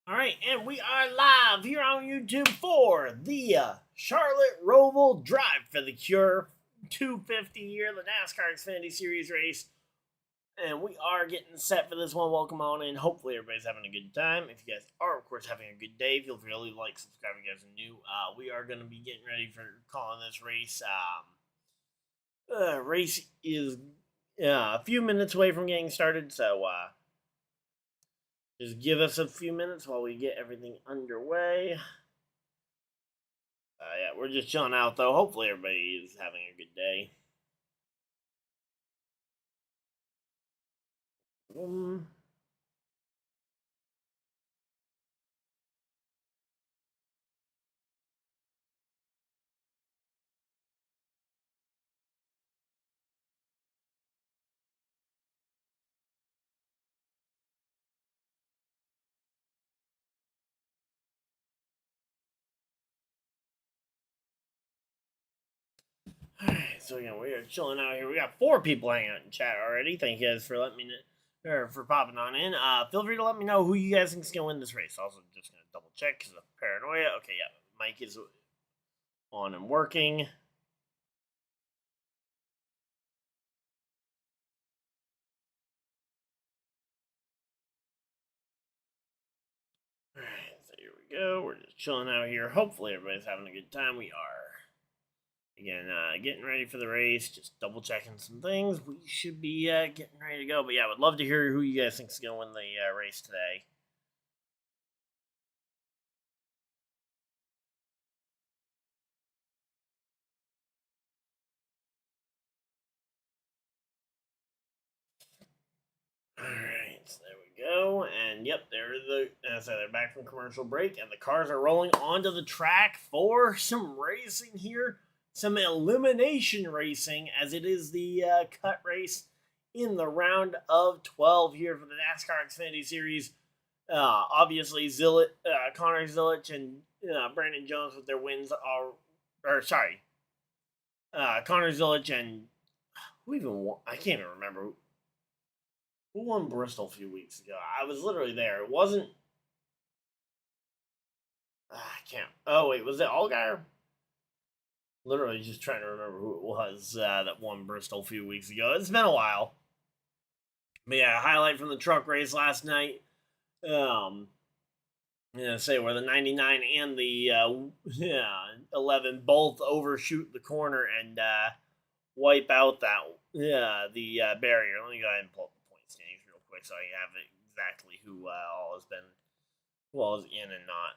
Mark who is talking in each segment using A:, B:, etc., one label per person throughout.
A: All right, and we are live here on YouTube for the Charlotte Roval Drive for the Cure 250 year, the NASCAR Xfinity Series race. And we are getting set for this one. Welcome on in. Hopefully, everybody's having a good time. If you guys are, of course, having a good day, feel free to leave a like, subscribe if you guys are new. We are going to be getting ready for calling this race. Race is a few minutes away from getting started, so just give us a few minutes while we get everything underway. Yeah, we're just chilling out though. Hopefully, everybody is having a good day. Um, Alright, so again, we are chilling out here. We got 4 people hanging out in chat already. Thank you guys for letting me know, or for popping on in. Feel free to let me know who you guys think is gonna win this race. Also, just gonna double check because of paranoia. Okay, yeah, Mike is on and working. Alright, so here we go. We're just chilling out here. Hopefully, everybody's having a good time. We are. Again, getting ready for the race, just double checking some things. We should be getting ready to go. But yeah, I would love to hear who you guys think is going to win the race today. All right, so there we go. And yep, they're back from commercial break, and the cars are rolling onto the track for some racing here, some elimination racing, as it is the cut race in the round of 12 here for the NASCAR Xfinity Series. Obviously, Connor Zilic and Brandon Jones with their wins are, or sorry, Connor Zilic and who even won? I can't even remember who won Bristol a few weeks ago. I was literally there. It wasn't. I can't. Oh wait, was it Allgaier? Literally just trying to remember who it was that won Bristol a few weeks ago. It's been a while. But yeah, highlight from the truck race last night. Um, say where the 99 and the 11 both overshoot the corner and wipe out the barrier. Let me go ahead and pull up the point standings real quick so I have exactly who all is in and not.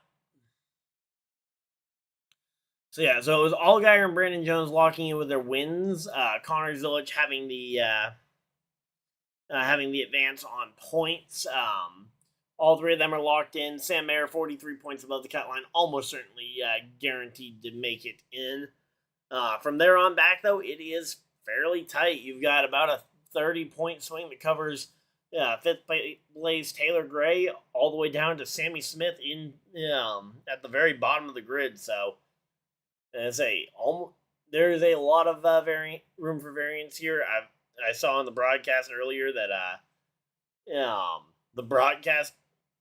A: So yeah, so it was Allgaier and Brandon Jones locking in with their wins. Connor Zilic having the advance on points. All 3 of them are locked in. Sam Mayer, 43 points above the cut line, almost certainly guaranteed to make it in. From there on back, though, it is fairly tight. You've got about a 30-point swing that covers 5th place Taylor Gray all the way down to Sammy Smith in at the very bottom of the grid. So, there is a lot of room for variance here. I saw on the broadcast earlier that the broadcast,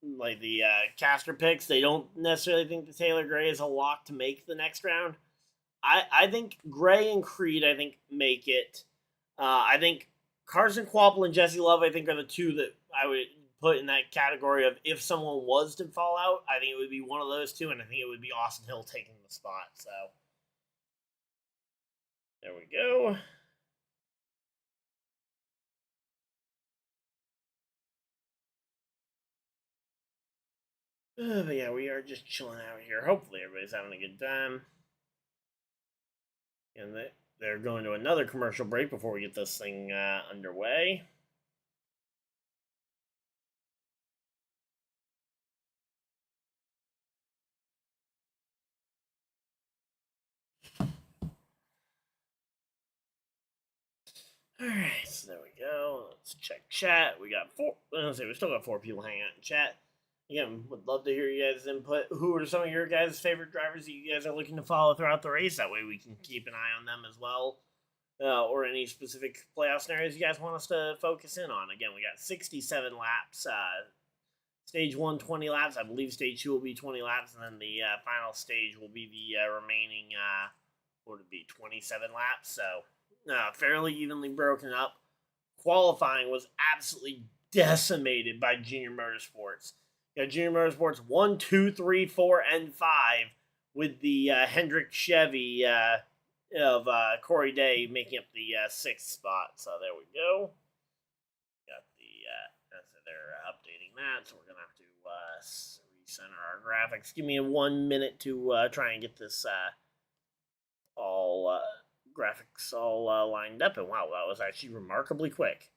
A: like the caster picks, they don't necessarily think that Taylor Gray is a lock to make the next round. I think Gray and Creed, I think, make it. I think Carson Kvapil and Jesse Love, I think, are the 2 that I would put in that category of if someone was to fall out, I think it would be one of those 2, and I think it would be Austin Hill taking the spot. So there we go. But yeah, we are just chilling out here. Hopefully, everybody's having a good time. And they're going to another commercial break before we get this thing underway. All right, so there we go. Let's check chat. We got 4. Let's see, we still got 4 people hanging out in chat. Again, would love to hear you guys' input. Who are some of your guys' favorite drivers that you guys are looking to follow throughout the race? That way we can keep an eye on them as well. Or any specific playoff scenarios you guys want us to focus in on. Again, we got 67 laps, Stage 1, 20 laps. I believe Stage 2 will be 20 laps, and then the final stage will be the remaining, what would it be, 27 laps. So, fairly evenly broken up. Qualifying was absolutely decimated by Junior Motorsports. Junior Motorsports 1, 2, 3, 4, and 5 with the Hendrick Chevy of Corey Day making up the 6th spot. So there we go. Got the, so they're updating that, so we're going to have to recenter our graphics. Give me 1 minute to try and get this all graphics all lined up, and wow, that was actually remarkably quick.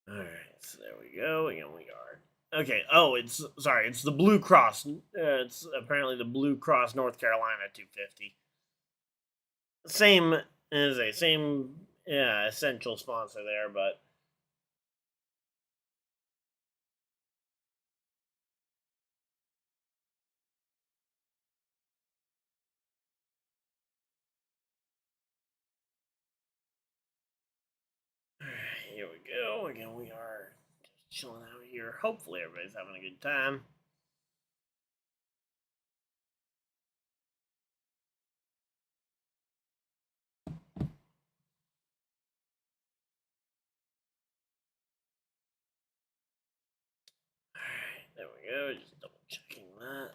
A: Alright, so there we go. Again, we are okay. Oh, it's the Blue Cross. It's apparently the Blue Cross North Carolina 250. Same essential sponsor there, but here we go. Again, we are just chilling out here. Hopefully, everybody's having a good time. There we go. Just double checking that.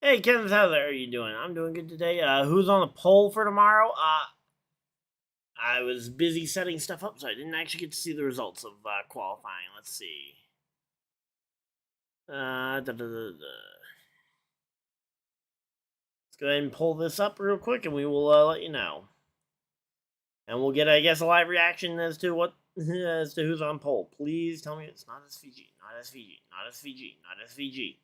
A: Hey, Kenneth, how are you doing? I'm doing good today. Who's on the poll for tomorrow? I was busy setting stuff up, so I didn't actually get to see the results of qualifying. Let's see. Let's go ahead and pull this up real quick, and we will let you know. And we'll get, I guess, a live reaction as to who's on poll. Please tell me it's not SVG, not SVG, not SVG, not SVG.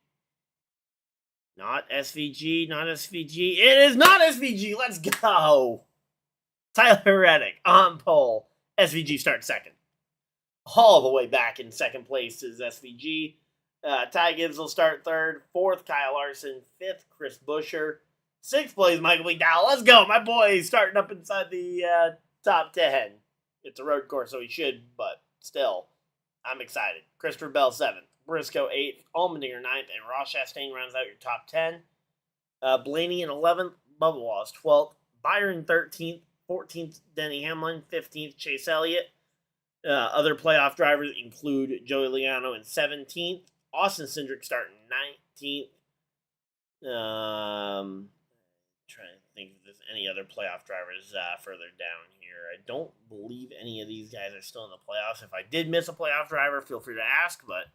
A: Not SVG, not SVG. It is not SVG. Let's go. Tyler Reddick on pole. SVG starts second. All the way back in second place is SVG. Ty Gibbs will start third. Fourth, Kyle Larson. Fifth, Chris Buescher. Sixth place, Michael McDowell. Let's go. My boy is starting up inside the top 10. It's a road course, so he should, but still, I'm excited. Christopher Bell, 7th. Briscoe, 8th. Allmendinger, 9th. And Ross Chastain rounds out your top 10. Blaney in 11th. Bubba Wallace, 12th. Byron, 13th. 14th, Denny Hamlin. 15th, Chase Elliott. Other playoff drivers include Joey Logano in 17th. Austin Cindric starting 19th. Trying to think if there's any other playoff drivers further down here. I don't believe any of these guys are still in the playoffs. If I did miss a playoff driver, feel free to ask. But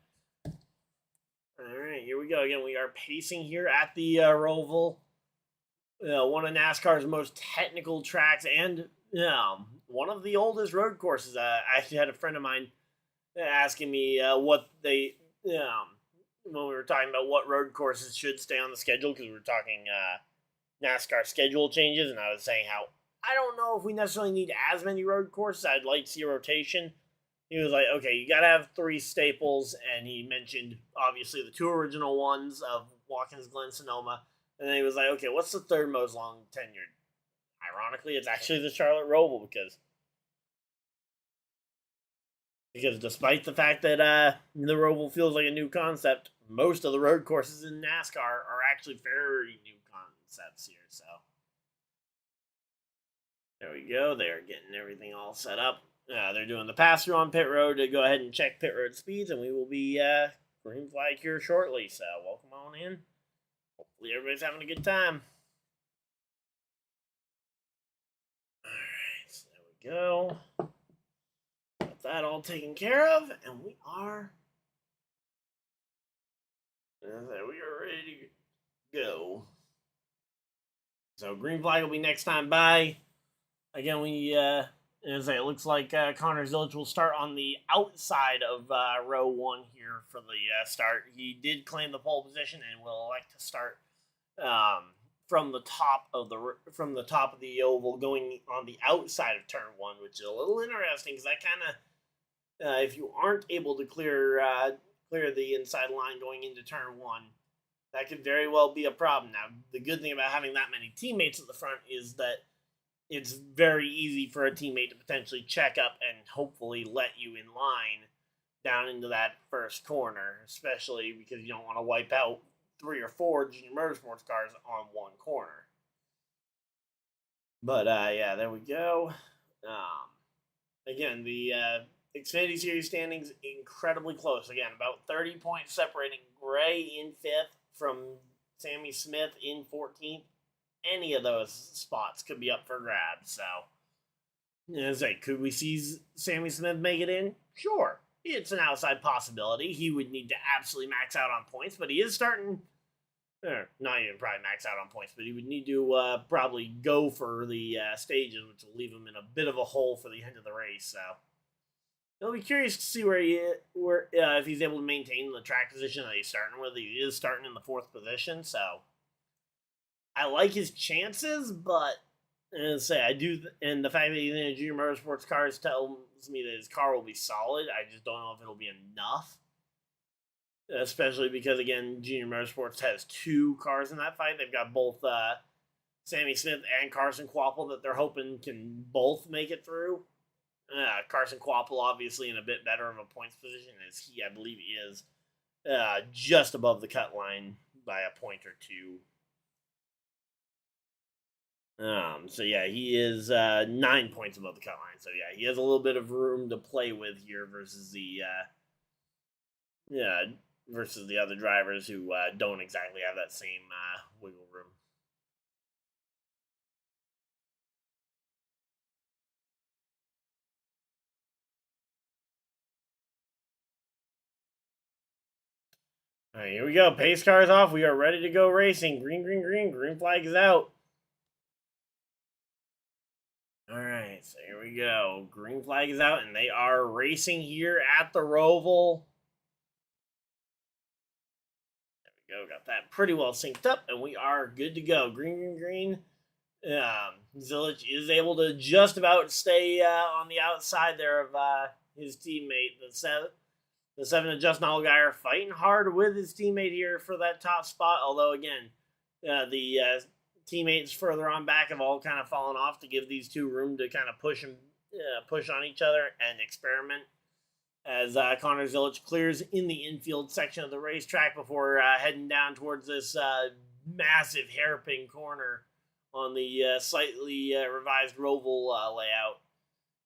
A: all right, here we go. Again, we are pacing here at the Roval, one of NASCAR's most technical tracks and one of the oldest road courses. I actually had a friend of mine asking me what they when we were talking about what road courses should stay on the schedule, because we were talking NASCAR schedule changes, and I was saying how I don't know if we necessarily need as many road courses. I'd like to see a rotation. He was like, okay, you got to have 3 staples, and he mentioned, obviously, the 2 original ones of Watkins Glen, Sonoma, and then he was like, okay, what's the third most long tenured? Ironically, it's actually the Charlotte Roval, because despite the fact that the Roval feels like a new concept, most of the road courses in NASCAR are actually very new concepts here. So there we go. They're getting everything all set up. They're doing the pass-through on pit road to go ahead and check pit road speeds, and we will be green flag here shortly. So welcome on in. Hopefully everybody's having a good time. All right, so there we go. Got that all taken care of, and we are ready to go. So green flag will be next time by. Again, it looks like Connor Zilic will start on the outside of row 1 here for the start. He did claim the pole position and will elect to start from the top of the oval, going on the outside of turn 1, which is a little interesting because that kind of if you aren't able to clear the inside line going into turn one, that could very well be a problem. Now, the good thing about having that many teammates at the front is that it's very easy for a teammate to potentially check up and hopefully let you in line down into that first corner, especially because you don't want to wipe out 3 or 4 junior motorsports cars on one corner. But yeah, there we go. Again, the Xfinity Series standings incredibly close. Again, about 30 points separating Gray in 5th from Sammy Smith in 14th. Any of those spots could be up for grabs. So, could we see Sammy Smith make it in? Sure. It's an outside possibility. He would need to absolutely max out on points, but he is starting. Not even probably max out on points, but he would need to probably go for the stages, which will leave him in a bit of a hole for the end of the race. So, I'll be curious to see if he's able to maintain the track position that he's starting with. He is starting in the 4th position, so I like his chances, but I do, and the fact that he's in a junior motorsports car tells me that his car will be solid. I just don't know if it'll be enough, especially because, again, junior motorsports has 2 cars in that fight. They've got both Sammy Smith and Carson Kvapil that they're hoping can both make it through. Carson Kvapil obviously in a bit better of a points position as he, I believe, is just above the cut line by a point or 2. So yeah, he is 9 points above the cut line. So yeah, he has a little bit of room to play with here versus the other drivers who don't exactly have that same wiggle room. All right, here we go. Pace car is off. We are ready to go racing. Green, green, green. Green flag is out. All right, so here we go. Green flag is out, and they are racing here at the Roval. There we go. Got that pretty well synced up, and we are good to go. Green, green, green. Zilich is able to just about stay on the outside there of his teammate. The 7 of Justin Allgaier fighting hard with his teammate here for that top spot. Although, again, the teammates further on back have all kind of fallen off to give these 2 room to kind of push on each other and experiment. As Connor Zilich clears in the infield section of the racetrack before heading down towards this massive hairpin corner on the slightly revised Roval layout.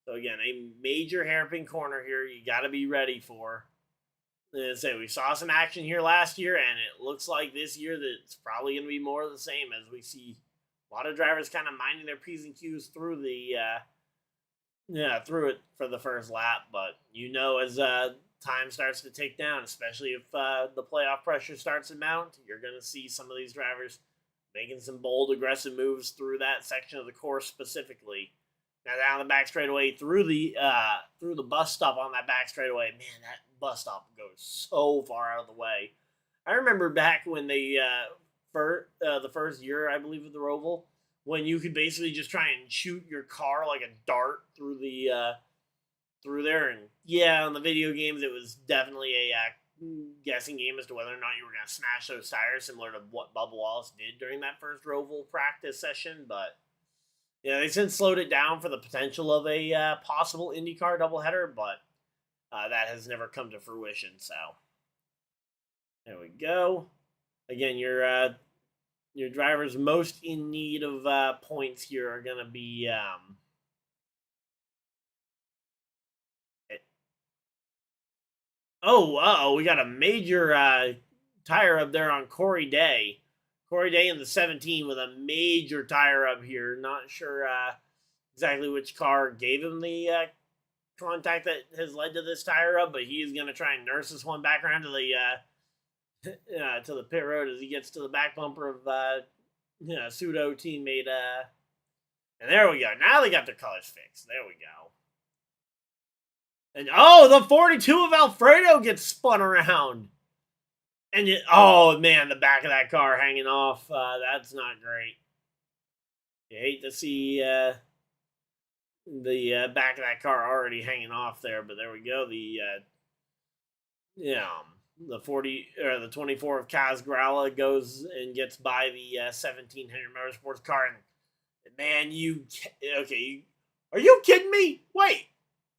A: So again, a major hairpin corner here you got to be ready for. We saw some action here last year, and it looks like this year that it's probably going to be more of the same as we see a lot of drivers kind of minding their P's and Q's through it for the first lap. But as time starts to tick down, especially if the playoff pressure starts to mount, you're going to see some of these drivers making some bold, aggressive moves through that section of the course specifically. Now down the back straightaway through the bus stop on that back straightaway, man, that bus stop goes so far out of the way. I remember back when they the first year, I believe, of the Roval, when you could basically just try and shoot your car like a dart through there, and yeah, on the video games, it was definitely a guessing game as to whether or not you were going to smash those tires, similar to what Bubba Wallace did during that first Roval practice session, but. Yeah, they since slowed it down for the potential of a possible IndyCar doubleheader, but that has never come to fruition. So there we go. Again, your drivers most in need of points here are going to be. We got a major tire up there on Corey Day. Corey Day in the 17 with a major tire up here. Not sure exactly which car gave him the contact that has led to this tire up, but he is going to try and nurse this one back around to the pit road as he gets to the back bumper of pseudo teammate. And there we go. Now they got their colors fixed. There we go. And the 42 of Alfredo gets spun around. And the back of that car hanging off. That's not great. You hate to see the back of that car already hanging off there. But there we go. The 40 or the 24 of Kaz Grala goes and gets by the 1700 Motorsports car, and man, are you kidding me? Wait,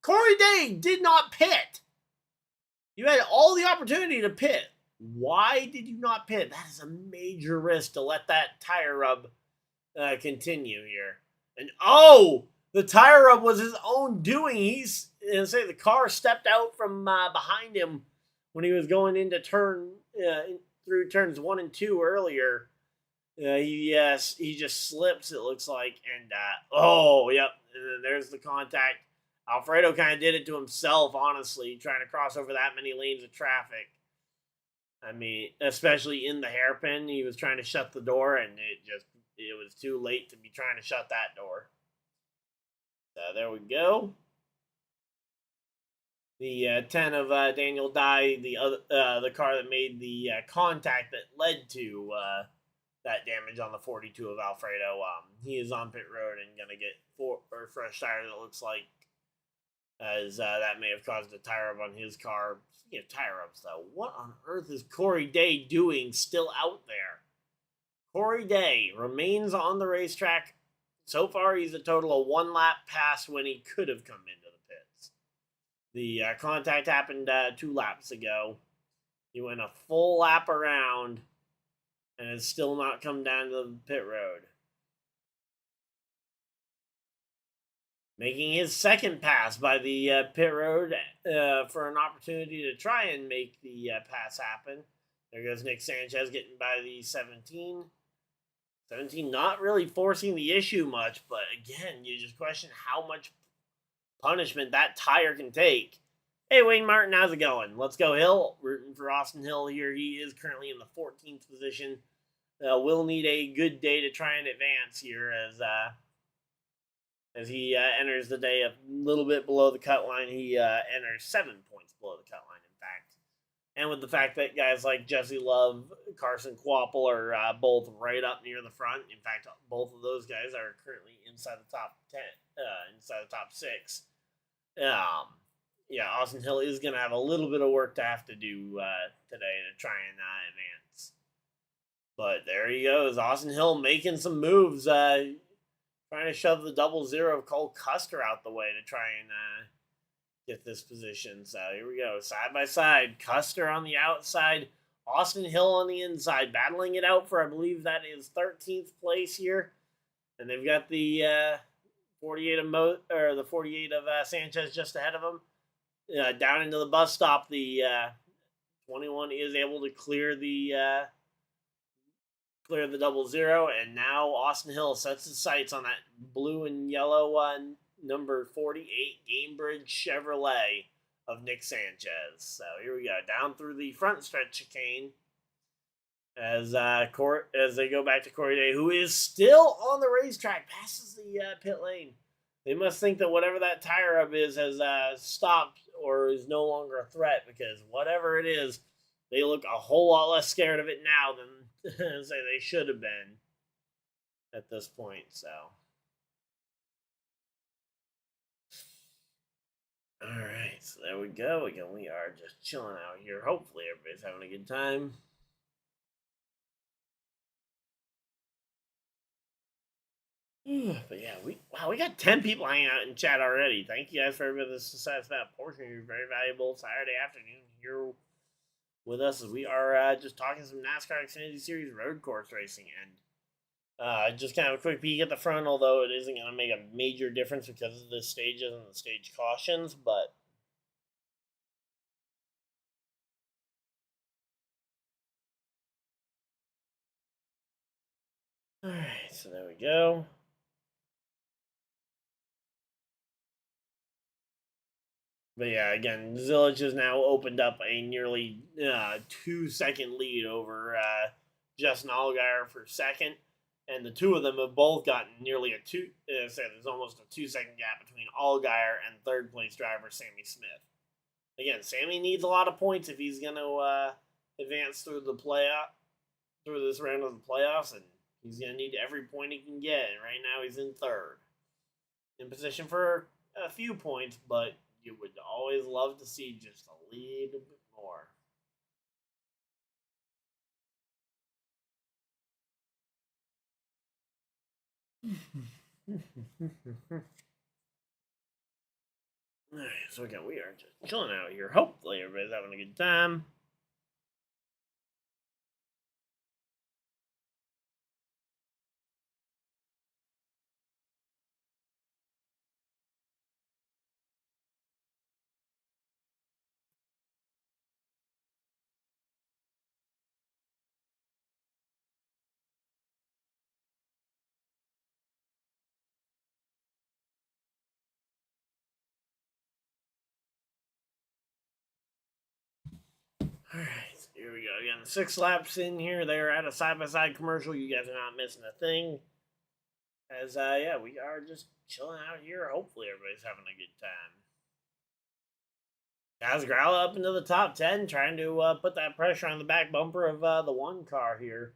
A: Corey Day did not pit. You had all the opportunity to pit. Why did you not pit? That is a major risk to let that tire rub continue here. And the tire rub was his own doing. The car stepped out from behind him when he was going into through turns 1 and 2 earlier. He just slips, it looks like, and yep, and then there's the contact. Alfredo kind of did it to himself, honestly, trying to cross over that many lanes of traffic. I mean, especially in the hairpin, he was trying to shut the door, and it was too late to be trying to shut that door. So there we go. The 10 of Daniel Dye, the car that made the contact that led to that damage on the 42 of Alfredo. He is on pit road and gonna get fresh tires. It looks like, as that may have caused a tire rub on his car. Speaking of tire rubs, though, what on earth is Corey Day doing still out there? Corey Day remains on the racetrack. So far, he's a total of 1 lap past when he could have come into the pits. The contact happened 2 laps ago. He went a full lap around and has still not come down to the pit road. Making his second pass by the pit road for an opportunity to try and make the pass happen. There goes Nick Sanchez getting by the 17. 17 not really forcing the issue much, but again, you just question how much punishment that tire can take. Hey, Wayne Martin, how's it going? Let's go, Hill. Rooting for Austin Hill here. He is currently in the 14th position. Will need a good day to try and advance here as he enters the day a little bit below the cut line. He enters 7 points below the cut line, in fact. And with the fact that guys like Jesse Love, Carson Kvapil are both right up near the front. In fact, both of those guys are currently inside the top 10, inside the top 6. Austin Hill is going to have a little bit of work to have to do today to try and advance. But there he goes. Austin Hill making some moves, trying to shove the 00 of Cole Custer out the way to try and get this position. So here we go. Side by side. Custer on the outside. Austin Hill on the inside. Battling it out for, I believe that is 13th place here. And they've got the 48 of Sanchez just ahead of him. Down into the bus stop, the 21 is able to clear the 00, and now Austin Hill sets his sights on that blue and yellow number 48 Gamebridge Chevrolet of Nick Sanchez. So here we go, down through the front stretch chicane as they go back to Corey Day, who is still on the racetrack, passes the pit lane. They must think that whatever that tire rub is has stopped or is no longer a threat, because whatever it is, they look a whole lot less scared of it now than say they should have been at this point. So, all right, so there we go. Again, we are just chilling out here. Hopefully, everybody's having a good time. But yeah, we got 10 people hanging out in chat already. Thank you guys for everybody that's decided that portion of your very valuable Saturday afternoon here with us as we are just talking some NASCAR Xfinity Series road course racing. And just kind of a quick peek at the front, although it isn't going to make a major difference because of the stages and the stage cautions, but all right, so there we go. But yeah, again, Zillage has now opened up a nearly 2-second lead over Justin Allgaier for second. And the two of them have both gotten nearly there's almost a 2-second gap between Allgaier and third place driver Sammy Smith. Again, Sammy needs a lot of points if he's going to advance through this round of the playoffs, and he's going to need every point he can get. And right now he's in third. in position for a few points, but you would always love to see just a little bit more. Alright, so again, we are just chilling out here. Hopefully, everybody's having a good time. Alright, so here we go. Again, 6 laps in here. They're at a side-by-side commercial. You guys are not missing a thing. As, yeah, we are just chilling out here. Hopefully, everybody's having a good time. Guys, Growl up into the top 10, trying to put that pressure on the back bumper of the 1 car here.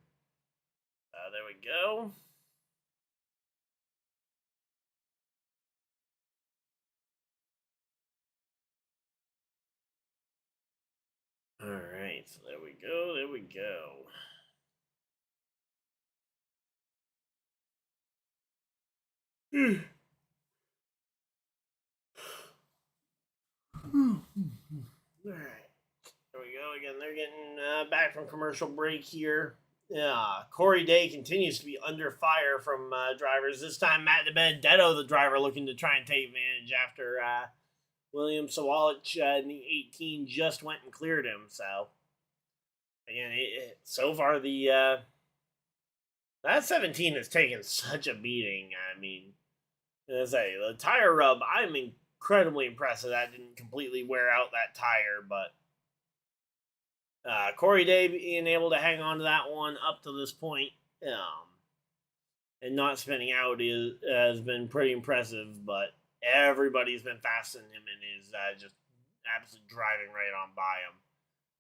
A: There we go. Alright, so there we go. There we go. Alright. There we go. Again, they're getting back from commercial break here. Yeah, Corey Day continues to be under fire from drivers. This time, Matt DeBenedetto, the driver, looking to try and take advantage after William Sawalich in the 18 just went and cleared him. So, again, so far the that 17 has taken such a beating. I mean, as I say, the tire rub, I'm incredibly impressed that didn't completely wear out that tire, but Corey Day being able to hang on to that one up to this point and not spinning out has been pretty impressive, but everybody's been faster than him and is just absolutely driving right on by him.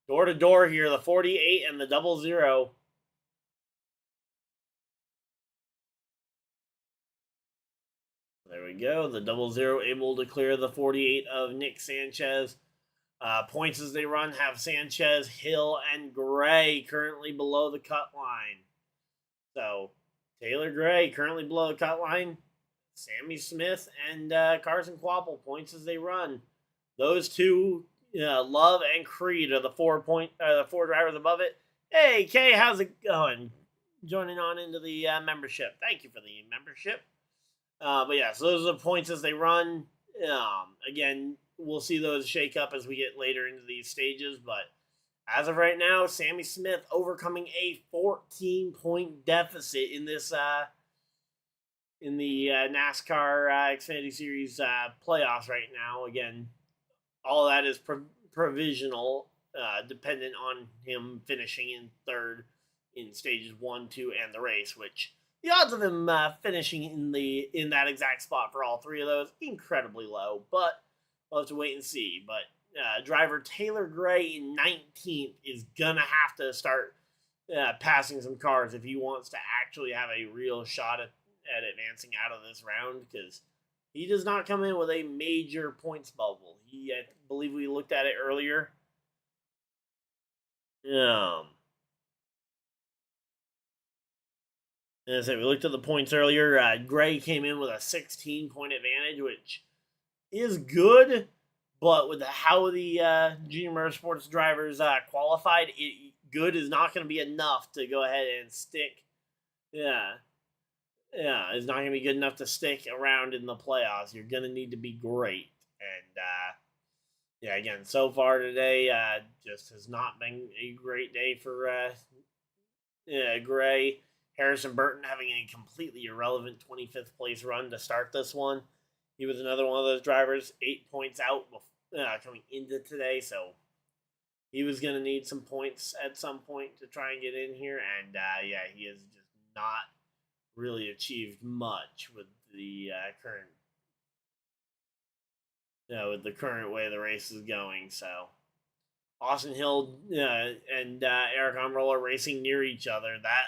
A: Door to door here, the 48 and the 00. There we go. The 00 able to clear the 48 of Nick Sanchez. Points as they run have Sanchez, Hill, and Gray currently below the cut line. So, Taylor Gray currently below the cut line. Sammy Smith and Carson Quapple points as they run. Those two, Love and Creed, are the 4 drivers above it. Hey, Kay, how's it going? Joining on into the membership. Thank you for the membership. But yeah, so those are the points as they run. Again, we'll see those shake up as we get later into these stages, but as of right now, Sammy Smith overcoming a 14-point deficit in this in the NASCAR Xfinity Series playoffs right now. Again, all of that is provisional, dependent on him finishing in third in stages 1, 2, and the race, which the odds of him finishing in that exact spot for all 3 of those incredibly low, but we'll have to wait and see. But driver Taylor Gray in 19th is gonna have to start passing some cars if he wants to actually have a real shot at advancing out of this round, because he does not come in with a major points bubble. I believe we looked at it earlier. As I said, we looked at the points earlier. Gray came in with a 16-point advantage, which is good, but with how the junior motorsports drivers qualified, good is not going to be enough to go ahead and stick. It's not going to be good enough to stick around in the playoffs. You're going to need to be great. And, again, so far today, just has not been a great day for Gray. Harrison Burton having a completely irrelevant 25th place run to start this one. He was another one of those drivers, 8 points out coming into today, so he was going to need some points at some point to try and get in here, and he has just not really achieved much with the current way the race is going. So Austin Hill and Eric Almirola racing near each other. That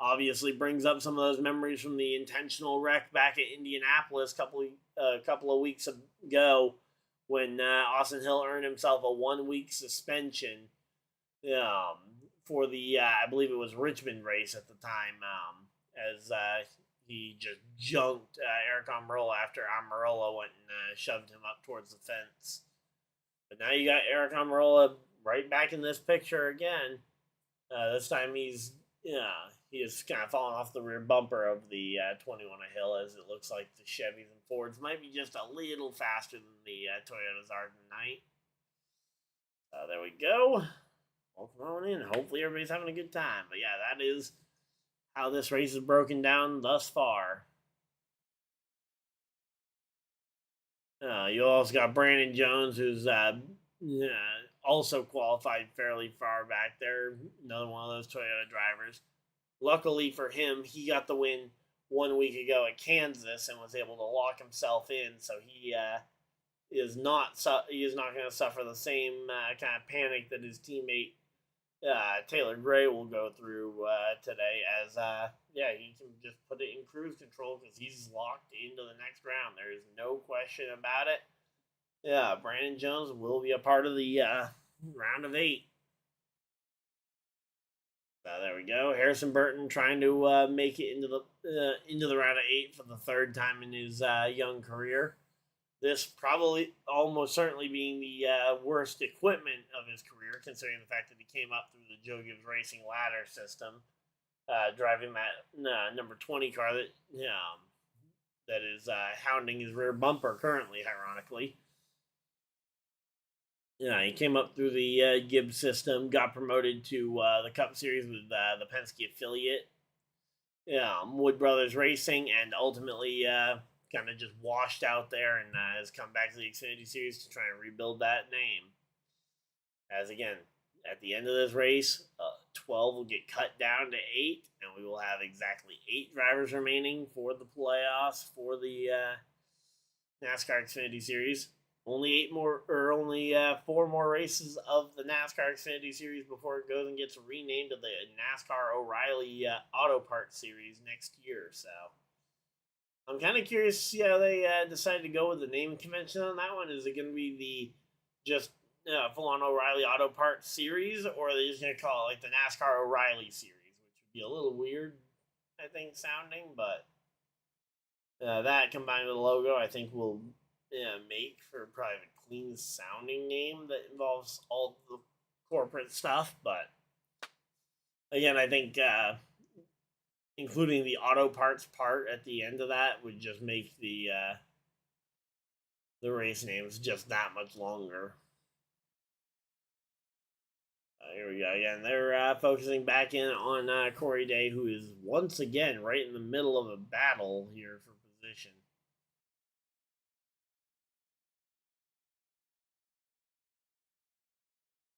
A: Obviously brings up some of those memories from the intentional wreck back at Indianapolis a couple of weeks ago when Austin Hill earned himself a 1 week suspension um, for the I believe it was Richmond race at the time, as he just junked Eric Almirola after Almirola went and shoved him up towards the fence. But now you got Eric Almirola right back in this picture again. This time he is kind of falling off the rear bumper of the 21 hill, as it looks like the Chevys and Fords might be just a little faster than the Toyotas are tonight. There we go. Welcome on in. Hopefully everybody's having a good time. But yeah, that is how this race is broken down thus far. You also got Brandon Jones, who's also qualified fairly far back there. Another one of those Toyota drivers. Luckily for him, he got the win 1 week ago at Kansas and was able to lock himself in. So he is not going to suffer the same kind of panic that his teammate Taylor Gray will go through today, as he can just put it in cruise control because he's locked into the next round. There is no question about it. Yeah, Brandon Jones will be a part of the round of 8. There we go. Harrison Burton trying to make it into the round of 8 for the 3rd time in his young career. This probably almost certainly being the worst equipment of his career, considering the fact that he came up through the Joe Gibbs Racing ladder system, driving that number 20 car that is hounding his rear bumper currently, ironically. Yeah, he came up through the Gibbs system, got promoted to the Cup Series with the Penske affiliate, Wood Brothers Racing, and ultimately kind of just washed out there and has come back to the Xfinity Series to try and rebuild that name. As again, at the end of this race, 12 will get cut down to 8, and we will have exactly 8 drivers remaining for the playoffs for the NASCAR Xfinity Series. Only 4 more races of the NASCAR Xfinity Series before it goes and gets renamed to the NASCAR O'Reilly Auto Parts Series next year. So I'm kind of curious to see how they decide to go with the name convention on that one. Is it going to be the just full-on O'Reilly Auto Parts Series, or are they just going to call it like the NASCAR O'Reilly Series, which would be a little weird, I think, sounding, but that combined with the logo, I think will make for probably a clean sounding name that involves all the corporate stuff. But again, I think including the auto parts part at the end of that would just make the race names just that much longer. Here we go again. They're focusing back in on Corey Day, who is once again right in the middle of a battle here for position.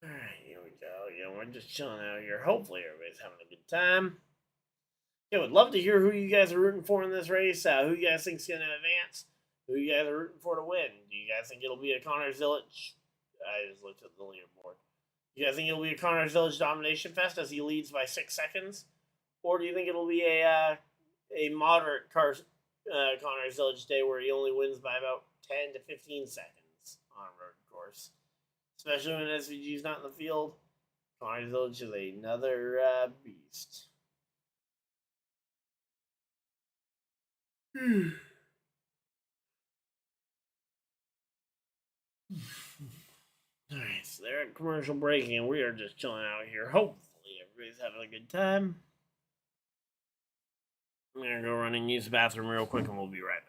A: Alright, here we go. Yeah, we're just chilling out here. Hopefully everybody's having a good time. Yeah, would love to hear who you guys are rooting for in this race. Who you guys think's going to advance? Who you guys are rooting for to win? Do you guys think it'll be a Connor Zilic? I just looked at the leaderboard. Do you guys think it'll be a Connor Zilic domination fest as he leads by 6 seconds? Or do you think it'll be a moderate Connor Zilic day where he only wins by about 10 to 15 seconds on a road course? Especially when SVG's not in the field. Connor Zilic is another beast. Alright, so they're at commercial break and we are just chilling out here. Hopefully everybody's having a good time. I'm going to go run and use the bathroom real quick and we'll be right back.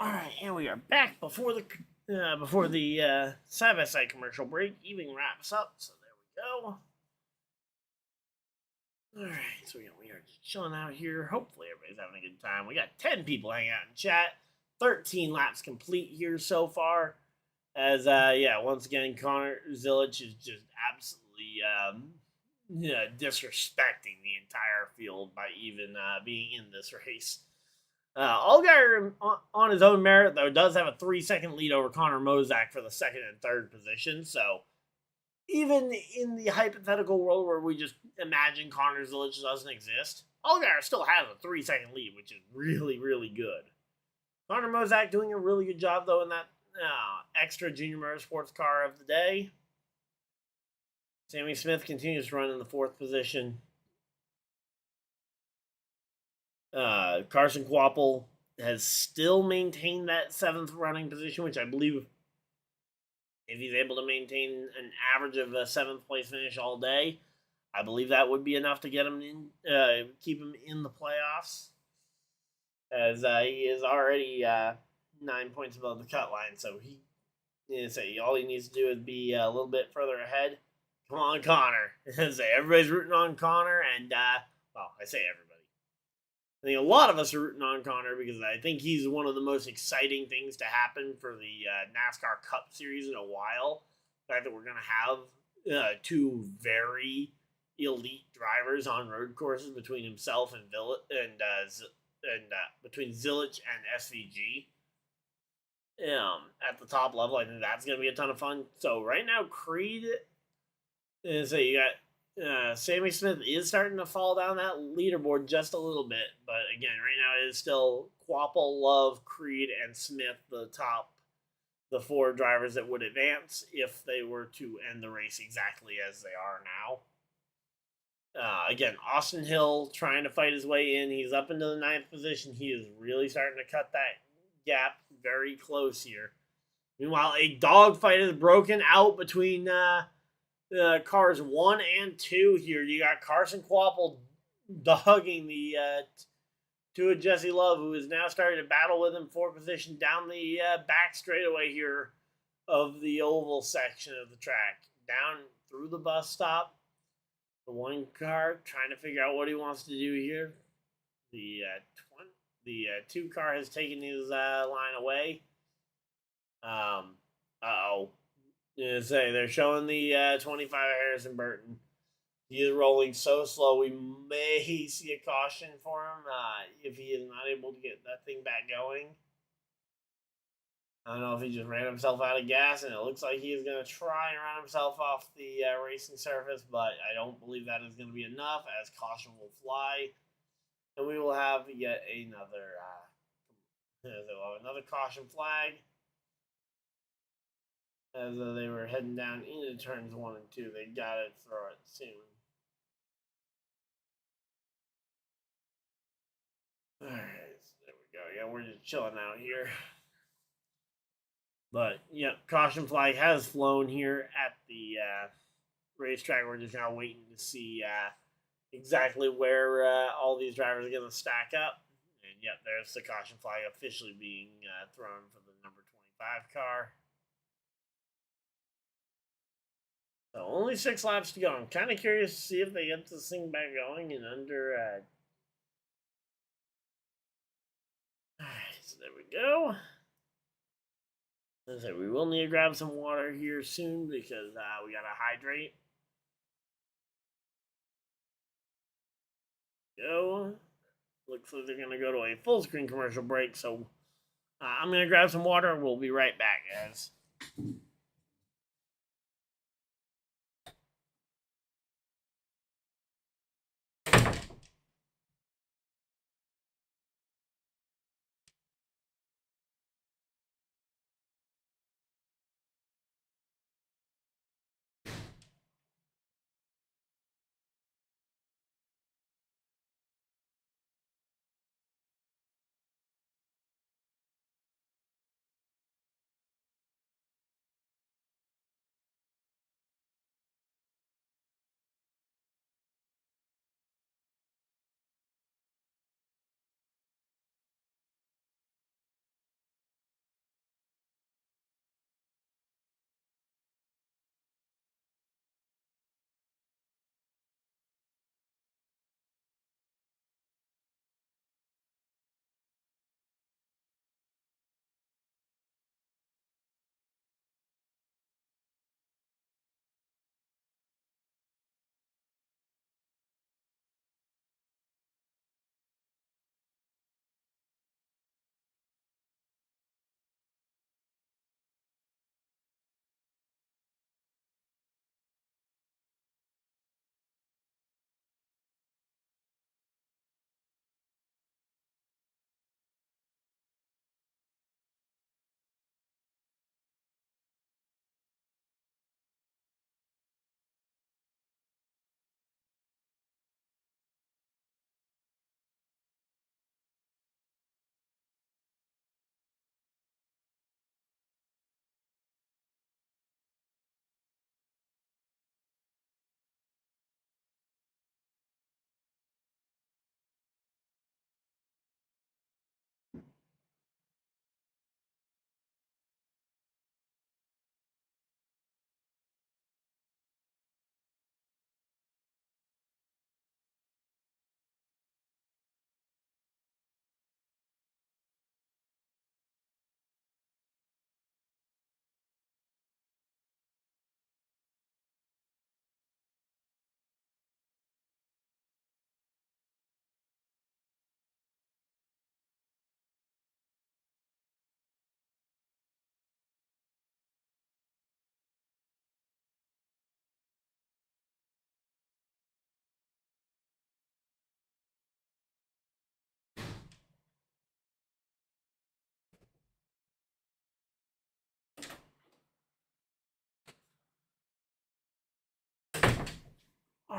A: All right, and we are back before the side-by-side commercial break. Evening wraps up, so there we go. All right, so we are just chilling out here. Hopefully, everybody's having a good time. We got 10 people hanging out in chat. 13 laps complete here so far. As once again, Connor Zilic is just absolutely disrespecting the entire field by even being in this race. Allgaier, on his own merit, though, does have a 3-second lead over Connor Mozak for the second and third position. So, even in the hypothetical world where we just imagine Connor Zilic doesn't exist, Allgaier still has a 3-second lead, which is really, really good. Connor Mozak doing a really good job, though, in that extra junior motorsports car of the day. Sammy Smith continues to run in the 4th position. Carson Kvapil has still maintained that 7th running position, which I believe, if he's able to maintain an average of a 7th place finish all day, I believe that would be enough to get him in, keep him in the playoffs, as he is already 9 points above the cut line. So all he needs to do is be a little bit further ahead. Come on, Connor. Everybody's rooting on Connor, and I say everybody. I think a lot of us are rooting on Connor because I think he's one of the most exciting things to happen for the NASCAR Cup Series in a while. The fact that we're going to have 2 very elite drivers on road courses between himself and between Zilic and SVG. At the top level, I think that's going to be a ton of fun. So right now, Creed, so you got Sammy Smith is starting to fall down that leaderboard just a little bit, but again, right now it is still Kvapil, Love, Creed, and Smith, the 4 drivers that would advance if they were to end the race exactly as they are now. Again, Austin Hill trying to fight his way in. He's up into the 9th position. He is really starting to cut that gap very close here. Meanwhile, a dogfight is broken out between cars 1 and 2 here. You got Carson Kvapil dogging the 2 of Jesse Love, who is now starting to battle with him for position down the back straightaway here of the oval section of the track. Down through the bus stop. The 1 car trying to figure out what he wants to do here. The 2 car has taken his line away. They're showing the 25 Harrison Burton. He is rolling so slow. We may see a caution for him if he is not able to get that thing back going. I don't know if he just ran himself out of gas, and it looks like he is going to try and run himself off the racing surface, but I don't believe that is going to be enough, as caution will fly. And we will have yet another caution flag. As they were heading down into turns 1 and 2. They got to throw it soon. Alright, there we go. Yeah, we're just chilling out here. But, yeah, caution flag has flown here at the racetrack. We're just now waiting to see exactly where all these drivers are going to stack up. And, yep, there's the caution flag officially being thrown for the number 25 car. So only 6 laps to go. I'm kind of curious to see if they get this thing back going in under... Alright, so there we go. As I said, we will need to grab some water here soon because we got to hydrate. Go. Looks like they're going to go to a full screen commercial break, so I'm going to grab some water and we'll be right back, guys.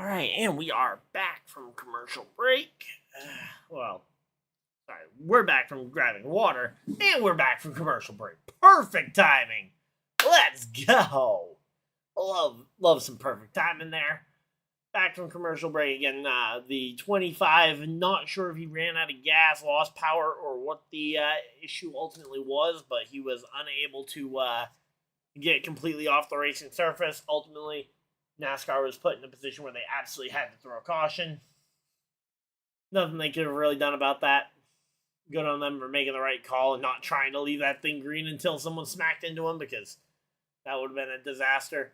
A: All right, and we are back from commercial break. Well, sorry, we're back from grabbing water, and we're back from commercial break. Perfect timing. Let's go. Love some perfect timing there. Back from commercial break again. The 25, not sure if he ran out of gas, lost power, or what the issue ultimately was, but he was unable to get completely off the racing surface. Ultimately, NASCAR was put in a position where they absolutely had to throw a caution. Nothing they could have really done about that. Good on them for making the right call and not trying to leave that thing green until someone smacked into him, because that would have been a disaster.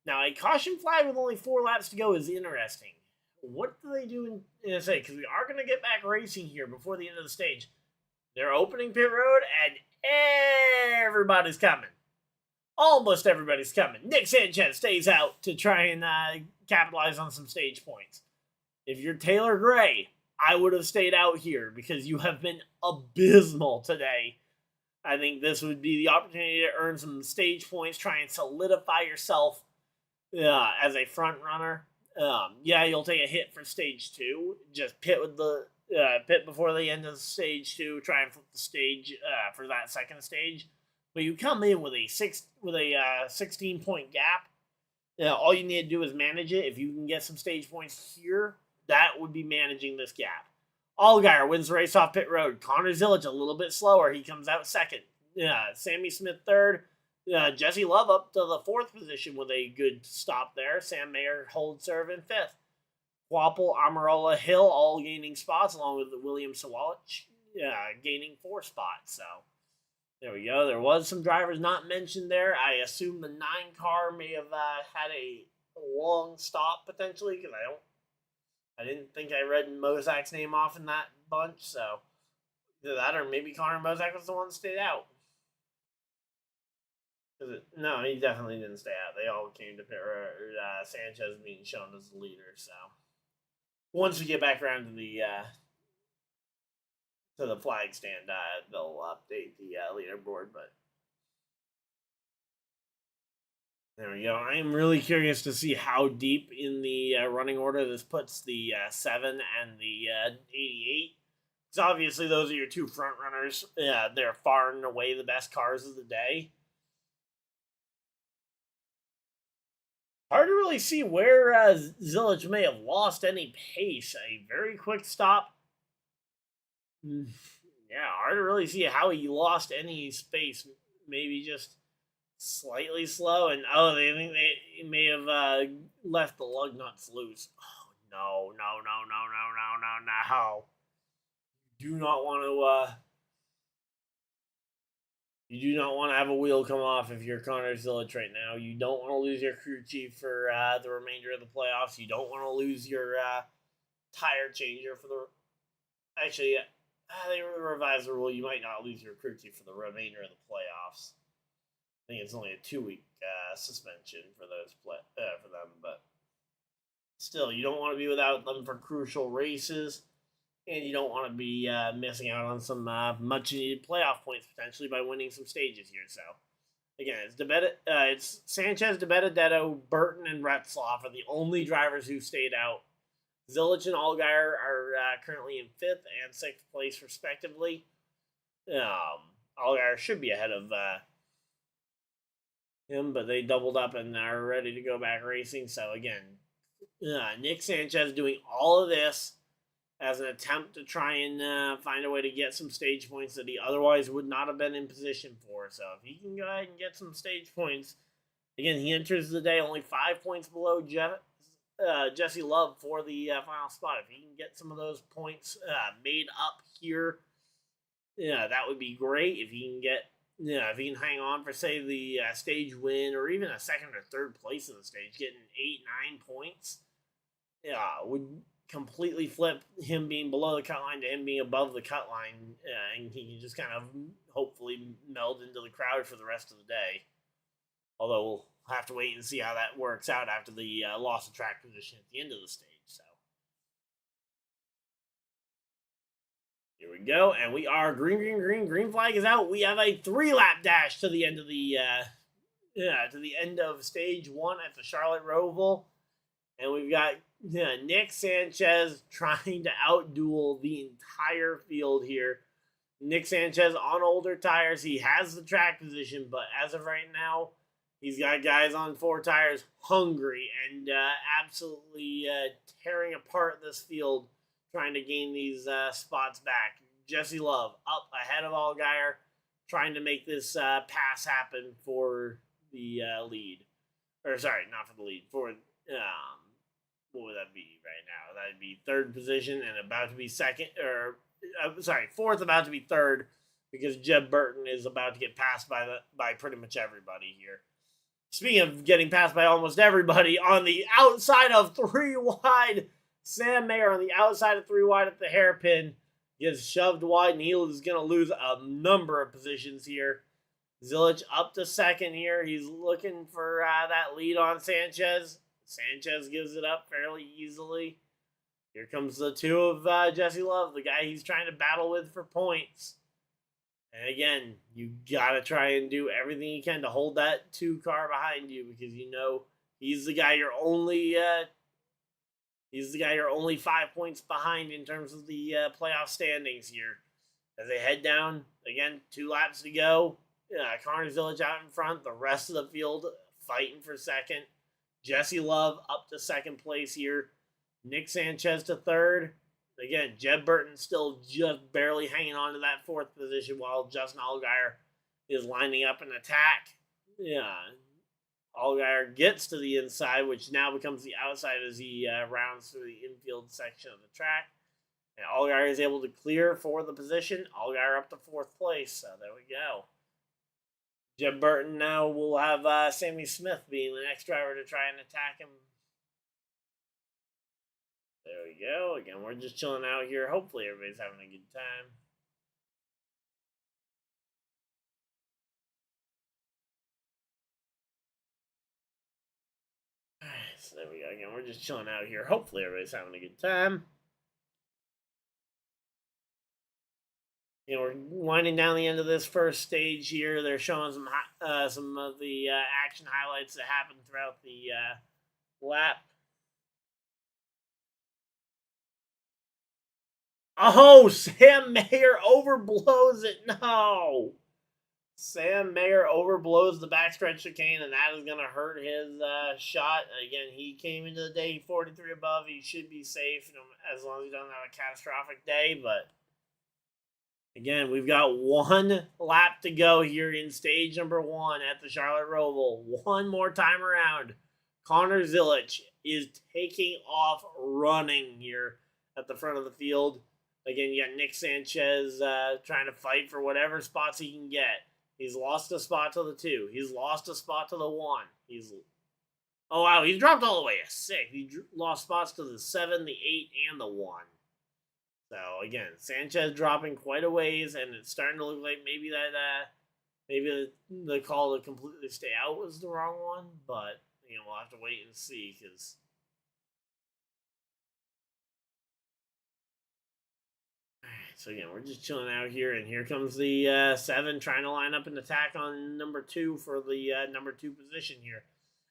A: Now, a caution flag with only 4 laps to go is interesting. What do they do in SA? Because we are going to get back racing here before the end of the stage. They're opening pit road, and everybody's coming. Almost everybody's coming. Nick Sanchez stays out to try and capitalize on some stage points. If you're Taylor Gray, I would have stayed out here because you have been abysmal today. I think this would be the opportunity to earn some stage points, try and solidify yourself as a front runner. Yeah, you'll take a hit for stage 2. Just pit with the pit before the end of stage 2. Try and flip the stage for that second stage. But you come in with a 16-point gap. All you need to do is manage it. If you can get some stage points here, that would be managing this gap. Allgaier wins the race off pit road. Connor Zilic a little bit slower. He comes out second. Sammy Smith third. Jesse Love up to the 4th position with a good stop there. Sam Mayer holds serve in 5th. Wappel, Amarola, Hill all gaining spots, along with William Sawalich gaining 4 spots. So there we go. There was some drivers not mentioned there. I assume the 9 car may have had a long stop potentially, because I didn't think I read Mozak's name off in that bunch. So either that or maybe Connor Mozak was the one that stayed out. No, he definitely didn't stay out. They all came to pit road. Sanchez being shown as the leader. So once we get back around to the flag stand, they'll update the leaderboard. But there we go. I am really curious to see how deep in the running order this puts the 7 and the 88. Because obviously those are your 2 front runners. They're far and away the best cars of the day. Hard to really see where Zilic may have lost any pace. A very quick stop. Yeah, hard to really see how he lost any space. Maybe just slightly slow. And, they think they may have left the lug nuts loose. Oh, no. You do not want to have a wheel come off if you're Connor Zilic right now. You don't want to lose your crew chief for the remainder of the playoffs. You don't want to lose your tire changer for the... Actually, they revised the rule. You might not lose your crew chief for the remainder of the playoffs. I think it's only a 2-week suspension for for them, but still, you don't want to be without them for crucial races. And you don't want to be missing out on some much-needed playoff points potentially by winning some stages here. So, again, it's Sanchez, DeBenedetto, Burton, and Retzloff are the only drivers who stayed out. Zilic and Allgaier are currently in 5th and 6th place, respectively. Allgaier should be ahead of him, but they doubled up and are ready to go back racing. So, again, Nick Sanchez doing all of this as an attempt to try and find a way to get some stage points that he otherwise would not have been in position for. So if he can go ahead and get some stage points, again, he enters the day only 5 points below Jesse Love for the final spot. If he can get some of those points made up here, that would be great. If he can if he can hang on for, say, the stage win or even a 2nd or 3rd place in the stage, getting 8-9 points, would completely flip him being below the cut line to him being above the cut line, and he can just kind of hopefully meld into the crowd for the rest of the day. Although we'll have to wait and see how that works out after the loss of track position at the end of the stage. So here we go, and we are green flag is out. We have a 3-lap dash to the end of the end of stage 1 at the Charlotte Roval. And we've got Nick Sanchez trying to outduel the entire field here. Nick Sanchez on older tires. He has the track position, but as of right now, he's got guys on 4 tires hungry and absolutely tearing apart this field, trying to gain these spots back. Jesse Love up ahead of Allgaier, trying to make this pass happen for the lead. Or sorry, not for the lead, for what would that be right now? That'd be 3rd position and about to be 2nd, or 4th, about to be 3rd, because Jeb Burton is about to get passed by pretty much everybody here. Speaking of getting passed by almost everybody, on the outside of 3 wide, Sam Mayer on the outside of 3 wide at the hairpin gets shoved wide, and he is going to lose a number of positions here. Zilich up to 2nd here. He's looking for that lead on Sanchez. Sanchez gives it up fairly easily. Here comes the 2 of Jesse Love, the guy he's trying to battle with for points. And again, you got to try and do everything you can to hold that 2 car behind you, because you know he's the guy you're only 5 points behind in terms of the playoff standings here. As they head down, again, 2 laps to go. Connor Zilich out in front. The rest of the field fighting for 2nd. Jesse Love up to 2nd place here. Nick Sanchez to 3rd. Again, Jeb Burton still just barely hanging on to that 4th position while Justin Allgaier is lining up an attack. Allgaier gets to the inside, which now becomes the outside as he rounds through the infield section of the track. And Allgaier is able to clear for the position. Allgaier up to 4th place. So there we go. Jeb Burton now will have Sammy Smith being the next driver to try and attack him. There we go. Again, we're just chilling out here. Hopefully everybody's having a good time. Alright, so there we go. Again, we're just chilling out here. Hopefully everybody's having a good time. We're winding down the end of this first stage here. They're showing some of the action highlights that happened throughout the lap. Oh, Sam Mayer overblows it. No. Sam Mayer overblows the backstretch chicane, and that is going to hurt his shot. Again, he came into the day 43 above. He should be safe as long as he doesn't have a catastrophic day, but again, we've got 1 lap to go here in stage number 1 at the Charlotte Roval. 1 more time around. Connor Zilich is taking off running here at the front of the field. Again, you got Nick Sanchez trying to fight for whatever spots he can get. He's lost a spot to the 2. He's lost a spot to the 1. Oh, wow, he's dropped all the way to 6. He lost spots to the 7, the 8, and the 1. So, again, Sanchez dropping quite a ways, and it's starting to look like maybe the call to completely stay out was the wrong one, but, we'll have to wait and see, because so again, we're just chilling out here, and here comes the 7 trying to line up an attack on number 2 for the number 2 position here.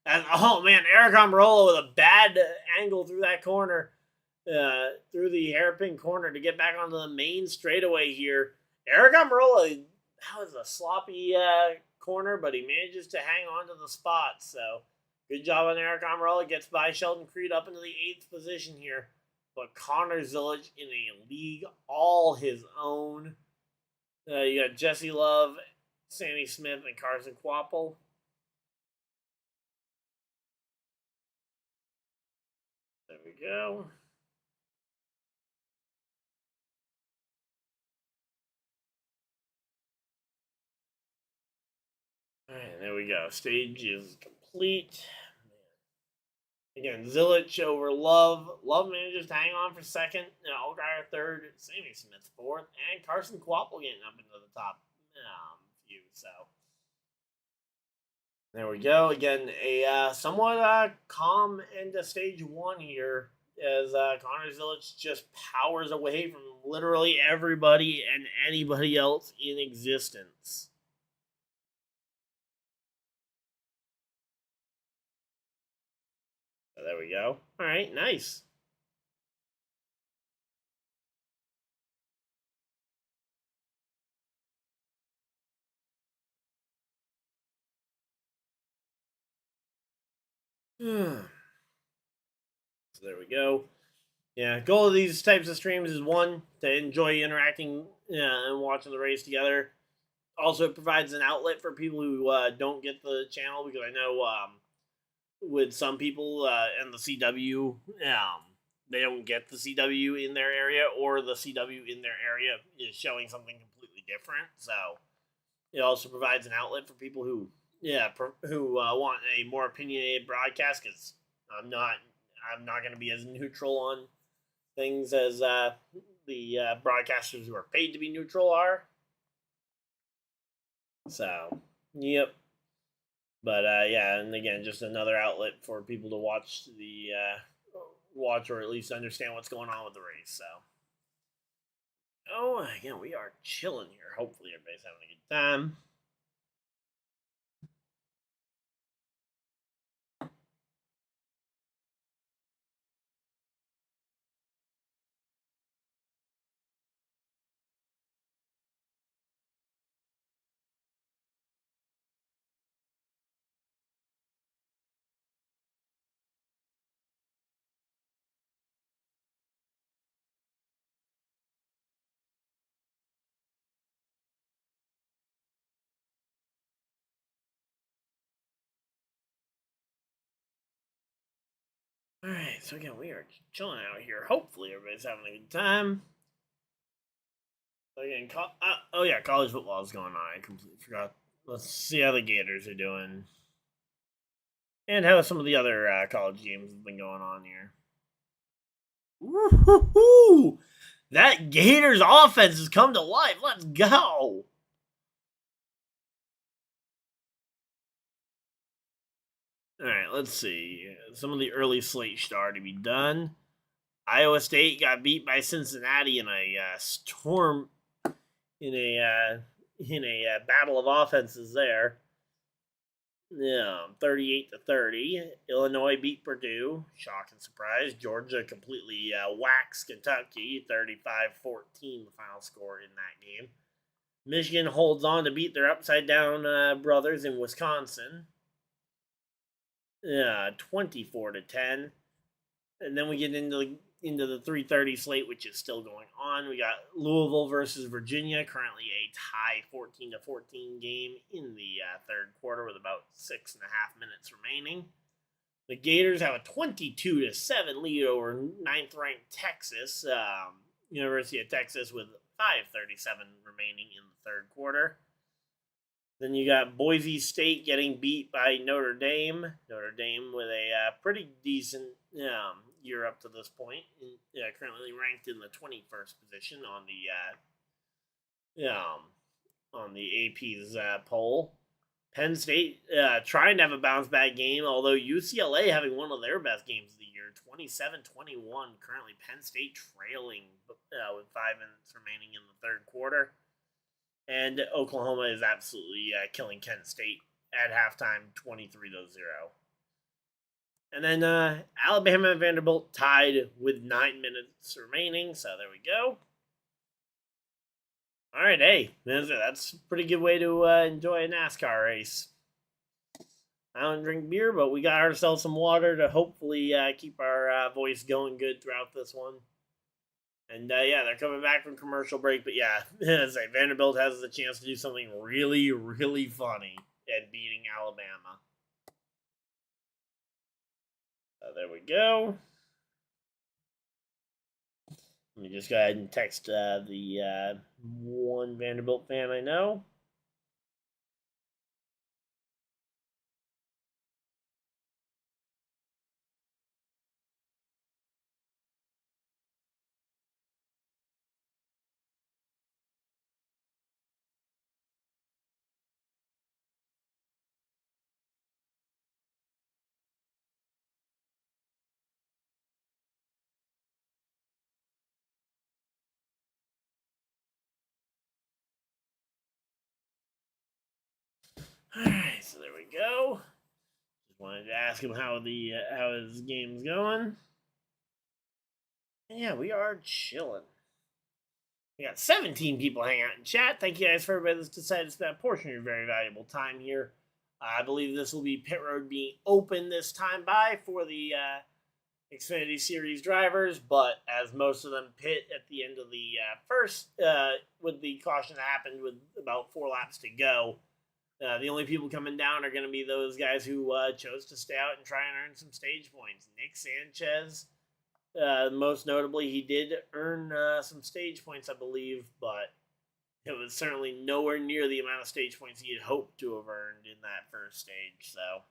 A: And, oh, man, Eric Almirola with a bad angle through that corner. Through the hairpin corner to get back onto the main straightaway here. Eric Almirola, that was a sloppy corner, but he manages to hang on to the spot. So good job on Eric Almirola. Gets by Sheldon Creed up into the 8th position here. But Connor Zilich in a league all his own. You got Jesse Love, Sammy Smith, and Carson Kvapil. There we go. All right, there we go. Stage is complete. Again, Zilich over Love. Love manages to hang on for 2nd. Allgaier 3rd. Sammy Smith 4th. And Carson Kvapil getting up into the top few. So there we go. Again, a somewhat calm end of stage 1 here, as Connor Zilich just powers away from literally everybody and anybody else in existence. There we go. All right, nice. So there we go. Yeah, goal of these types of streams is one, to enjoy interacting and watching the race together. Also, it provides an outlet for people who don't get the channel, because I know with some people in the CW, they don't get the CW in their area, or the CW in their area is showing something completely different. So it also provides an outlet for people who, want a more opinionated broadcast. Because I'm not going to be as neutral on things as the broadcasters who are paid to be neutral are. So, yep. But yeah, and again, just another outlet for people to watch or at least understand what's going on with the race. So, oh, again, we are chilling here. Hopefully, everybody's having a good time. All right, so again, we are chilling out here. Hopefully, everybody's having a good time. So again, oh yeah, college football is going on. I completely forgot. Let's see how the Gators are doing, and how some of the other college games have been going on here. Woo-hoo-hoo! That Gators offense has come to life. Let's go. All right, let's see. Some of the early slate star to be done. Iowa State got beat by Cincinnati in a storm, in a battle of offenses there. Yeah, 38-30. Illinois beat Purdue. Shock and surprise. Georgia completely waxed Kentucky. 35-14, the final score in that game. Michigan holds on to beat their upside down brothers in Wisconsin. 24-10. And then we get into the 3:30 slate, which is still going on. We got Louisville versus Virginia, currently a tie 14-14 game in the third quarter with about 6.5 minutes remaining. The Gators have a 22-7 lead over ninth-ranked Texas, University of Texas, with 5:37 remaining in the third quarter. Then you got Boise State getting beat by Notre Dame. Notre Dame with a pretty decent year up to this point. Currently ranked in the 21st position on the AP's poll. Penn State trying to have a bounce back game, although UCLA having one of their best games of the year, 27-21. Currently Penn State trailing with 5 minutes remaining in the third quarter. And Oklahoma is absolutely killing Kent State at halftime, 23-0. And then Alabama and Vanderbilt tied with 9 minutes remaining. So there we go. All right, hey, that's a pretty good way to enjoy a NASCAR race. I don't drink beer, but we got ourselves some water to hopefully keep our voice going good throughout this one. And yeah, they're coming back from commercial break. But yeah, as I say, Vanderbilt has the chance to do something really, really funny at beating Alabama. There we go. Let me just go ahead and text the one Vanderbilt fan I know. Alright, so there we go. Wanted to ask him how his game's going. And yeah, we are chilling. We got 17 people hanging out in chat. Thank you guys for everybody that's decided to spend a portion of your very valuable time here. I believe this will be pit road being open this time by for the Xfinity Series drivers, but as most of them pit at the end of the first, with the caution that happened with about 4 laps to go, the only people coming down are going to be those guys who chose to stay out and try and earn some stage points. Nick Sanchez, most notably, he did earn some stage points, I believe, but it was certainly nowhere near the amount of stage points he had hoped to have earned in that first stage, so...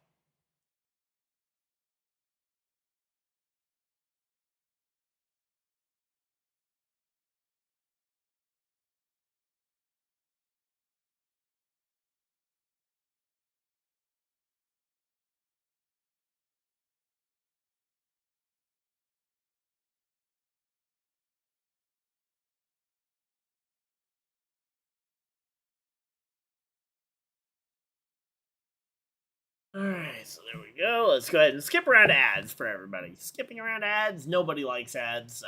A: Alright, so there we go. Let's go ahead and skip around ads for everybody. Skipping around ads, nobody likes ads, so...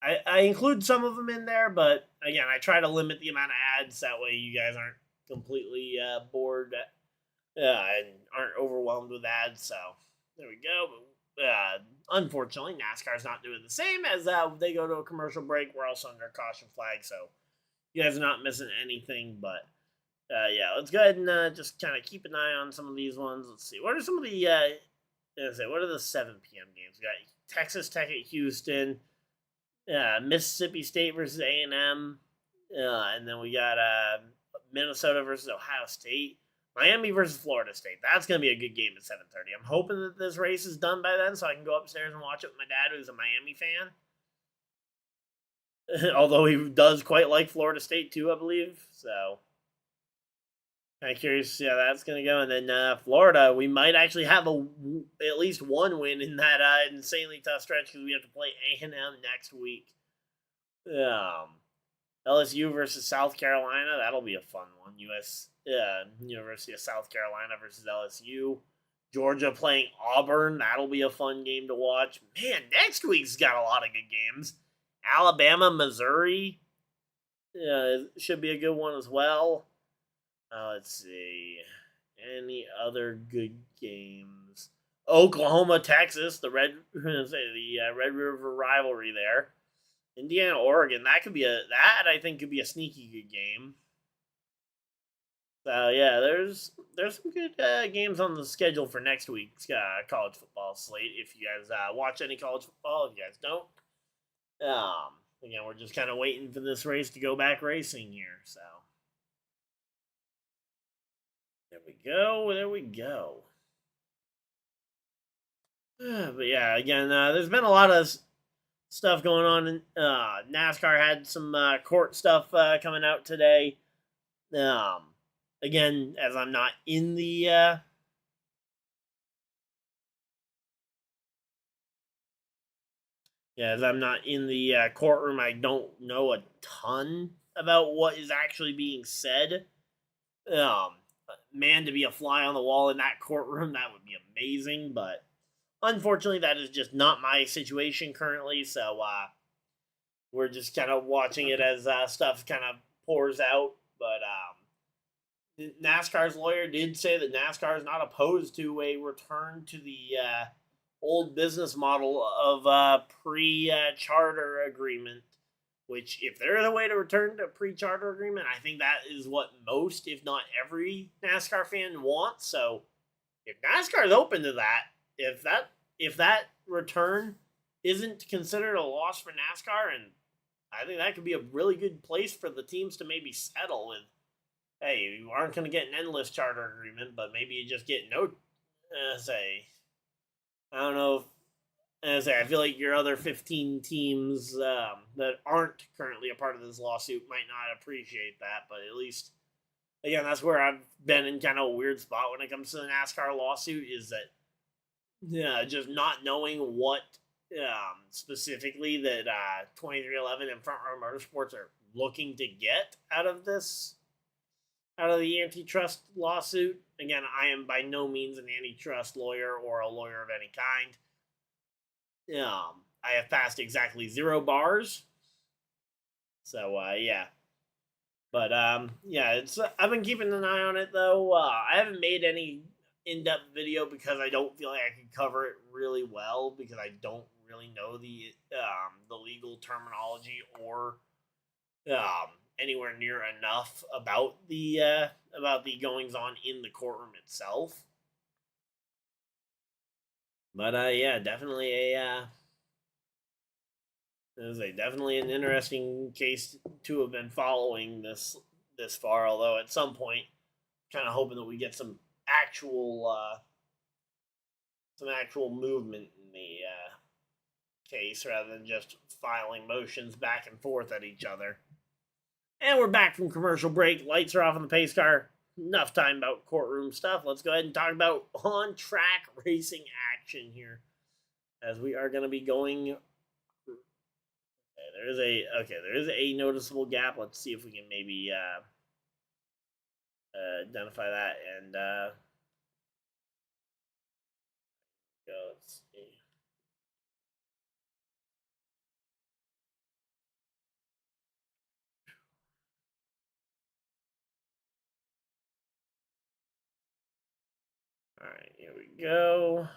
A: I include some of them in there, but again, I try to limit the amount of ads. That way you guys aren't completely bored and aren't overwhelmed with ads, so there we go. Unfortunately, NASCAR's not doing the same as they go to a commercial break. We're also under caution flag, so you guys are not missing anything, but... yeah, let's go ahead and just kind of keep an eye on some of these ones. Let's see. What are some of the, what are the 7 p.m. games? We got Texas Tech at Houston, Mississippi State versus A&M, and then we got Minnesota versus Ohio State, Miami versus Florida State. That's going to be a good game at 7:30. I'm hoping that this race is done by then so I can go upstairs and watch it with my dad, who's a Miami fan. Although he does quite like Florida State, too, I believe, so... Kind of curious to see how that's going to go. And then Florida, we might actually have at least one win in that insanely tough stretch because we have to play A&M next week. LSU versus South Carolina, that'll be a fun one. University of South Carolina versus LSU. Georgia playing Auburn, that'll be a fun game to watch. Man, next week's got a lot of good games. Alabama, Missouri, should be a good one as well. Let's see. Any other good games? Oklahoma, Texas, the Red River rivalry there. Indiana, Oregon, that I think could be a sneaky good game. So yeah, there's some good games on the schedule for next week's college football slate. If you guys watch any college football, if you guys don't, again, we're just kind of waiting for this race to go back racing here. So. There we go. But yeah, again, there's been a lot of stuff going on. NASCAR had some court stuff coming out today. Again, as I'm not in the... as I'm not in the courtroom, I don't know a ton about what is actually being said. Man, to be a fly on the wall in that courtroom, that would be amazing, but unfortunately that is just not my situation currently, so we're just kind of watching it as stuff kind of pours out, but NASCAR's lawyer did say that NASCAR is not opposed to a return to the old business model of pre-charter agreement. Which, if there is a way to return to a pre-charter agreement, I think that is what most, if not every, NASCAR fan wants. So, if NASCAR is open to that, if that return isn't considered a loss for NASCAR, and I think that could be a really good place for the teams to maybe settle with. Hey, you aren't going to get an endless charter agreement, but maybe you just get no. I don't know if. As I feel like your other 15 teams that aren't currently a part of this lawsuit might not appreciate that, but at least, again, that's where I've been in kind of a weird spot when it comes to the NASCAR lawsuit, is that just not knowing what specifically that 2311 and Front Row Motorsports are looking to get out of this out of the antitrust lawsuit. Again, I am by no means an antitrust lawyer or a lawyer of any kind. I have passed exactly 0 bars. So, yeah. But, yeah, it's I've been keeping an eye on it, though. I haven't made any in-depth video because I don't feel like I can cover it really well because I don't really know the legal terminology or um, anywhere near enough about the goings on in the courtroom itself. But yeah, definitely definitely an interesting case to have been following this far. Although at some point, kind of hoping that we get some actual movement in the case rather than just filing motions back and forth at each other. And we're back from commercial break. Lights are off on the pace car. Enough time about courtroom stuff. Let's go ahead and talk about on-track racing action here, as we are going to be going. There is a noticeable gap. Let's see if we can maybe identify that and go. Let's see. All right, here we go.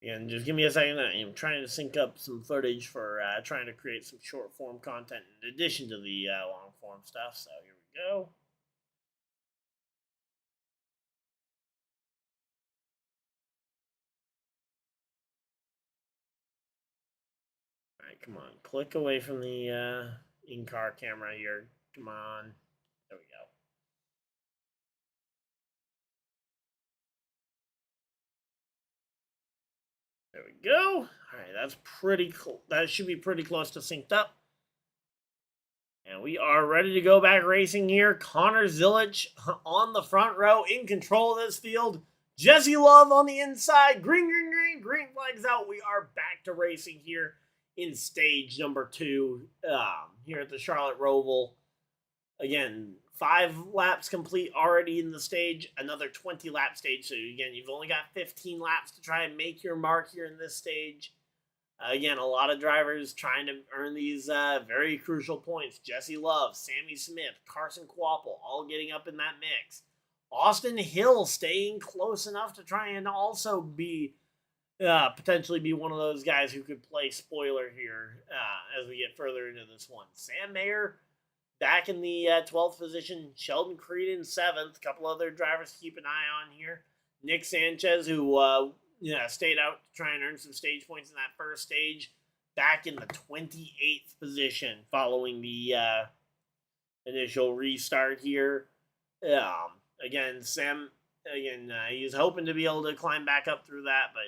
A: Again, just give me a second. I'm trying to sync up some footage for trying to create some short form content in addition to the long form stuff. So here we go. All right, come on. Click away from the in-car camera here. Come on. There we go. There we go. All right, that's pretty cool. That should be pretty close to synced up. And we are ready to go back racing here. Connor Zilic on the front row, in control of this field. Jesse Love on the inside. Green, green, green. Green flags out. We are back to racing here in stage number 2 here at the Charlotte Roval. Again, 5 laps complete already in the stage. Another 20-lap stage. So, again, you've only got 15 laps to try and make your mark here in this stage. Again, a lot of drivers trying to earn these very crucial points. Jesse Love, Sammy Smith, Carson Kvapil, all getting up in that mix. Austin Hill staying close enough to try and also be potentially be one of those guys who could play spoiler here as we get further into this one. Sam Mayer back in the 12th position. Sheldon Creed in 7th. A couple other drivers to keep an eye on here. Nick Sanchez, who stayed out to try and earn some stage points in that first stage, back in the 28th position following the initial restart here. Sam, he's hoping to be able to climb back up through that, but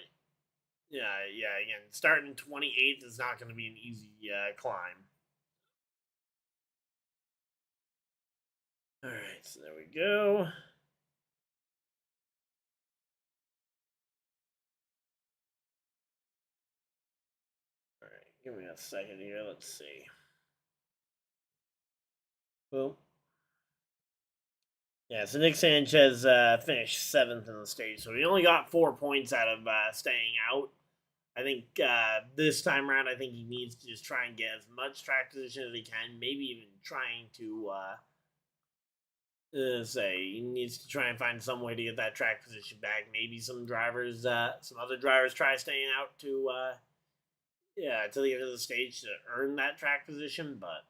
A: again, starting 28th is not going to be an easy climb. All right, so there we go. All right, give me a second here. Let's see. Well, yeah, so Nick Sanchez finished 7th in the stage, so he only got 4 points out of staying out. I think this time around, I think he needs to just try and get as much track position as he can, maybe even trying to he needs to try and find some way to get that track position back. Maybe some other drivers try staying out to the end of the stage to earn that track position, but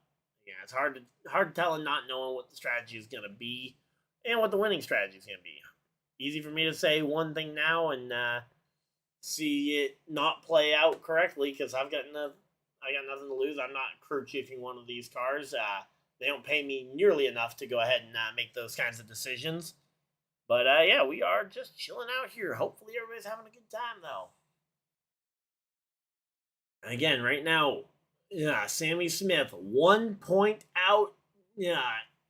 A: yeah, it's hard to tell and not knowing what the strategy is going to be and what the winning strategy is going to be. Easy for me to say one thing now and see it not play out correctly because I got nothing to lose. I'm not crew chiefing one of these cars. They don't pay me nearly enough to go ahead and make those kinds of decisions. But yeah, we are just chilling out here. Hopefully everybody's having a good time though. Again, right now, Sammy Smith 1 point out.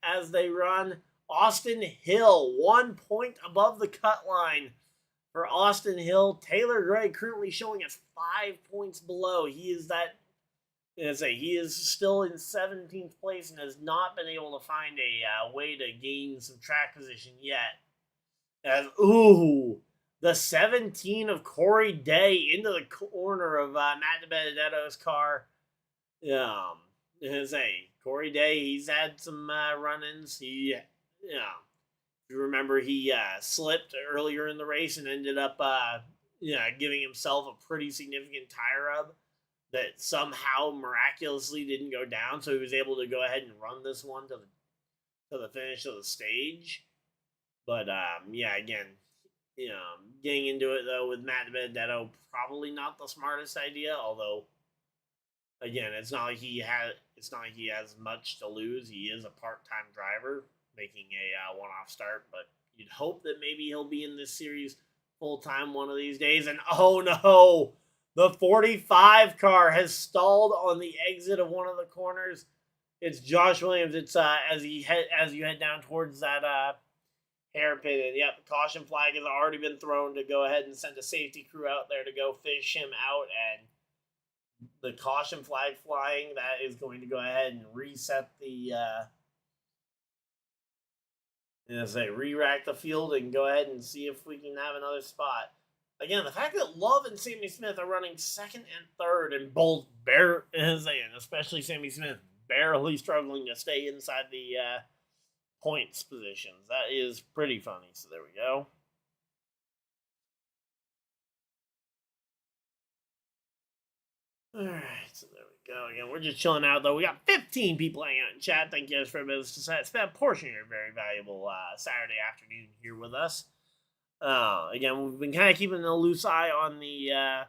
A: As they run. Austin Hill 1 point above the cut line for Austin Hill. Taylor Gray currently showing us 5 points below. He is that he is still in 17th place and has not been able to find a way to gain some track position yet. As the 17 of Corey Day into the corner of Matt DiBenedetto's car. Corey Day, he's had some run-ins. If you remember, he slipped earlier in the race and ended up giving himself a pretty significant tire rub that somehow miraculously didn't go down, so he was able to go ahead and run this one to the finish of the stage. But again, getting into it though with Matt DiBenedetto, probably not the smartest idea. Although, again, it's not like he has much to lose. He is a part-time driver making a one-off start, but you'd hope that maybe he'll be in this series full-time one of these days. And oh no, the 45 car has stalled on the exit of one of the corners. It's Josh Williams. It's as you head down towards that hairpin, and the caution flag has already been thrown to go ahead and send a safety crew out there to go fish him out, and the caution flag flying, that is going to go ahead and reset the re-rack the field and go ahead and see if we can have another spot. Again, the fact that Love and Sammy Smith are running second and third, and both especially Sammy Smith, barely struggling to stay inside the points positions. That is pretty funny. So there we go. All right, so there we go. Again, we're just chilling out, though. We got 15 people hanging out in chat. Thank you guys for being able to spend a portion of your very valuable Saturday afternoon here with us. Again, we've been kind of keeping a loose eye on the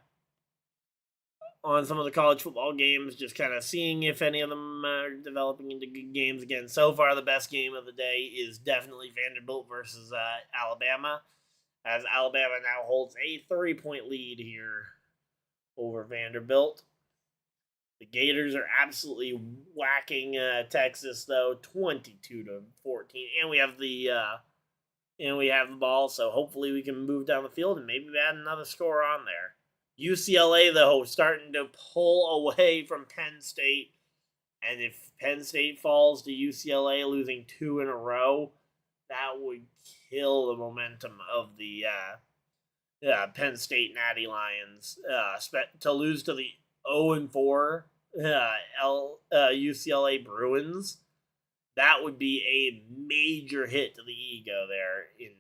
A: on some of the college football games, just kind of seeing if any of them are developing into good games. Again, so far the best game of the day is definitely Vanderbilt versus Alabama, as Alabama now holds a 3-point lead here over Vanderbilt. The Gators are absolutely whacking Texas, though, 22-14, and we have the ball, so hopefully we can move down the field and maybe add another score on there. UCLA, though, starting to pull away from Penn State, and if Penn State falls to UCLA losing 2 in a row, that would kill the momentum of the Penn State Natty Lions. To lose to the 0-4 UCLA Bruins, that would be a major hit to the ego there in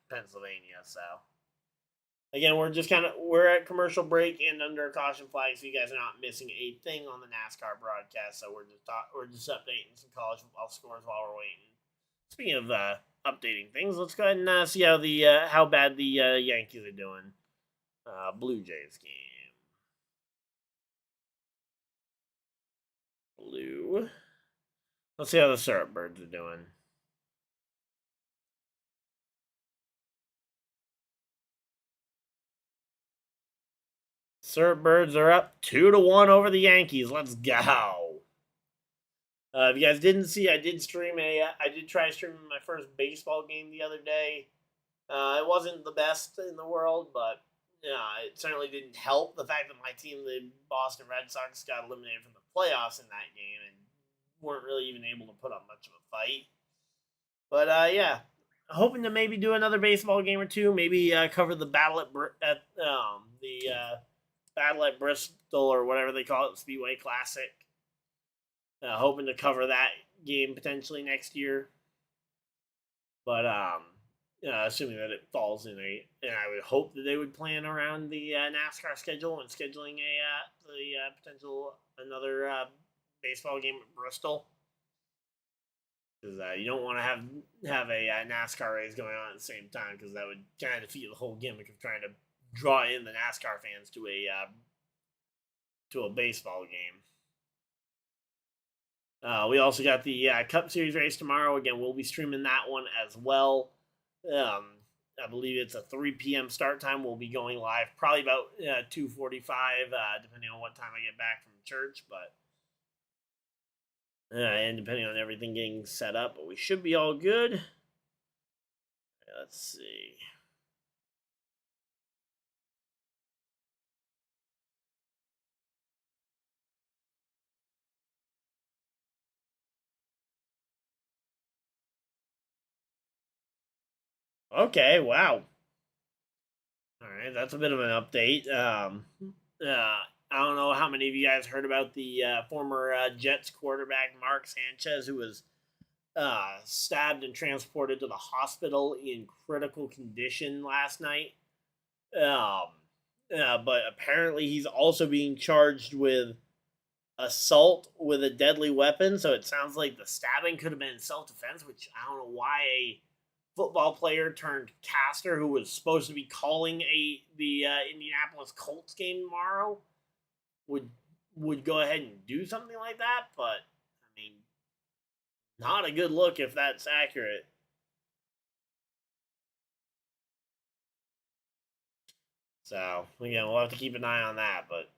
A: Pennsylvania. So, again, we're at commercial break and under a caution flag, so you guys are not missing a thing on the NASCAR broadcast. So we're just updating some college football scores while we're waiting. Speaking of updating things, let's go ahead and see how bad the Yankees are doing. Blue Jays game. Blue. Let's see how the Syrup Birds are doing. Syrup Birds are up 2-1 over the Yankees. Let's go. If you guys didn't see, I did try streaming my first baseball game the other day. It wasn't the best in the world, but it certainly didn't help the fact that my team, the Boston Red Sox, got eliminated from the playoffs in that game and weren't really even able to put up much of a fight. But hoping to maybe do another baseball game or two. Maybe cover the battle at Battle at Bristol or whatever they call it, Speedway Classic. Hoping to cover that game potentially next year. But assuming that it falls in and I would hope that they would plan around the NASCAR schedule and scheduling potential another baseball game at Bristol. Because you don't want to have a NASCAR race going on at the same time, because that would kind of defeat the whole gimmick of trying to draw in the NASCAR fans to a baseball game. We also got the Cup Series race tomorrow. Again, we'll be streaming that one as well. I believe it's a 3 p.m. start time. We'll be going live probably about 2:45, depending on what time I get back from church. But and depending on everything getting set up, but we should be all good. Let's see. Okay, wow. All right, that's a bit of an update. I don't know how many of you guys heard about the former Jets quarterback Mark Sanchez, who was stabbed and transported to the hospital in critical condition last night. Um, but apparently, he's also being charged with assault with a deadly weapon. So it sounds like the stabbing could have been self defense, which I don't know why a football player turned caster who was supposed to be calling the Indianapolis Colts game tomorrow would go ahead and do something like that. But I mean, not a good look if that's accurate. So again, we'll have to keep an eye on that. But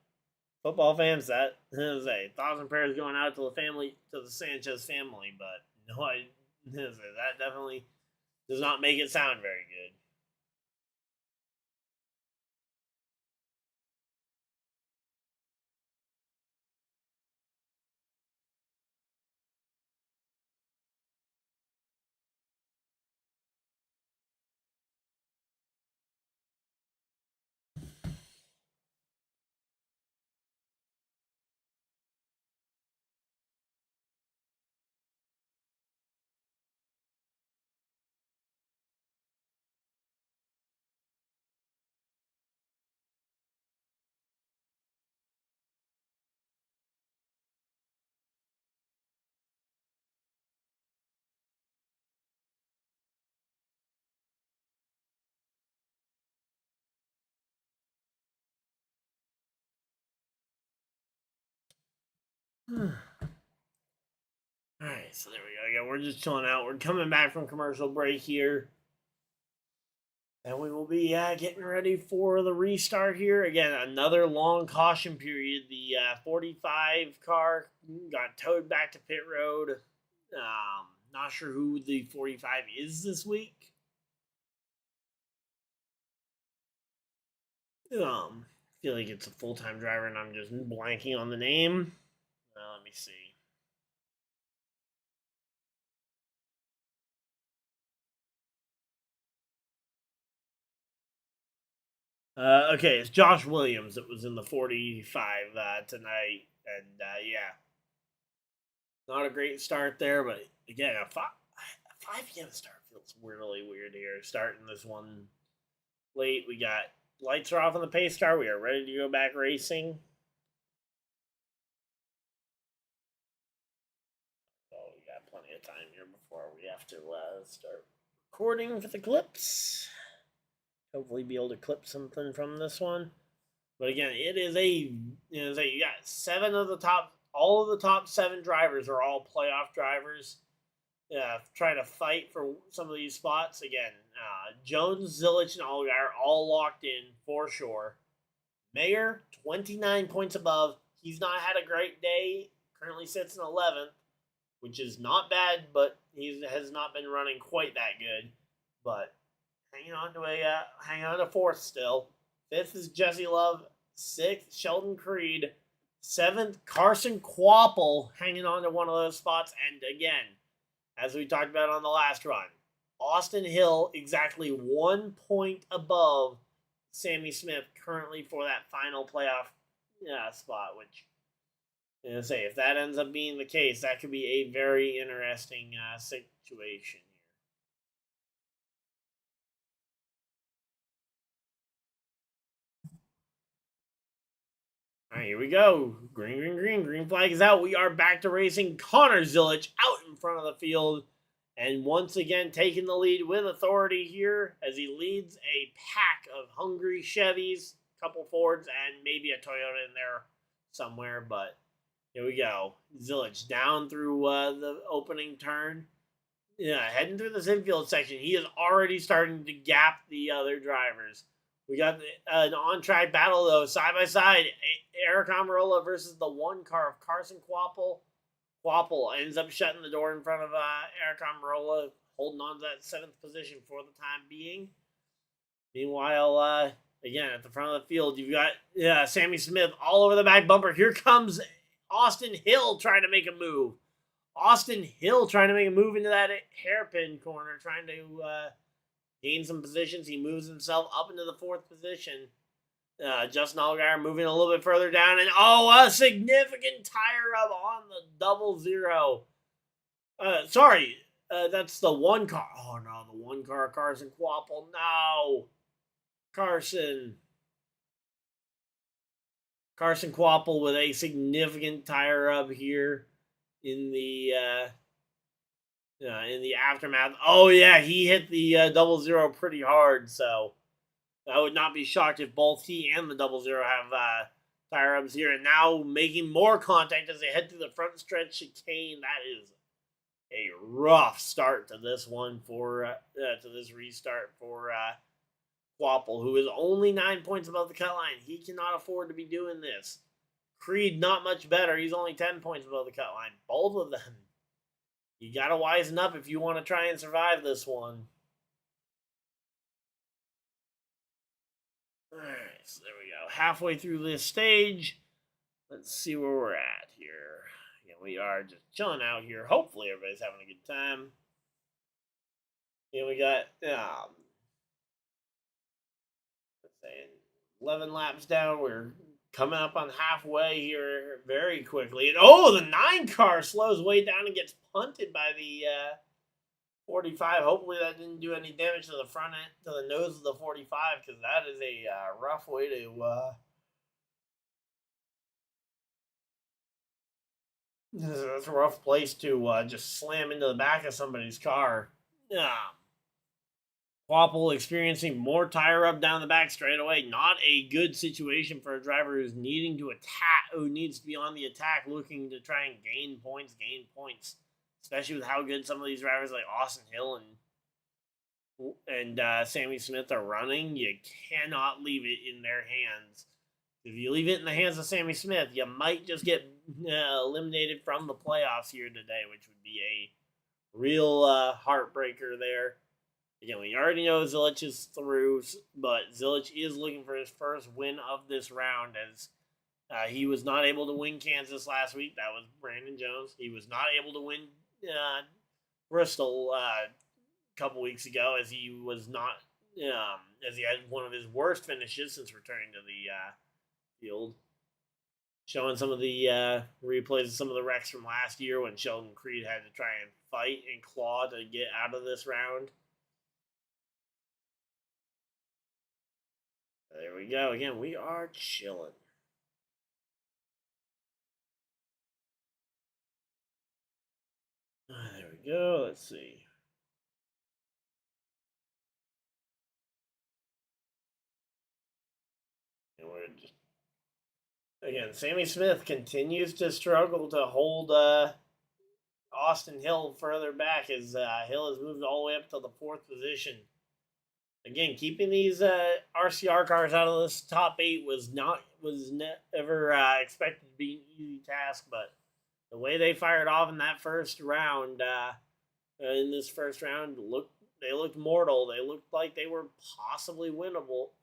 A: football fans, that is a thoughts and prayers going out to the family, to the Sanchez family. But no, that definitely does not make it sound very good. All right, so there we go. Yeah, we're just chilling out. We're coming back from commercial break here. And we will be getting ready for the restart here. Again, another long caution period. The 45 car got towed back to pit road. Not sure who the 45 is this week. Feel like it's a full-time driver and I'm just blanking on the name. Let me see. Okay, it's Josh Williams that was in the 45 tonight. And yeah, not a great start there, but again, a 5 p.m. start feels really weird here. Starting this one late. We got lights are off on the pace car. We are ready to go back racing. Oh, we got plenty of time here before we have to start recording for the clips. Hopefully, be able to clip something from this one. But again, it is you got all of the top 7 drivers are all playoff drivers. Trying to fight for some of these spots. Again, Jones, Zilich, and Allgaier are all locked in for sure. Mayer, 29 points above. He's not had a great day. Currently sits in 11th, which is not bad, but he has not been running quite that good. But hanging on to 4th still. 5th is Jesse Love. 6th, Sheldon Creed. 7th, Carson Kvapil hanging on to one of those spots. And again, as we talked about on the last run, Austin Hill exactly 1 point above Sammy Smith currently for that final playoff spot, which, if that ends up being the case, that could be a very interesting situation. All right, here we go. Green flag is out. We are back to racing. Connor Zilich out in front of the field. And once again, taking the lead with authority here as he leads a pack of hungry Chevys, a couple Fords, and maybe a Toyota in there somewhere. But here we go. Zilich down through the opening turn. Yeah, heading through this infield section. He is already starting to gap the other drivers. We got an on-track battle, though, side by side. Eric Amarola versus the 1 car of Carson Kvapil. Kvapil ends up shutting the door in front of Eric Amarola, holding on to that 7th position for the time being. Meanwhile, again, at the front of the field, you've got Sammy Smith all over the back bumper. Here comes Austin Hill trying to make a move. Austin Hill trying to make a move into that hairpin corner, trying to gains some positions. He moves himself up into the 4th position. Justin Allgaier moving a little bit further down, and a significant tire rub on the 00. Sorry, that's the 1 car. Oh no, the 1 car, Carson Kvapil. No, Carson Kvapil with a significant tire rub here in the aftermath. Oh yeah, he hit the 00 pretty hard, so I would not be shocked if both he and the 00 have tire rubs here, and now making more contact as they head through the front stretch chicane. That is a rough start to this one for to this restart for Kvapil, who is only 9 points above the cut line. He cannot afford to be doing this. Creed, not much better. He's only 10 points above the cut line. Both of them. You got to wisen up if you want to try and survive this one. All right, so there we go. Halfway through this stage. Let's see where we're at here. Yeah, we are just chilling out here. Hopefully everybody's having a good time. Yeah, we got 11 laps down. We're coming up on halfway here very quickly. And the 9 car slows way down and gets punted by the 45. Hopefully that didn't do any damage to the front end, to the nose of the 45, because that is a rough way to that's a rough place to just slam into the back of somebody's car. Kvapil experiencing more tire rub down the back straight away. Not a good situation for a driver who's needing to attack, who needs to be on the attack, looking to try and gain points, especially with how good some of these drivers like Austin Hill and Sammy Smith are running. You cannot leave it in their hands. If you leave it in the hands of Sammy Smith, you might just get eliminated from the playoffs here today, which would be a real heartbreaker there. Again, we already know Zilich is through, but Zilich is looking for his first win of this round, as he was not able to win Kansas last week. That was Brandon Jones. He was not able to win Bristol a couple weeks ago, as he was not, as he had one of his worst finishes since returning to the field. Showing some of the replays of some of the wrecks from last year when Sheldon Creed had to try and fight and claw to get out of this round. There we go. Again, we are chilling. There we go. Let's see. And we're just... Again, Sammy Smith continues to struggle to hold Austin Hill further back, as Hill has moved all the way up to the 4th position. Again, keeping these RCR cars out of this top 8 was never expected to be an easy task, but the way they fired off in that first round, they looked mortal. They looked like they were possibly winnable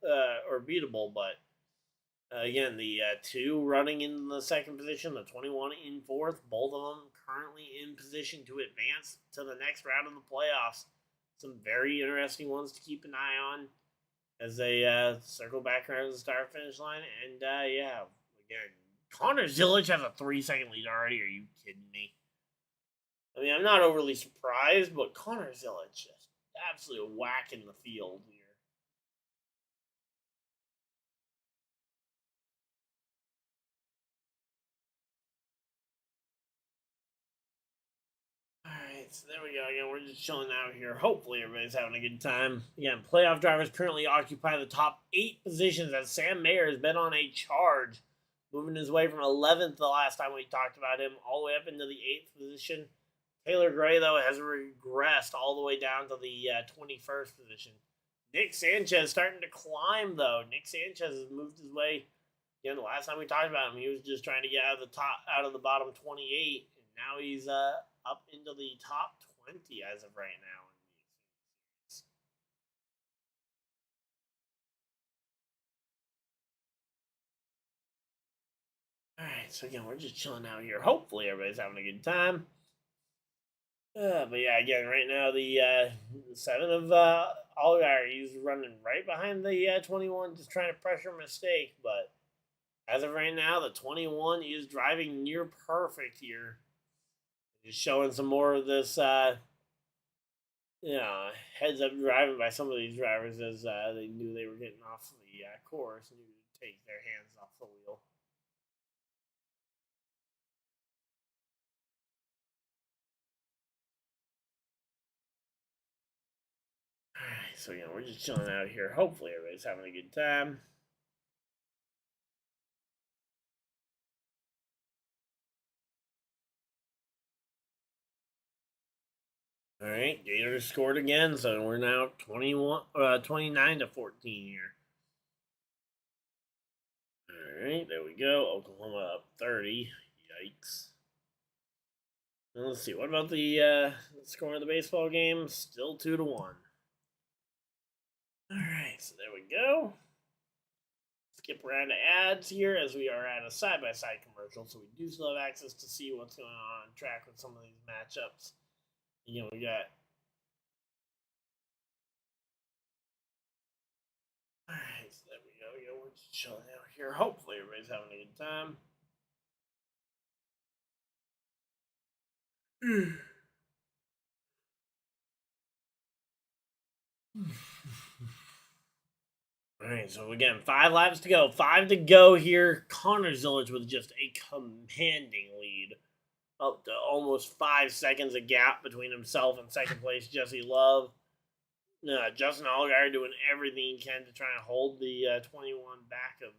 A: or beatable, but again, the 2 running in the 2nd position, the 21 in 4th, both of them currently in position to advance to the next round of the playoffs. Some very interesting ones to keep an eye on as they circle back around the start-finish line. And, again, Connor Zilich has a 3-second lead already. Are you kidding me? I mean, I'm not overly surprised, but Connor Zilich just absolutely whacking the field here. Alright, so there we go. Again, we're just chilling out here. Hopefully everybody's having a good time. Again, playoff drivers currently occupy the top 8 positions as Sam Mayer has been on a charge, moving his way from 11th the last time we talked about him, all the way up into the 8th position. Taylor Gray, though, has regressed all the way down to the 21st position. Nick Sanchez starting to climb, though. Nick Sanchez has moved his way. Again, the last time we talked about him, he was just trying to get out of the bottom 28, and now he's up into the top 20 as of right now. Alright, so again, we're just chilling out here. Hopefully everybody's having a good time. But yeah, again, right now the 7 of Allgaier, he's running right behind the 21, just trying to pressure a mistake. But as of right now, the 21 is driving near perfect here. He's showing some more of this, heads up driving by some of these drivers as they knew they were getting off the course and knew to take their hands off the wheel. Alright, so we're just chilling out here. Hopefully everybody's having a good time. Alright, Gators scored again, so we're now 29 to 14 here. Alright, there we go. Oklahoma up 30. Yikes. Now let's see, what about the score of the baseball game? Still 2-1. Alright, so there we go. Skip around to ads here as we are at a side-by-side commercial, so we do still have access to see what's going on track with some of these matchups. We got... Alright, so there we go. We're just chilling out here. Hopefully everybody's having a good time. Alright, so again, 5 laps to go. 5 to go here. Connor Zillage with just a commanding lead. Up to almost 5 seconds of gap between himself and second place Jesse Love. Justin Allgaier doing everything he can to try and hold the 21 back of...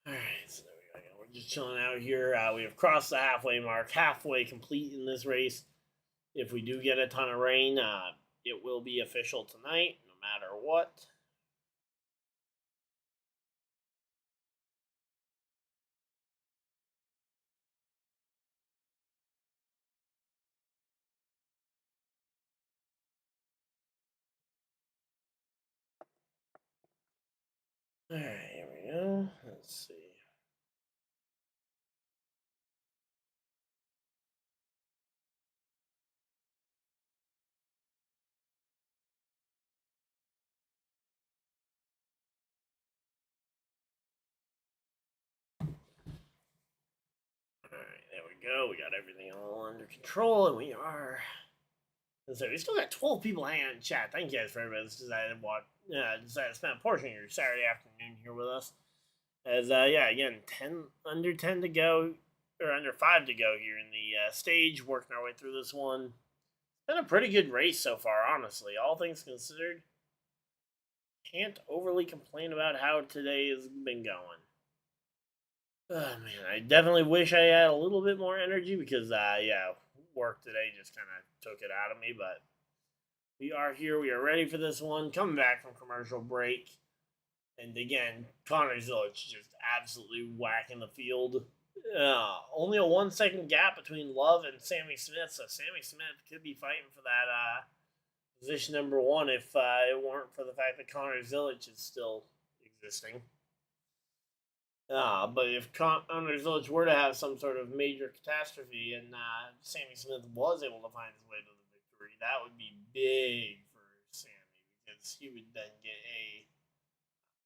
A: Alright, so there we go. We're just chilling out here. We have crossed the halfway mark. Halfway complete in this race. If we do get a ton of rain, it will be official tonight, no matter what. Alright, here we go. Let's see. Alright, there we go. We got everything all under control, and we are... So we still got 12 people hanging out in chat. Thank you guys for everybody that's decided to spend a portion of your Saturday afternoon here with us. As again, under 10 to go, or under 5 to go here in the stage, working our way through this one. It's been a pretty good race so far, honestly. All things considered, can't overly complain about how today has been going. Oh man, I definitely wish I had a little bit more energy because work today just kind of took it out of me, but we are here. We are ready for this one. Coming back from commercial break. And again, Connor Zillage just absolutely whacking the field. Only a 1 second gap between Love and Sammy Smith, so Sammy Smith could be fighting for that position number 1 if it weren't for the fact that Connor Zillage is still existing. But if Connor Zillage were to have some sort of major catastrophe and Sammy Smith was able to find his way to the victory, that would be big for Sammy because he would then get a...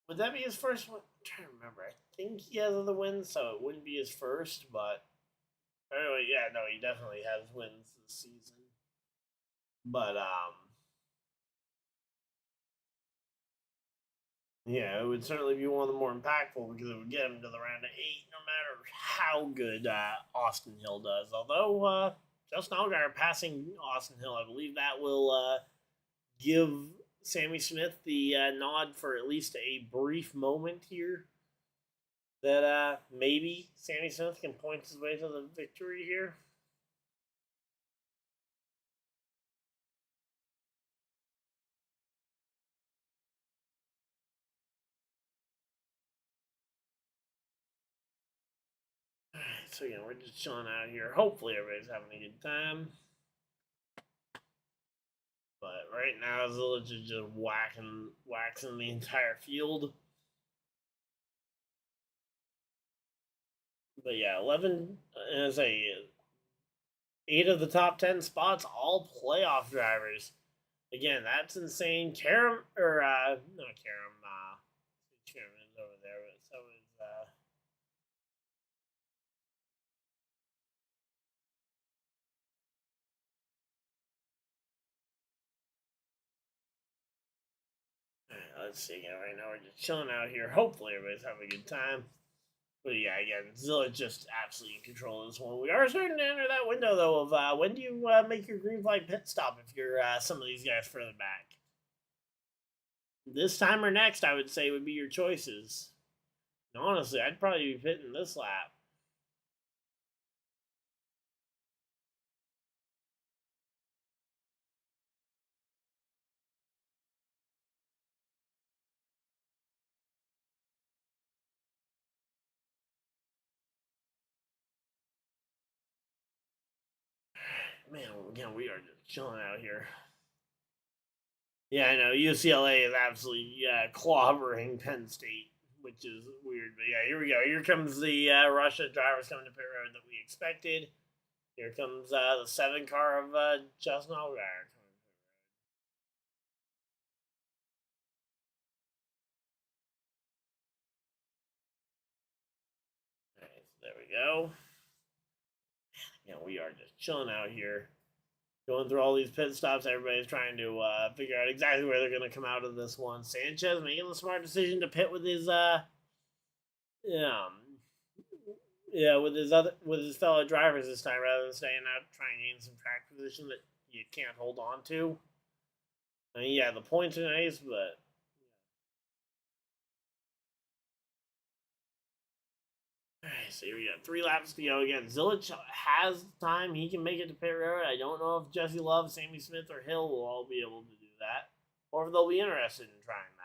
A: Would that be his first one? I'm trying to remember. I think he has other wins, so it wouldn't be his first, but... Anyway, he definitely has wins this season. But, it would certainly be one of the more impactful because it would get him to the round of 8 no matter how good Austin Hill does. Although, Justin Allgaier passing Austin Hill, I believe that will give Sammy Smith the nod for at least a brief moment here. That maybe Sammy Smith can point his way to the victory here. So we're just chilling out here. Hopefully everybody's having a good time. But right now, Zillage is just waxing the entire field. But yeah, 11 as a 8 of the top 10 spots, all playoff drivers. Again, that's insane. Karam, or not Karam, Karam is over there, but so is, let's see again. Right now, we're just chilling out here. Hopefully, everybody's having a good time. But yeah, again, Zilla just absolutely in control of this one. We are starting to enter that window, though, of when do you make your green flag pit stop if you're some of these guys further back. This time or next, I would say, would be your choices. And honestly, I'd probably be pitting this lap. Man, again, we are just chilling out here. Yeah, I know. UCLA is absolutely clobbering Penn State, which is weird. But yeah, here we go. Here comes the Russia drivers coming to pit road that we expected. Here comes the 7 car of Justin Allgaier. All right, so there we go. Yeah, we are just chilling out here, going through all these pit stops. Everybody's trying to figure out exactly where they're going to come out of this one. Sanchez making the smart decision to pit with his yeah, with his fellow drivers this time rather than staying out trying to gain some track position that you can't hold on to. I mean, yeah, the points are nice, but alright, so we got 3 laps to go again. Zilich has time; he can make it to pit road. I don't know if Jesse Love, Sammy Smith, or Hill will all be able to do that, or if they'll be interested in trying that.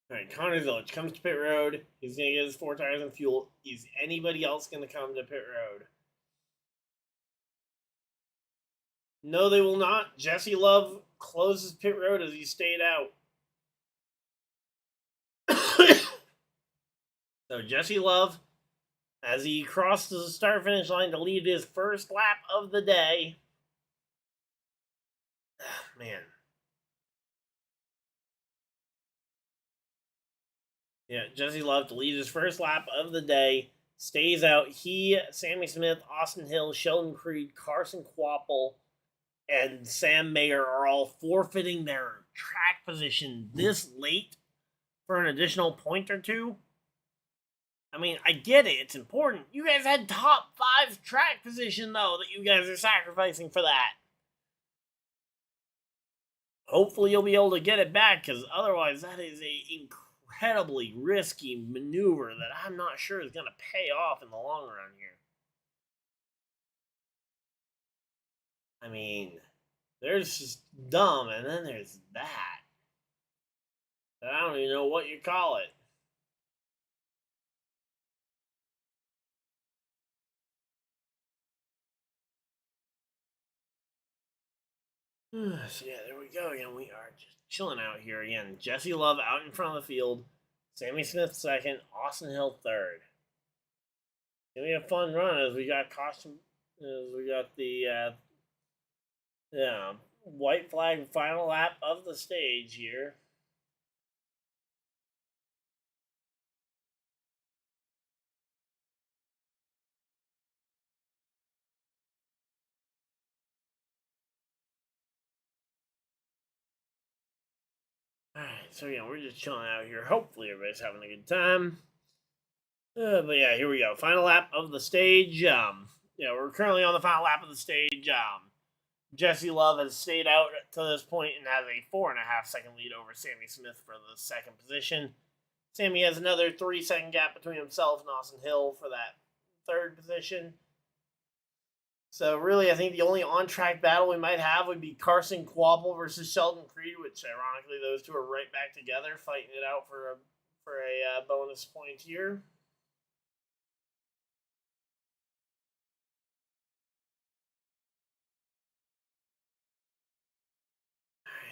A: All right, Connor Zilich comes to pit road. He's gonna get his 4 tires and fuel. Is anybody else gonna come to pit road? No, they will not. Jesse Love closes pit road as he stayed out. So Jesse Love, as he crosses the start finish line to lead his first lap of the day. Man. Yeah, Jesse Love to lead his first lap of the day. Stays out. He, Sammy Smith, Austin Hill, Sheldon Creed, Carson Quapple, and Sam Mayer are all forfeiting their track position this late for an additional point or two. I mean, I get it. It's important. You guys had top 5 track position, though, that you guys are sacrificing for that. Hopefully, you'll be able to get it back, because otherwise, that is a incredibly risky maneuver that I'm not sure is going to pay off in the long run here. I mean, there's just dumb, and then there's that. I don't even know what you call it. So yeah, there we go. Again, we are just chilling out here again. Jesse Love out in front of the field. Sammy Smith second. Austin Hill third. It's gonna be a fun run as we got caution. As we got the white flag final lap of the stage here. Alright, so yeah, we're just chilling out here. Hopefully everybody's having a good time. But yeah, here we go. Final lap of the stage. We're currently on the final lap of the stage. Jesse Love has stayed out to this point and has a 4.5-second lead over Sammy Smith for the second position. Sammy has another 3-second gap between himself and Austin Hill for that third position. So really, I think the only on-track battle we might have would be Carson Quapple versus Sheldon Creed, which ironically those two are right back together, fighting it out for a bonus point here.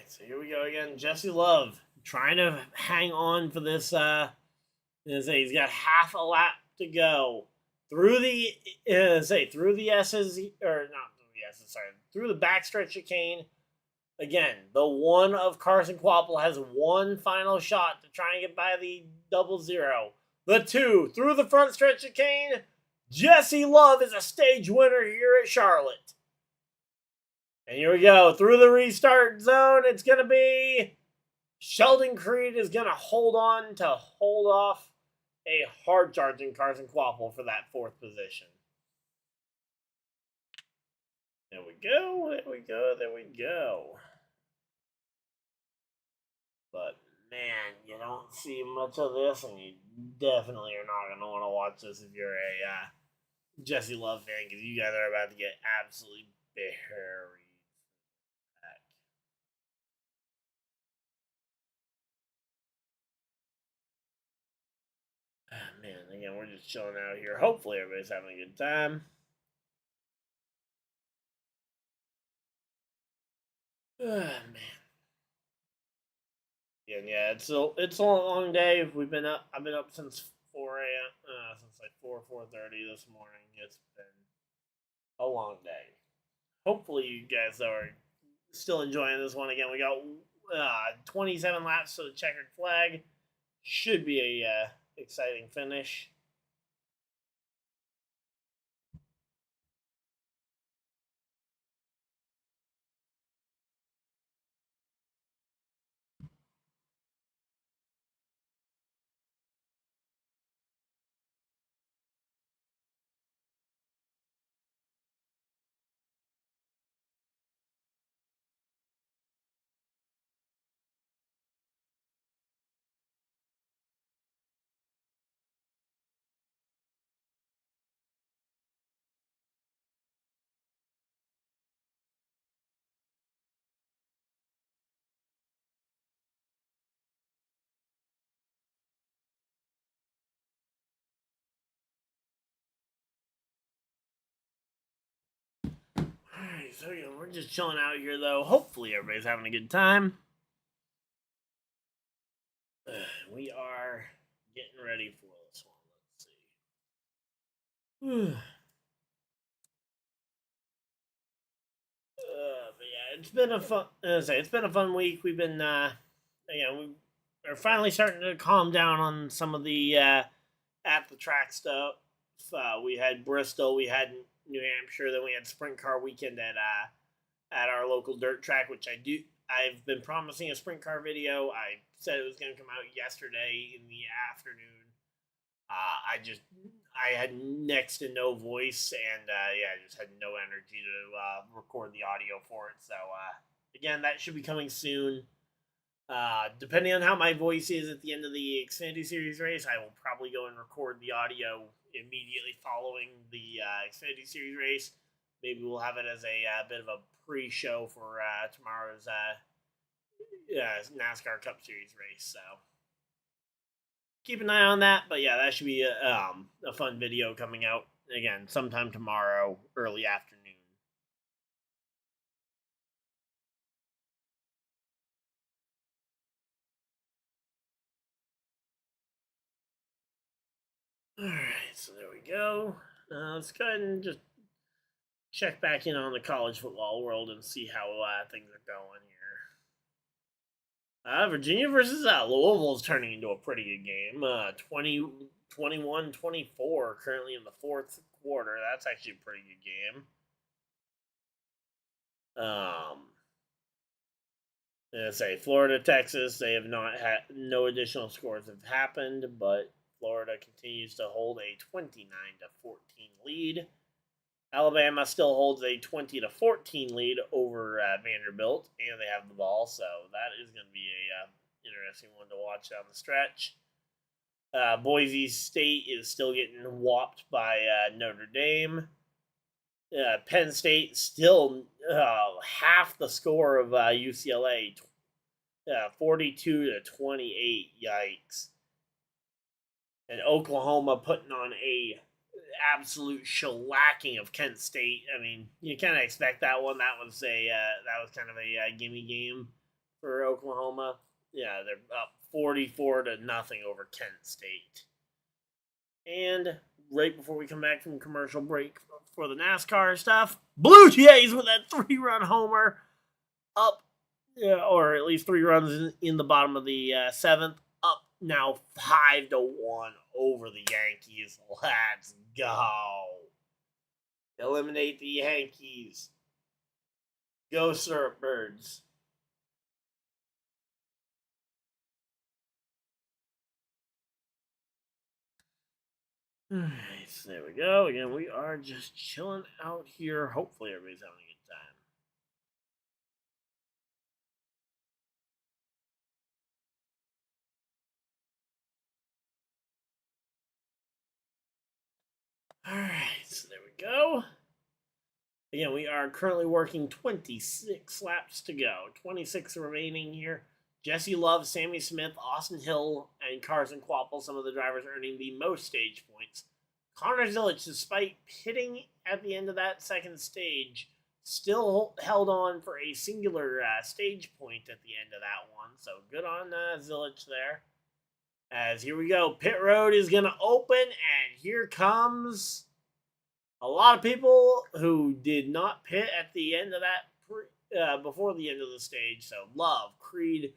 A: so here we go again. Jesse Love trying to hang on for this. He's got half a lap to go through the through the S's or not through the S's. Sorry, through the backstretch chicane. Again, the one of Carson Kvapil has one final shot to try and get by the 00. The 2 through the front stretch chicane. Jesse Love is a stage winner here at Charlotte. And here we go. Through the restart zone, it's going to be Sheldon Creed is going to hold off a hard-charging Carson Kvapil for that 4th position. There we go. But, man, you don't see much of this, and you definitely are not going to want to watch this if you're a Jesse Love fan, because you guys are about to get absolutely buried. Man, again, we're just chilling out here. Hopefully everybody's having a good time. Man. Yeah, it's a long day. I've been up since 4 a.m. Since like 4:30 this morning. It's been a long day. Hopefully you guys are still enjoying this one. Again, we got 27 laps to the checkered flag. Should be a exciting finish. Alright, so yeah, we're just chilling out here though. Hopefully everybody's having a good time. We are getting ready for this one. Let's see. But yeah, it's been a fun. It's been a fun week. We've been, we are finally starting to calm down on some of the at the track stuff. We had Bristol, we had New Hampshire, then we had Sprint Car Weekend at our local dirt track, which I've been promising a sprint car video. I said it was going to come out yesterday in the afternoon. I had next to no voice, and I just had no energy to record the audio for it. So again, that should be coming soon. Depending on how my voice is at the end of the Xfinity Series race, I will probably go and record the audio immediately following the Xfinity Series race. Maybe we'll have it as a bit of a pre-show for tomorrow's NASCAR Cup Series race. So keep an eye on that. But yeah, that should be a fun video coming out again sometime tomorrow, early afternoon. Alright, so there we go. Let's go ahead and just check back in on the college football world and see how things are going here. Virginia versus Louisville is turning into a pretty good game. 21-24 currently in the 4th quarter. That's actually a pretty good game. Let's say Florida, Texas, they have not had no additional scores have happened, but Florida continues to hold a 29-14 lead. Alabama still holds a 20-14 lead over Vanderbilt, and they have the ball, so that is going to be a interesting one to watch down the stretch. Boise State is still getting whopped by Notre Dame. Penn State still half the score of UCLA, 42-28. Yikes! And Oklahoma putting on a absolute shellacking of Kent State. I mean, you kind of expect that one. That was kind of a gimme game for Oklahoma. Yeah, they're up 44-0 over Kent State. And right before we come back from commercial break for the NASCAR stuff, Blue Jays with that 3-run homer up, or at least 3 runs in the bottom of the 7th, up now 5-1 over the Yankees. Let's go. Eliminate the Yankees. Go Syrup Birds. Alright, so there we go. Again, we are just chilling out here. Hopefully everybody's having a good time. Alright, so there we go. Again, we are currently working 26 laps to go. 26 remaining here. Jesse Love, Sammy Smith, Austin Hill, and Carson Quapple, some of the drivers earning the most stage points. Connor Zilic, despite pitting at the end of that second stage, still held on for a singular stage point at the end of that one. So good on Zilic there. As here we go. Pit road is going to open, and here comes a lot of people who did not pit at the end of that, before the end of the stage. So Love, Creed,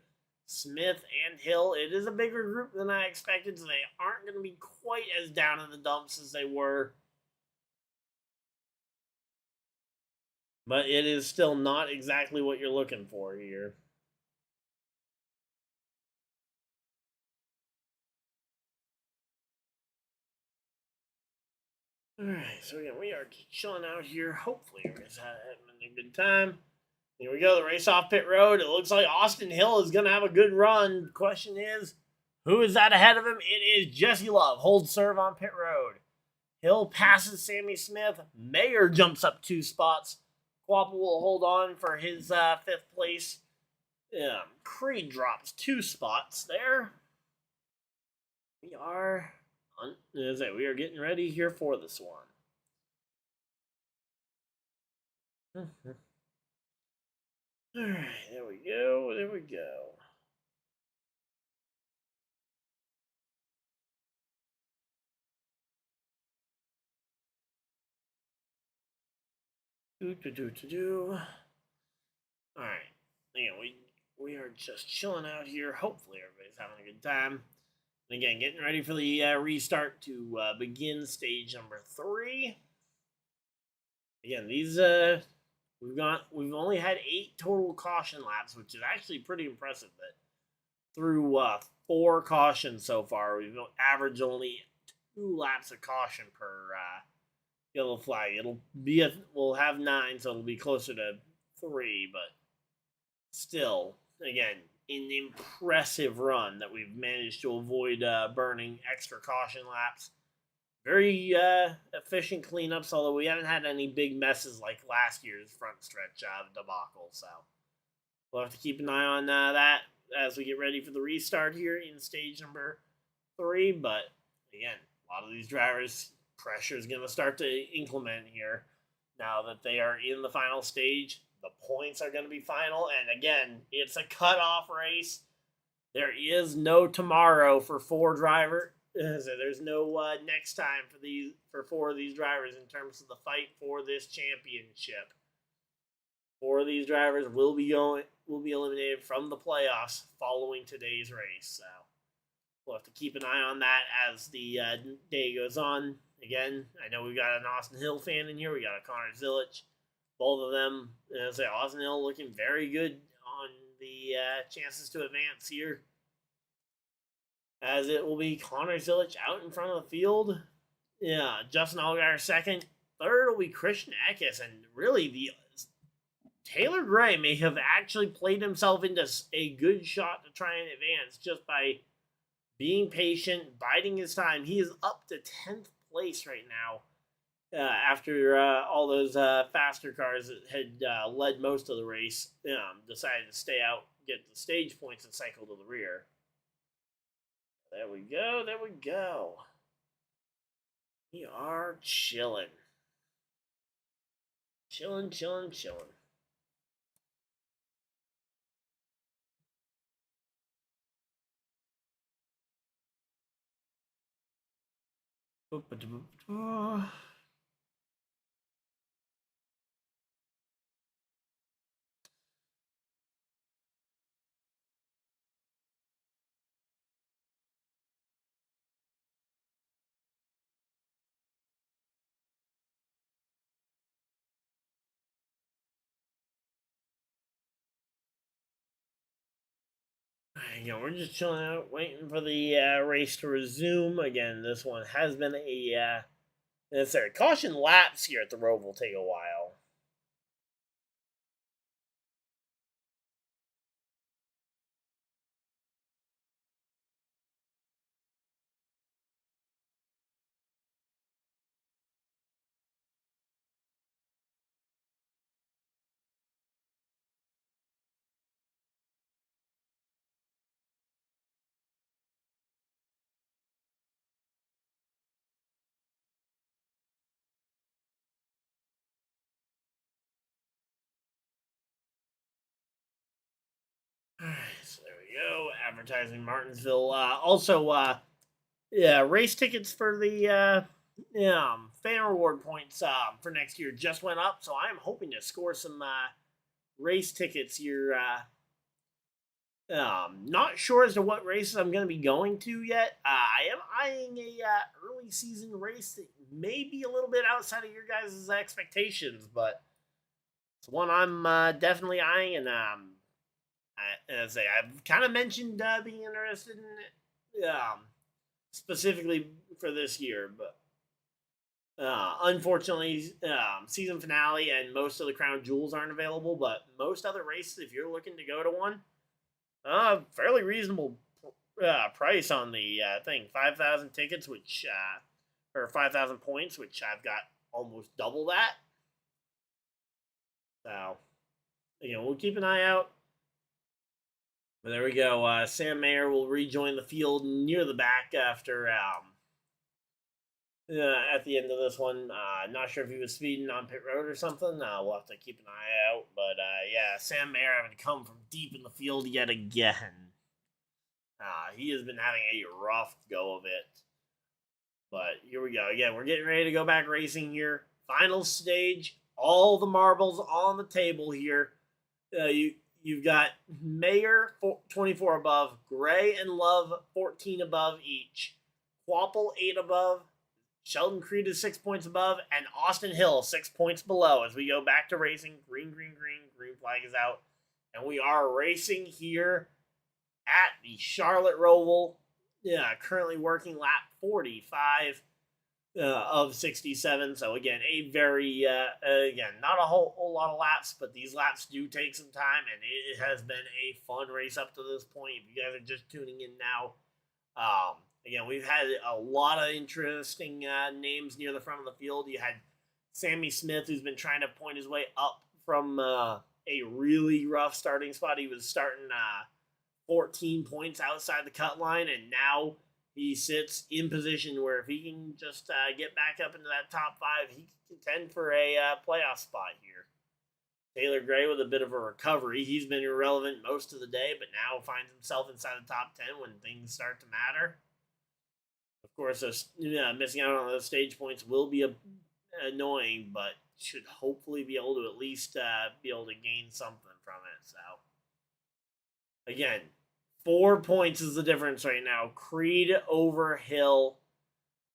A: Smith, and Hill. It is a bigger group than I expected, so they aren't going to be quite as down in the dumps as they were. But it is still not exactly what you're looking for here. Alright, so again, we are just chilling out here. Hopefully everybody's having a good time. Here we go, the race off pit road. It looks like Austin Hill is going to have a good run. The question is, who is that ahead of him? It is Jesse Love. Hold serve on pit road. Hill passes Sammy Smith. Mayer jumps up 2 spots. Quapple will hold on for his 5th place. Creed drops 2 spots there. We are getting ready here for this one. Alright, there we go. There we go. Alright. Again, we are just chilling out here. Hopefully everybody's having a good time. And again, getting ready for the restart to begin stage number 3. Again, these we've only had 8 total caution laps, which is actually pretty impressive. That through 4 cautions so far, we've averaged only 2 laps of caution per yellow flag. We'll have 9, so it'll be closer to 3, but still, again, an impressive run that we've managed to avoid burning extra caution laps. Very efficient cleanups, although we haven't had any big messes like last year's front stretch debacle. So we'll have to keep an eye on that as we get ready for the restart here in stage number 3. But again, a lot of these drivers, pressure is going to start to inclement here now that they are in the final stage. The points are going to be final, and again, it's a cutoff race. There is no tomorrow for 4 drivers. So there's no next time for 4 of these drivers in terms of the fight for this championship. 4 of these drivers will be eliminated from the playoffs following today's race. So we'll have to keep an eye on that as the day goes on. Again, I know we got an Austin Hill fan in here. We got a Connor Zilic. Both of them, Austin Hill looking very good on the chances to advance here. As it will be Connor Zilic out in front of the field. Yeah, Justin Allgaier second. Third will be Christian Eckes. And really, Taylor Gray may have actually played himself into a good shot to try and advance just by being patient, biding his time. He is up to 10th place right now. After all those faster cars that had led most of the race decided to stay out, get the stage points, and cycle to the rear. There we go. There we go. We are chilling. Chilling. We're just chilling out, waiting for the race to resume. Again, this one has been a necessary caution laps here at the Roval will take a while. Alright, so there we go. Advertising Martinsville. Race tickets for the fan reward points for next year just went up, so I am hoping to score some race tickets here. Not sure as to what races I'm going to be going to yet. I am eyeing a early season race that may be a little bit outside of your guys' expectations, but it's one I'm definitely eyeing, and I've kind of mentioned being interested in it, specifically for this year, but unfortunately, season finale and most of the crown jewels aren't available. But most other races, if you're looking to go to one, fairly reasonable price on the thing. 5,000 tickets, which or 5,000 points, which I've got almost double that. So, we'll keep an eye out. But there we go. Sam Mayer will rejoin the field near the back after at the end of this one. Not sure if he was speeding on pit road or something. We'll have to keep an eye out. But Sam Mayer having to come from deep in the field yet again. He has been having a rough go of it. But here we go. Again, we're getting ready to go back racing here. Final stage. All the marbles on the table here. You've got Mayer 24 above, Gray and Love 14 above each, Quapple 8 above, Sheldon Creed is 6 points above, and Austin Hill 6 points below. As we go back to racing, green flag is out, and we are racing here at the Charlotte Roval. Currently working lap 45 of 67. So again, a very not a whole lot of laps, but these laps do take some time, and it has been a fun race up to this point. If you guys are just tuning in now, again, we've had a lot of interesting names near the front of the field. You had Sammy Smith, who's been trying to point his way up from a really rough starting spot. He was starting 14 points outside the cut line, and now he sits in position where if he can just get back up into that top 5, he can contend for a playoff spot here. Taylor Gray with a bit of a recovery. He's been irrelevant most of the day, but now finds himself inside the top 10 when things start to matter. Of course, missing out on those stage points will be annoying, but should hopefully be able to at least be able to gain something from it. So, again, 4 points is the difference right now. Creed over Hill.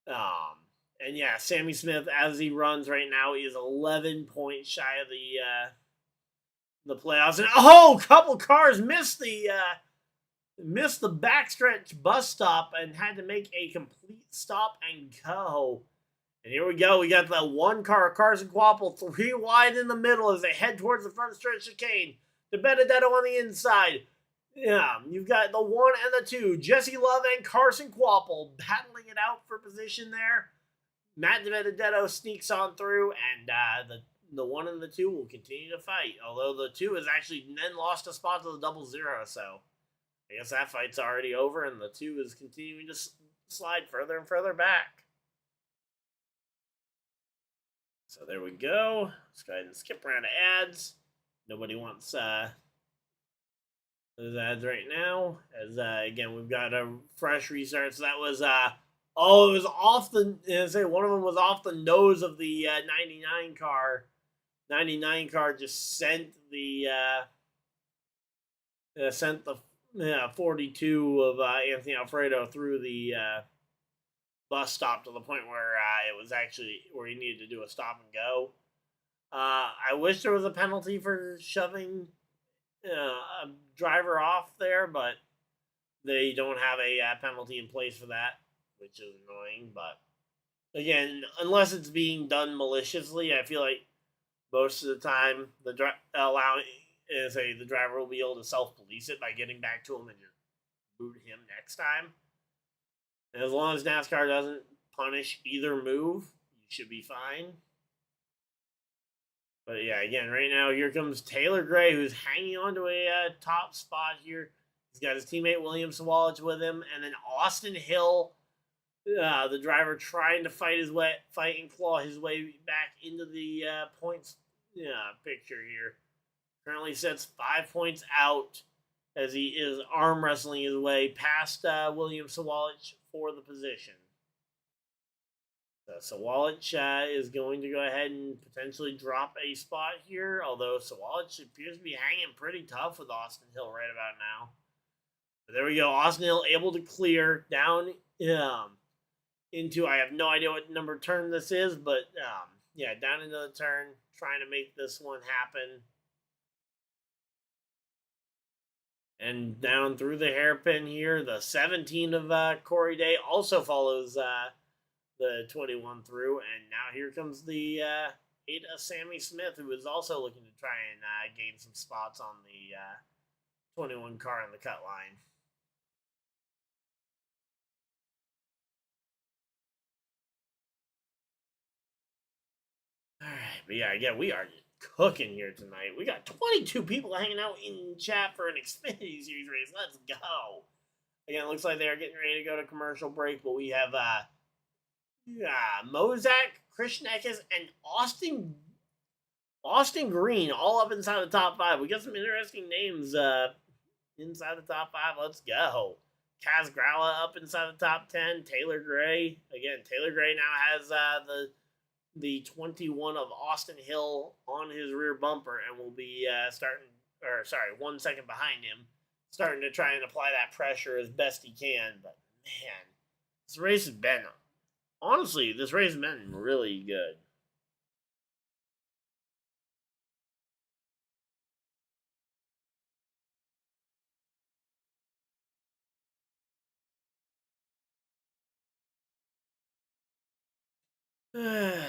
A: And Sammy Smith, as he runs right now, he is 11 points shy of the playoffs. And couple cars missed the backstretch bus stop and had to make a complete stop and go. And here we go. We got the one car, Carson Quapple, 3 wide in the middle as they head towards the front stretch chicane. De Benedetto on the inside. You've got the 1 and the 2, Jesse Love and Carson Quapple battling it out for position there. Matt De Benedetto sneaks on through, and the 1 and the 2 will continue to fight. Although the 2 has actually then lost a spot to the 00, so I guess that fight's already over, and the 2 is continuing to slide further and further back. So there we go. Let's go ahead and skip around to ads. Nobody wants those ads right now. As again, we've got a fresh restart. So that was Oh, it was off the. Say one of them was off the nose of the 99 car. 99 car just sent the 42 of Anthony Alfredo through the bus stop to the point where it was actually where he needed to do a stop and go. I wish there was a penalty for shoving a driver off there, but they don't have a penalty in place for that, which is annoying. But again, unless it's being done maliciously, I feel like most of the time the the driver will be able to self police it by getting back to him and just boot him next time. And as long as NASCAR doesn't punish either move, you should be fine. But yeah, again, right now here comes Taylor Gray, who's hanging on to a top spot here. He's got his teammate William Sawalich with him, and then Austin Hill, the driver, trying to fight and claw his way back into the points picture here. Currently sits 5 points out as he is arm wrestling his way past William Sawalich for the position. Sawalich is going to go ahead and potentially drop a spot here, although Sawalich appears to be hanging pretty tough with Austin Hill right about now. But there we go. Austin Hill able to clear down into, I have no idea what number turn this is, but yeah, down into the turn, trying to make this one happen. And down through the hairpin here, the 17 of Corey Day also follows the 21 through, and now here comes the 8 of Sammy Smith, who is also looking to try and gain some spots on the 21 car in the cut line. All right, but yeah, again, we are cooking here tonight. We got 22 people hanging out in chat for an Xfinity Series race. Let's go. Again, it looks like they're getting ready to go to commercial break, but we have Mozak, Christian Eckes, and Austin Green all up inside the top 5. We got some interesting names inside the top 5. Let's go. Kaz Gralla up inside the top 10. Taylor Gray. Again, Taylor Gray now has the 21 of Austin Hill on his rear bumper and will be 1 second behind him, starting to try and apply that pressure as best he can. But man, this race has been really good.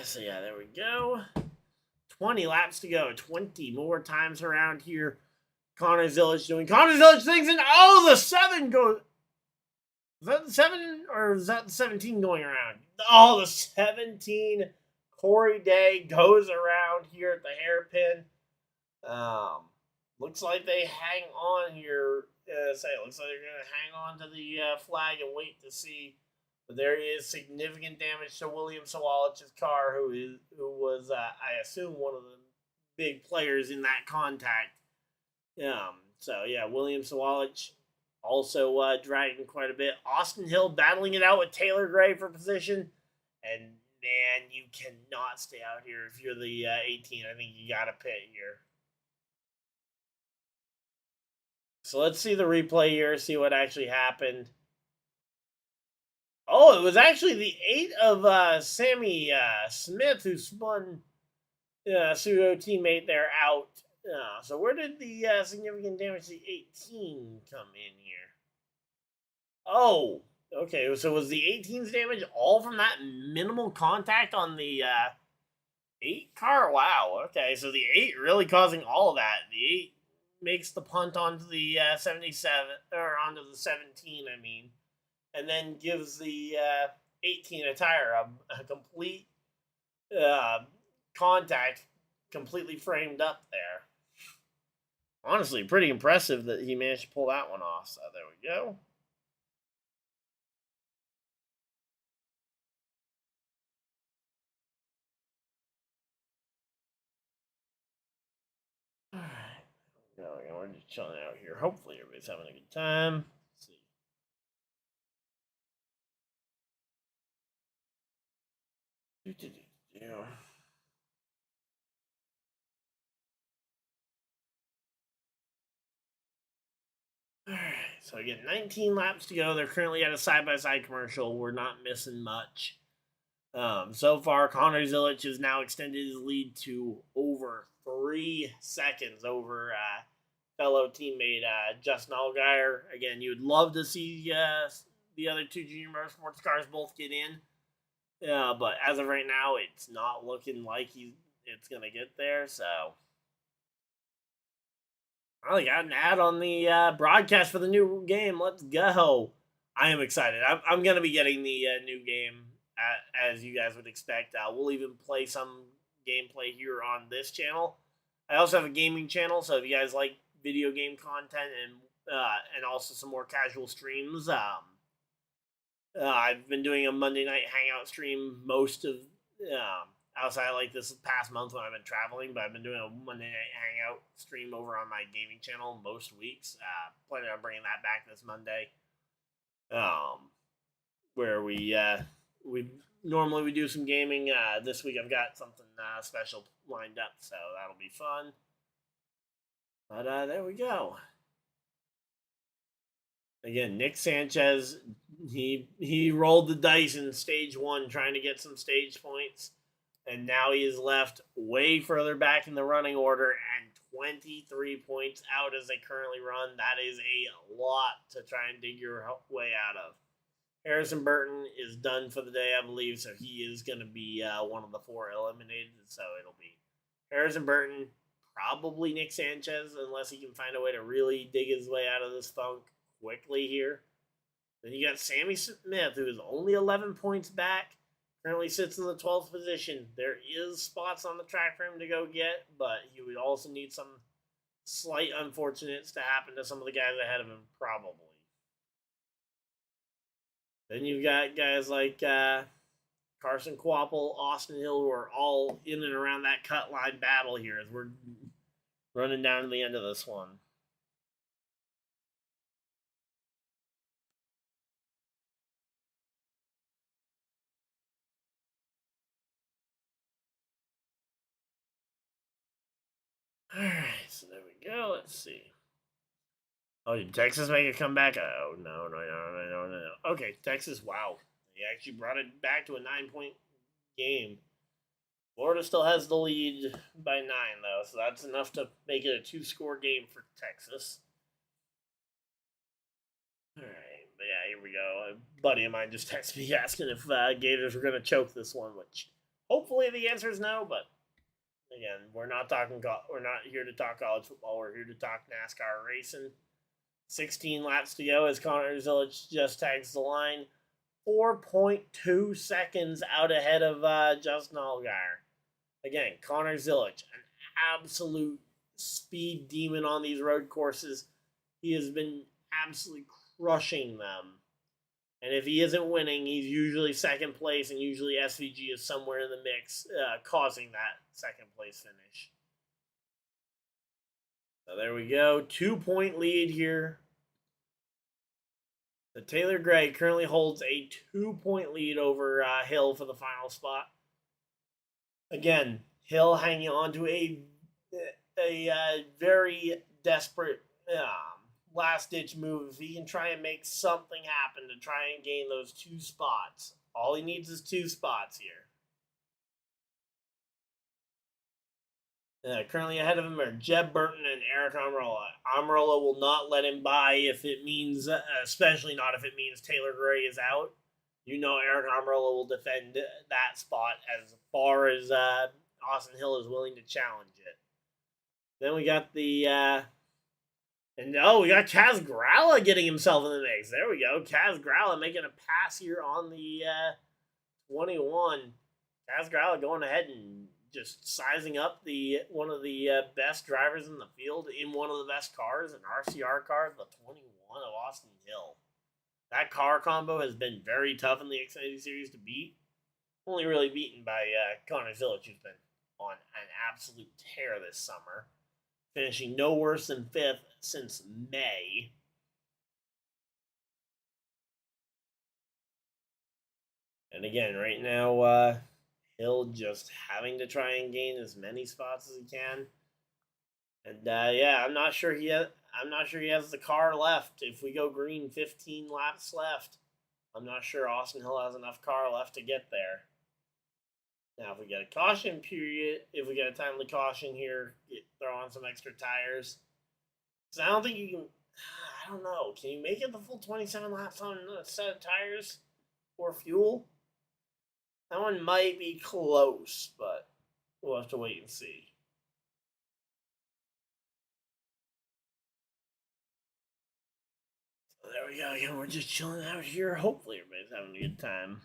A: So yeah, there we go. 20 laps to go. 20 more times around here. Connor Zilic doing Connor Zilic things, and the 7 goes. Is that the 7 or is that the 17 going around? Oh, the 17. Corey Day goes around here at the hairpin. Looks like they hang on here. Looks like they're going to hang on to the flag and wait to see. But there is significant damage to William Sawalich's car, who was, I assume, one of the big players in that contact. So yeah, William Sawalich also dragging quite a bit. Austin Hill battling it out with Taylor Gray for position. And man, you cannot stay out here if you're the 18. I think you got to pit here. So let's see the replay here, see what actually happened. Oh, it was actually the 8 of Sammy Smith who spun pseudo teammate there out. So where did the significant damage to the 18 come in here? Oh, okay. So was the 18's damage all from that minimal contact on the 8 car? Wow. Okay, so the 8 really causing all of that. The 8 makes the punt onto the 77 or onto the 17. I mean. And then gives the 18 a tire, a complete contact, completely framed up there. Honestly, pretty impressive that he managed to pull that one off. So there we go. All right. We're just chilling out here. Hopefully everybody's having a good time. Alright, so again, 19 laps to go. They're currently at a side-by-side commercial. We're not missing much. So far, Connor Zilic has now extended his lead to over 3 seconds over fellow teammate Justin Allgaier. Again, you would love to see the other two junior motorsports cars both get in. But as of right now, it's not looking like it's going to get there. So, well, we got an ad on the broadcast for the new game. Let's go. I am excited. I'm going to be getting the new game, as you guys would expect. We'll even play some gameplay here on this channel. I also have a gaming channel, so if you guys like video game content and also some more casual streams, I've been doing a Monday night hangout stream most of outside of like this past month when I've been traveling, but I've been doing a Monday night hangout stream over on my gaming channel most weeks. Planning on bringing that back this Monday, where we normally do some gaming. This week I've got something special lined up, so that'll be fun. But there we go. Again, Nick Sanchez, he rolled the dice in stage 1 trying to get some stage points, and now he is left way further back in the running order and 23 points out as they currently run. That is a lot to try and dig your way out of. Harrison Burton is done for the day, I believe, so he is going to be one of the 4 eliminated. So it'll be Harrison Burton, probably Nick Sanchez, unless he can find a way to really dig his way out of this funk quickly here. Then you got Sammy Smith, who is only 11 points back, currently sits in the 12th position. There is spots on the track for him to go get, but he would also need some slight unfortunates to happen to some of the guys ahead of him, probably. Then you've got guys like Carson Kvapil, Austin Hill, who are all in and around that cut line battle here as we're running down to the end of this one. Alright, so there we go. Let's see. Oh, did Texas make a comeback? Oh, no. Okay, Texas, wow. They actually brought it back to a 9-point game. Florida still has the lead by 9, though, so that's enough to make it a 2-score game for Texas. Alright, but yeah, here we go. A buddy of mine just texted me asking if Gators were going to choke this one, which hopefully the answer is no, but again, we're not here to talk college football. We're here to talk NASCAR racing. 16 laps to go as Connor Zilic just tags the line. 4.2 seconds out ahead of Justin Allgaier. Again, Connor Zilic, an absolute speed demon on these road courses. He has been absolutely crushing them. And if he isn't winning, he's usually second place, and usually SVG is somewhere in the mix, causing that second place finish. So there we go. 2-point lead here. The Taylor Gray currently holds a 2-point lead over Hill for the final spot. Again, Hill hanging on to a very desperate last-ditch move. If he can try and make something happen to try and gain those 2 spots. All he needs is 2 spots here. Currently ahead of him are Jeb Burton and Eric Almirola. Almirola will not let him by if it means, especially not if it means Taylor Gray is out. You know Eric Almirola will defend that spot as far as Austin Hill is willing to challenge it. Then we got we got Kaz Gralla getting himself in the mix. There we go. Kaz Gralla making a pass here on the 21. Kaz Gralla going ahead and just sizing up one of the best drivers in the field in one of the best cars, an RCR car, the 21 of Austin Hill. That car combo has been very tough in the Xfinity Series to beat. Only really beaten by Connor Zilic, who's been on an absolute tear this summer, finishing no worse than 5th since May. And again, right now, Hill just having to try and gain as many spots as he can. And yeah, I'm not sure he has the car left. If we go green, 15 laps left. I'm not sure Austin Hill has enough car left to get there. Now, if we get a caution period, if we get a timely caution here, throw on some extra tires. Because I don't think you can. I don't know. Can you make it the full 27 laps on a set of tires or fuel? That one might be close, but we'll have to wait and see. So there we go. Again, we're just chilling out here. Hopefully, everybody's having a good time.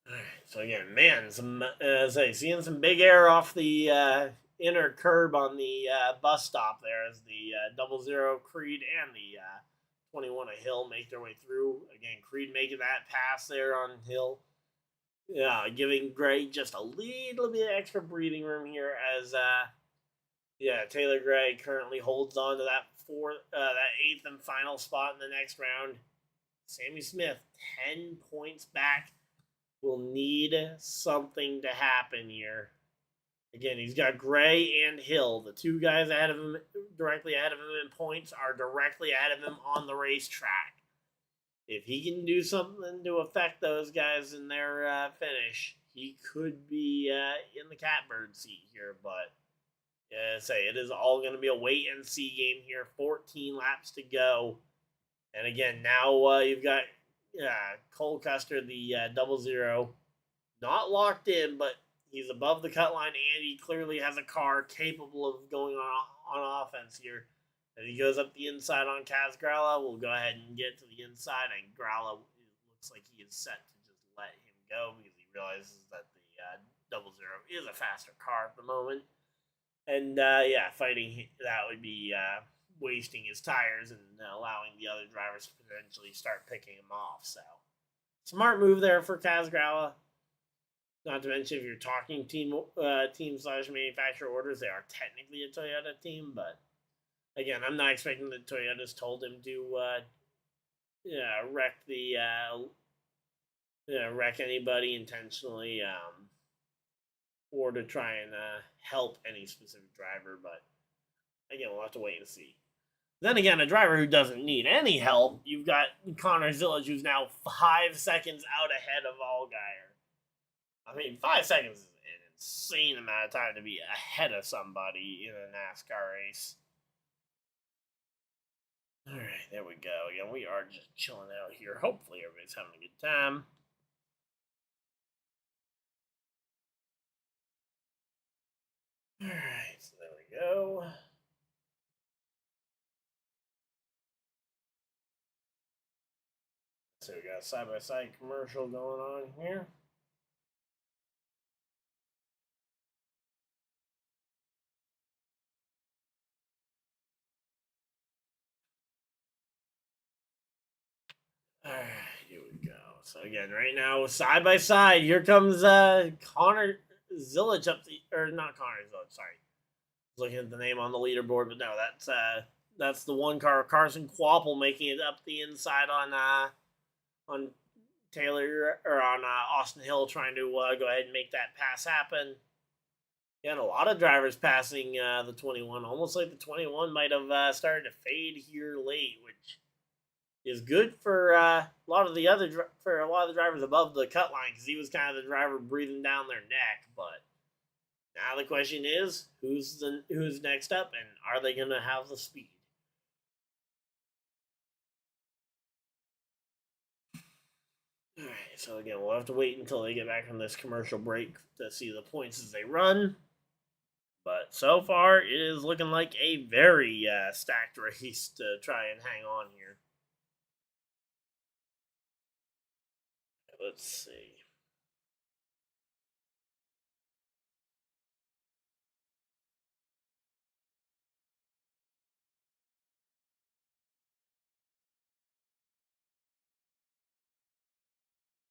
A: All right. So again, man, seeing some big air off the inner curb on the bus stop there as the 00 Creed and the 21 a Hill make their way through. Again, Creed making that pass there on Hill. Yeah, giving Gray just a little bit extra breathing room here as Taylor Gray currently holds on to that eighth and final spot in the next round. Sammy Smith 10 points back. Will need something to happen here. Again, he's got Gray and Hill. The two guys ahead of him, directly ahead of him in points, are directly ahead of him on the racetrack. If he can do something to affect those guys in their finish, he could be in the catbird seat here. But it is all going to be a wait and see game here. 14 laps to go. And again, now you've got Cole Custer, the 00, not locked in, but he's above the cut line, and he clearly has a car capable of going on offense here. As he goes up the inside on Kaz Gralla, we'll go ahead and get to the inside, and Gralla looks like he is set to just let him go because he realizes that the 00 is a faster car at the moment. And fighting that would be wasting his tires and allowing the other drivers to potentially start picking him off. So, smart move there for Kaz Gralla. Not to mention, if you're talking team slash manufacturer orders, they are technically a Toyota team. But again, I'm not expecting that Toyota's told him to wreck anybody intentionally, or to try and help any specific driver. But again, we'll have to wait and see. Then again, a driver who doesn't need any help, you've got Connor Zillage, who's now 5 seconds out ahead of Allgaier. I mean, 5 seconds is an insane amount of time to be ahead of somebody in a NASCAR race. All right, there we go. Again, we are just chilling out here. Hopefully, everybody's having a good time. All right, so there we go. So we got a side-by-side commercial going on here. All right, here we go. So again, right now, side by side, here comes Connor Zillage up not Connor Zillage. Sorry, looking at the name on the leaderboard, but no, that's the one car, Carson Quapple, making it up the inside on Taylor or on Austin Hill, trying to go ahead and make that pass happen. Yeah, and a lot of drivers passing the 21, almost like the 21 might have started to fade here late, which is good for a lot of the drivers above the cut line because he was kind of the driver breathing down their neck. But now the question is, who's next up, and are they going to have the speed? All right, so again, we'll have to wait until they get back from this commercial break to see the points as they run. But so far, it is looking like a very stacked race to try and hang on here. Let's see.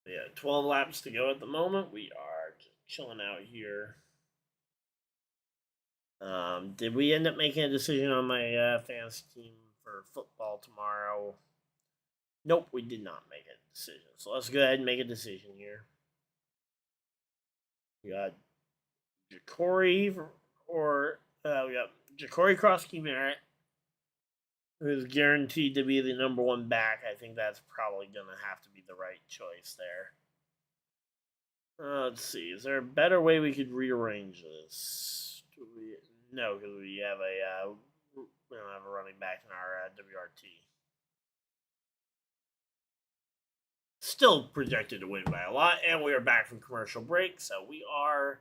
A: Yeah, 12 laps to go at the moment. We are just chilling out here. Did we end up making a decision on my fantasy team for football tomorrow? Nope, we did not make a decision. So let's go ahead and make a decision here. We got Ja'Cory we got Ja'Cory Cross-Keeper, who's guaranteed to be the number one back. I think that's probably going to have to be the right choice there. Let's see. Is there a better way we could rearrange this? No, because we don't have a running back in our WRT. Still projected to win by a lot, and we are back from commercial break, so we are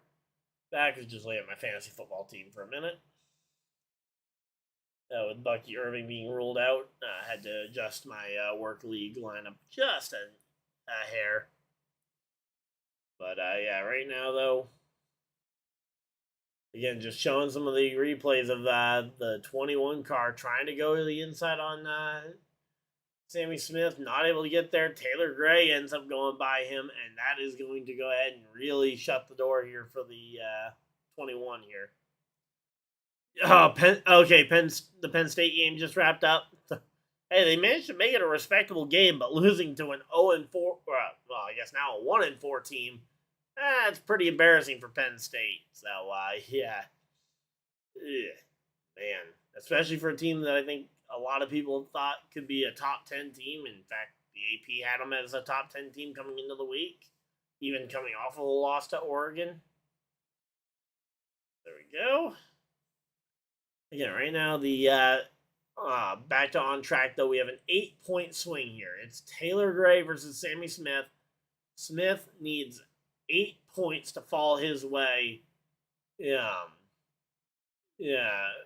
A: back. I just lay at my fantasy football team for a minute. With Bucky Irving being ruled out, I had to adjust my work league lineup just a hair. But yeah, right now though, again, just showing some of the replays of the 21 car trying to go to the inside on Sammy Smith, not able to get there. Taylor Gray ends up going by him, and that is going to go ahead and really shut the door here for the 21 here. Oh, the Penn State game just wrapped up. Hey, they managed to make it a respectable game, but losing to an 0-4, well, I guess now a 1-4 team, it's pretty embarrassing for Penn State. So, yeah. Man, especially for a team that I think a lot of people thought could be a top 10 team. In fact, the AP had them as a top 10 team coming into the week, even coming off of a loss to Oregon. There we go. Again, right now, the back to on track, though, we have an 8-point swing here. It's Taylor Gray versus Sammy Smith. Smith needs 8 points to fall his way. Yeah,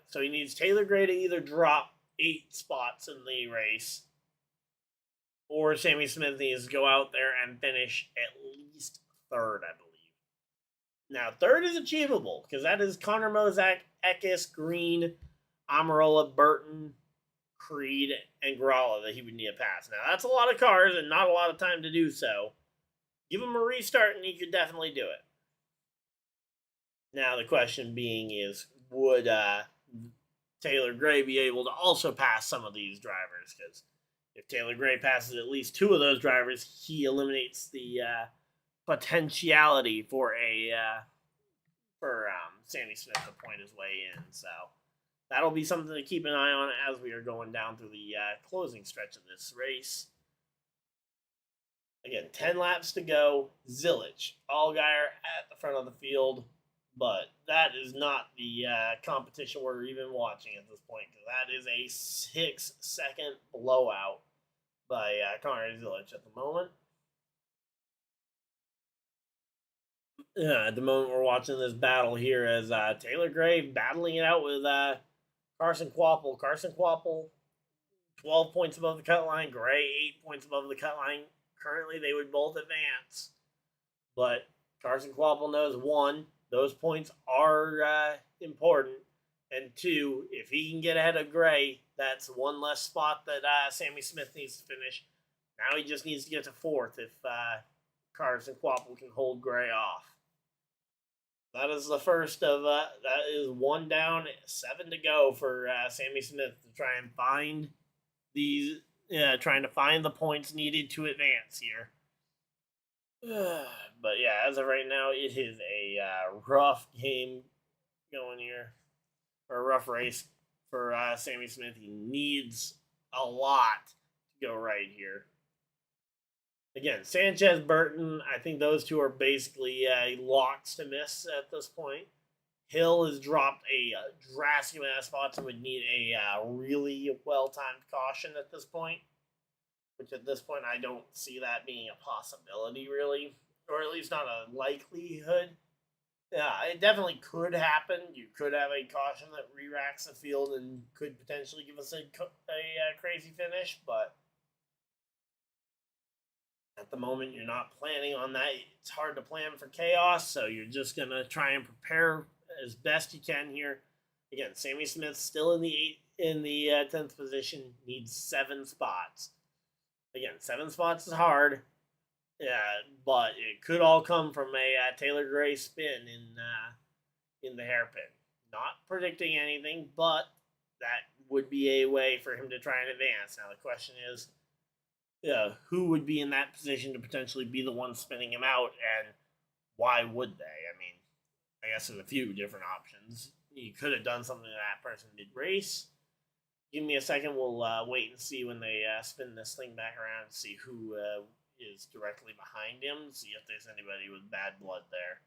A: so he needs Taylor Gray to either drop 8 spots in the race, or Sammy Smith needs to go out there and finish at least third, I believe. Now, third is achievable, because that is Connor Mozak, Eckes, Green, Amarola, Burton, Creed, and Gralla that he would need a pass. Now, that's a lot of cars and not a lot of time to do so. Give him a restart and he could definitely do it. Now, the question being is, would Taylor Gray be able to also pass some of these drivers? Because if Taylor Gray passes at least 2 of those drivers, he eliminates the potentiality for Sammy Smith to point his way in. So that'll be something to keep an eye on as we are going down through the closing stretch of this race. Again, 10 laps to go. Zilich, Allgaier at the front of the field, but that is not the competition we're even watching at this point, because that is a 6-second blowout by Connor Zilich at the moment. At the moment, we're watching this battle here as Taylor Gray battling it out with Carson Kvapil. Carson Kvapil, 12 points above the cut line. Gray, 8 points above the cut line. Currently, they would both advance. But Carson Kvapil knows, 1, those points are important. And 2, if he can get ahead of Gray, that's 1 less spot that Sammy Smith needs to finish. Now he just needs to get to 4th if Carson Kvapil can hold Gray off. That is the first of, that is 1 down, 7 to go for Sammy Smith to try and find these, trying to find the points needed to advance here. But yeah, as of right now, it is a rough game going here, or a rough race for Sammy Smith. He needs a lot to go right here. Again, Sanchez, Burton, I think those 2 are basically locks to miss at this point. Hill has dropped a drastic amount of spots and would need a really well-timed caution at this point. Which at this point, I don't see that being a possibility, really. Or at least not a likelihood. Yeah, it definitely could happen. You could have a caution that re-racks the field and could potentially give us a crazy finish, but at the moment, you're not planning on that. It's hard to plan for chaos, so you're just going to try and prepare as best you can here. Again, Sammy Smith still in the 10th position, needs 7 spots. Again, 7 spots is hard, Yeah, but it could all come from a Taylor Gray spin in the hairpin. Not predicting anything, but that would be a way for him to try and advance. Now the question is, who would be in that position to potentially be the one spinning him out, and why would they? I mean, I guess there's a few different options. You could have done something to that person mid race. Give me a second. We'll wait and see when they spin this thing back around. See who is directly behind him. See if there's anybody with bad blood there.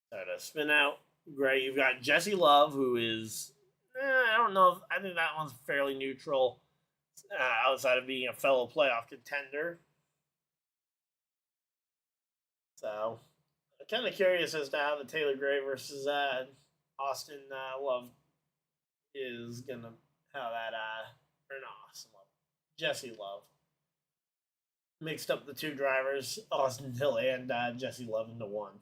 A: So to spin out Gray, you've got Jesse Love, who is I don't know. I think that one's fairly neutral, outside of being a fellow playoff contender. So I'm kind of curious as to how the Taylor Gray versus Austin Love is gonna how that or not Austin Love, Jesse Love mixed up the two drivers, Austin Hill and Jesse Love into one.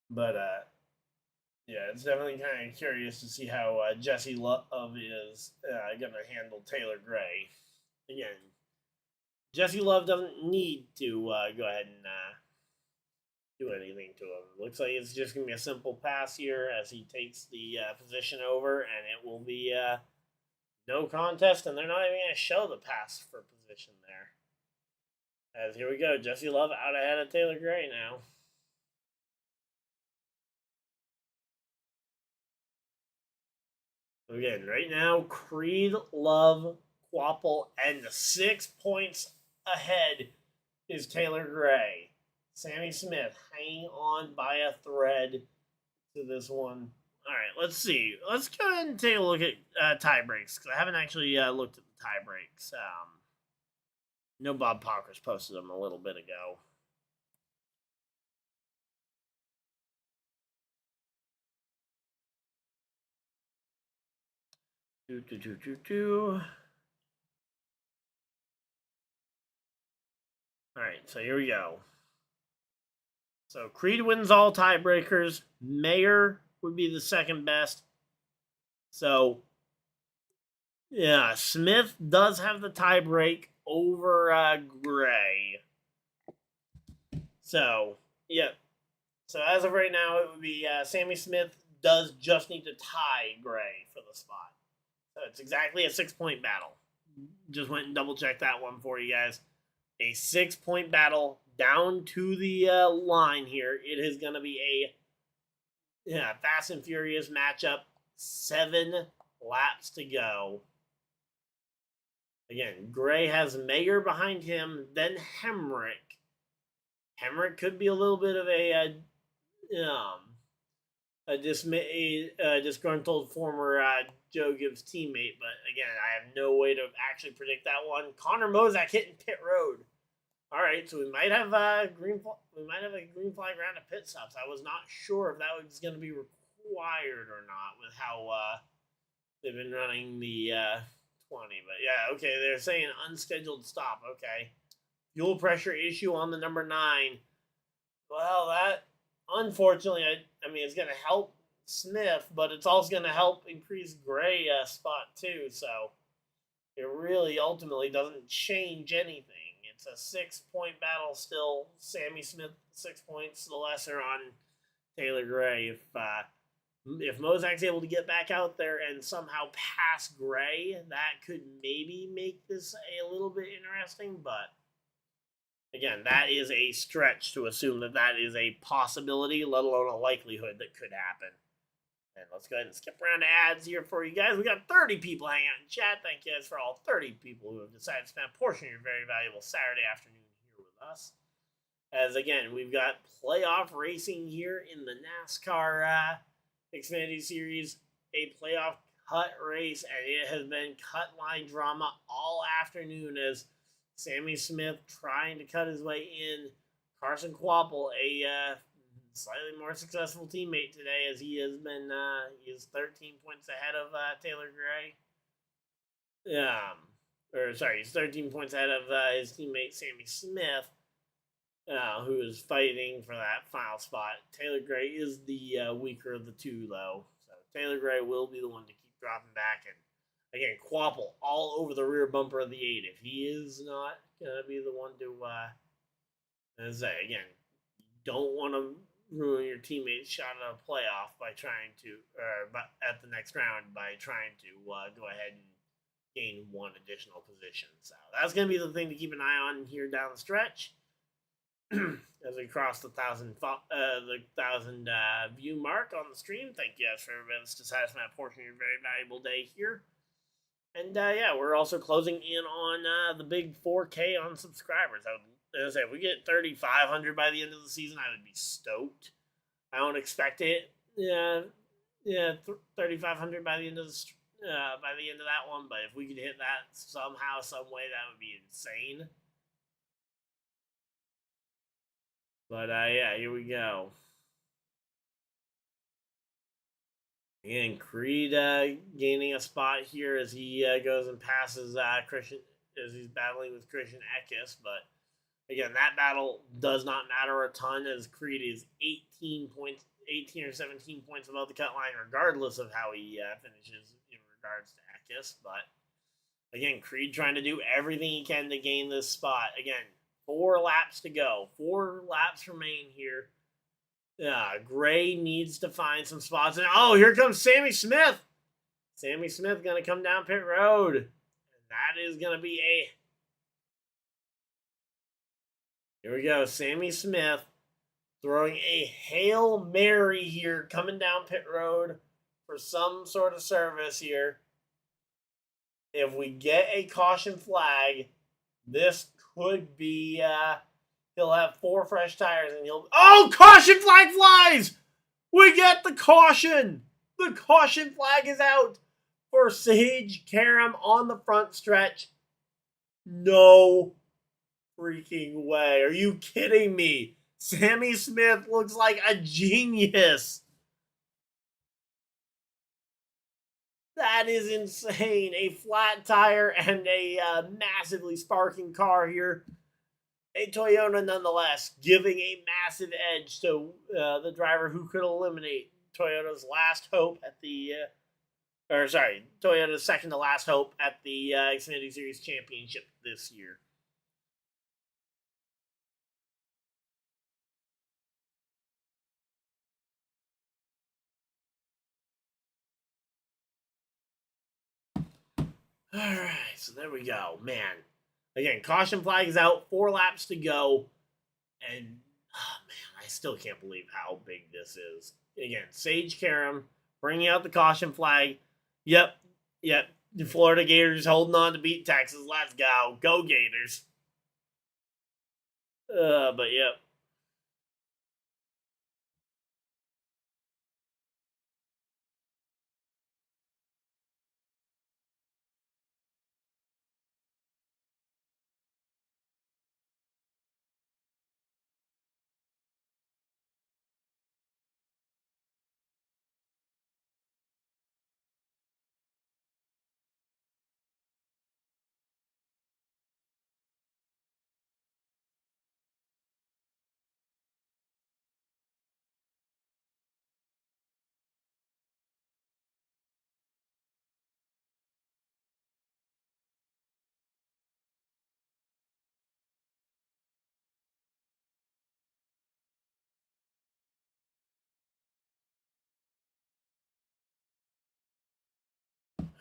A: But yeah, it's definitely kind of curious to see how Jesse Love is going to handle Taylor Gray. Again, Jesse Love doesn't need to go ahead and do anything to him. Looks like it's just going to be a simple pass here as he takes the position over, and it will be no contest, and they're not even going to show the pass for position there. As here we go, Jesse Love out ahead of Taylor Gray now. Again, right now, Creed, Love, Quapple, and 6 points ahead is Taylor Gray. Sammy Smith hanging on by a thread to this one. All right, let's see. Let's go ahead and take a look at tie breaks because I haven't actually looked at the tie breaks. No, Bob Pockers posted them a little bit ago. All right, so here we go. So Creed wins all tiebreakers. Mayer would be the second best. So, yeah, Smith does have the tiebreak over Gray. So, yeah. So as of right now, it would be Sammy Smith does just need to tie Gray for the spot. So it's exactly a 6-point battle. Just went and double checked that one for you guys. A 6-point battle down to the line here. It is going to be a fast and furious matchup. 7 laps to go. Again, Gray has Mayer behind him, then Hemrick. Hemrick could be a little bit of a disgruntled former Joe Gibbs teammate, but again, I have no way to actually predict that one. Connor Mozak hitting pit road. All right, so we might have a green flag round of pit stops. I was not sure if that was going to be required or not with how they've been running the 20. But yeah, okay, they're saying unscheduled stop. Okay, fuel pressure issue on the number 9. Well, that unfortunately, I mean, it's going to help Smith, but it's also going to help increase Gray spot too. So it really ultimately doesn't change anything. It's a 6-point battle still. Sammy Smith 6 points, the lesser on Taylor Gray. If Mozak's able to get back out there and somehow pass Gray, that could maybe make this a little bit interesting, but again, that is a stretch to assume that is a possibility, let alone a likelihood that could happen. And let's go ahead and skip around to ads here for you guys. We got 30 people hanging out in chat. Thank you guys for all 30 people who have decided to spend a portion of your very valuable Saturday afternoon here with us. As again, we've got playoff racing here in the NASCAR Xfinity Series, a playoff cut race, and it has been cut line drama all afternoon as Sammy Smith trying to cut his way in. Carson Quapple, a slightly more successful teammate today, as he has been he is 13 points ahead of Taylor Gray. He's 13 points ahead of his teammate Sammy Smith, who is fighting for that final spot. Taylor Gray is the weaker of the two, though. So Taylor Gray will be the one to keep dropping back, and Again, Quapple all over the rear bumper of the 8. If he is not going to be the one to, as I say, again, don't want to ruin your teammate's shot at a playoff by trying to, at the next round by trying to go ahead and gain one additional position. So that's going to be the thing to keep an eye on here down the stretch. As we cross the 1,000 view mark on the stream. Thank you guys for everybody that's decided that portion of your very valuable day here. And yeah, we're also closing in on the big 4K on subscribers. As I say, if we get 3,500 by the end of the season, I would be stoked. I don't expect it. Yeah, 3,500 by the end of that one. But if we could hit that somehow, some way, that would be insane. But yeah, here we go. Again, Creed gaining a spot here as he goes and passes Christian as he's battling with Christian Eckes. But again, that battle does not matter a ton as Creed is 18 or 17 points above the cut line, regardless of how he finishes in regards to Eckes. But again, Creed trying to do everything he can to gain this spot. Again, 4 laps to go. 4 laps remain here. Gray needs to find some spots. And oh, here comes Sammy Smith. Sammy Smith going to come down pit road. And that is going to be Here we go. Sammy Smith throwing a Hail Mary here, coming down pit road for some sort of service here. If we get a caution flag, this could be, he'll have 4 fresh tires and oh, caution flag flies! We get the caution! The caution flag is out for Sage Karam on the front stretch. No freaking way. Are you kidding me? Sammy Smith looks like a genius. That is insane. A flat tire and a massively sparking car here. A Toyota nonetheless, giving a massive edge to the driver who could eliminate Toyota's last hope at the, Toyota's second to last hope at the Xfinity Series Championship this year. All right, so there we go, man. Again, caution flag is out. 4 laps to go. And, oh, man, I still can't believe how big this is. Again, Sage Karam bringing out the caution flag. Yep. The Florida Gators holding on to beat Texas. Let's go. Go Gators. But, yep.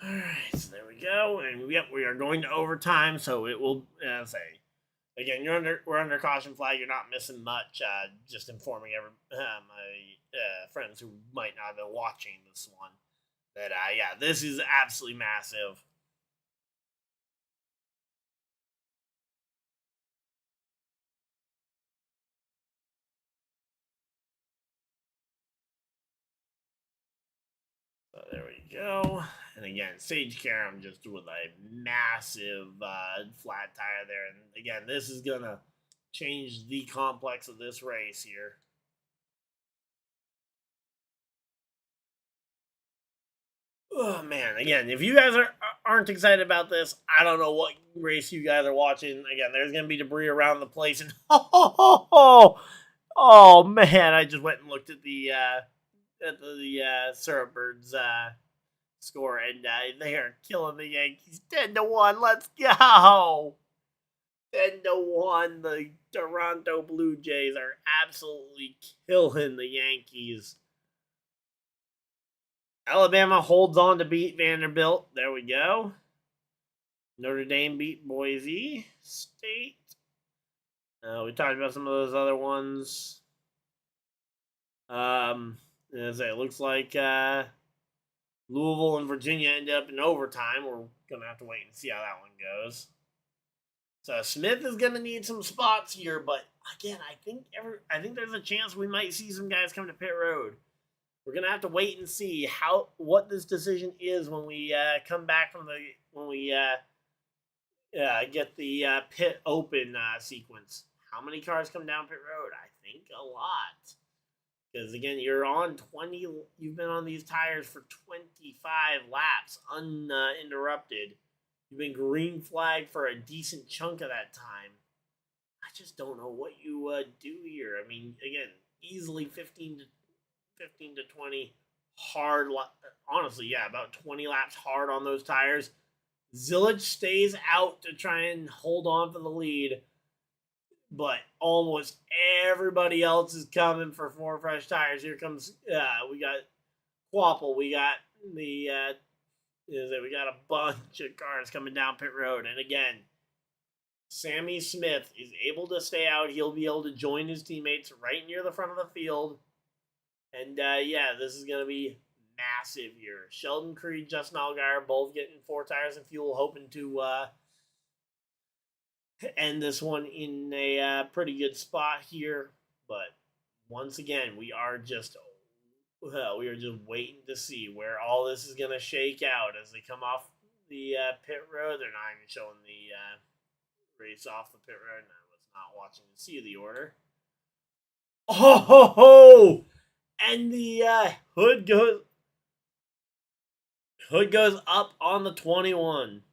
A: Alright, so there we go. And yep, we are going to overtime, so it will again, we're under caution flag, you're not missing much. Just informing my friends who might not have been watching this one that yeah, this is absolutely massive. So there we go. And again, Sage Karam just with a massive flat tire there. And again, this is going to change the complex of this race here. Oh, man. Again, if you guys aren't excited about this, I don't know what race you guys are watching. Again, there's going to be debris around the place. And oh man, I just went and looked at the Syrup Birds score, and they are killing the Yankees 10-1. Let's go. 10-1. The Toronto Blue Jays are absolutely killing the Yankees. Alabama holds on to beat Vanderbilt. There we go. Notre Dame beat Boise State. We talked about some of those other ones. It looks like Louisville and Virginia ended up in overtime. We're going to have to wait and see how that one goes. So Smith is going to need some spots here, but again, I think there's a chance we might see some guys come to pit road. We're going to have to wait and see what this decision is when we come back from get the pit open sequence. How many cars come down pit road? I think a lot. Because again, you've been on these tires for 25 laps uninterrupted. You've been green flagged for a decent chunk of that time. I just don't know what you do here. I mean, again, easily 15 to 20 hard. Honestly, yeah, about 20 laps hard on those tires. Zillage stays out to try and hold on for the lead, but almost everybody else is coming for 4 fresh tires. Here comes we got Quapple, we got we got a bunch of cars coming down pit road, and again, Sammy Smith is able to stay out. He'll be able to join his teammates right near the front of the field, and this is gonna be massive here. Sheldon Creed, Justin Allgaier, both getting 4 tires and fuel, hoping to end this one in a pretty good spot here. But once again, we are just waiting to see where all this is going to shake out as they come off the pit road. They're not even showing the race off the pit road. I was not watching to see the order. Oh, and the hood goes up on the 21.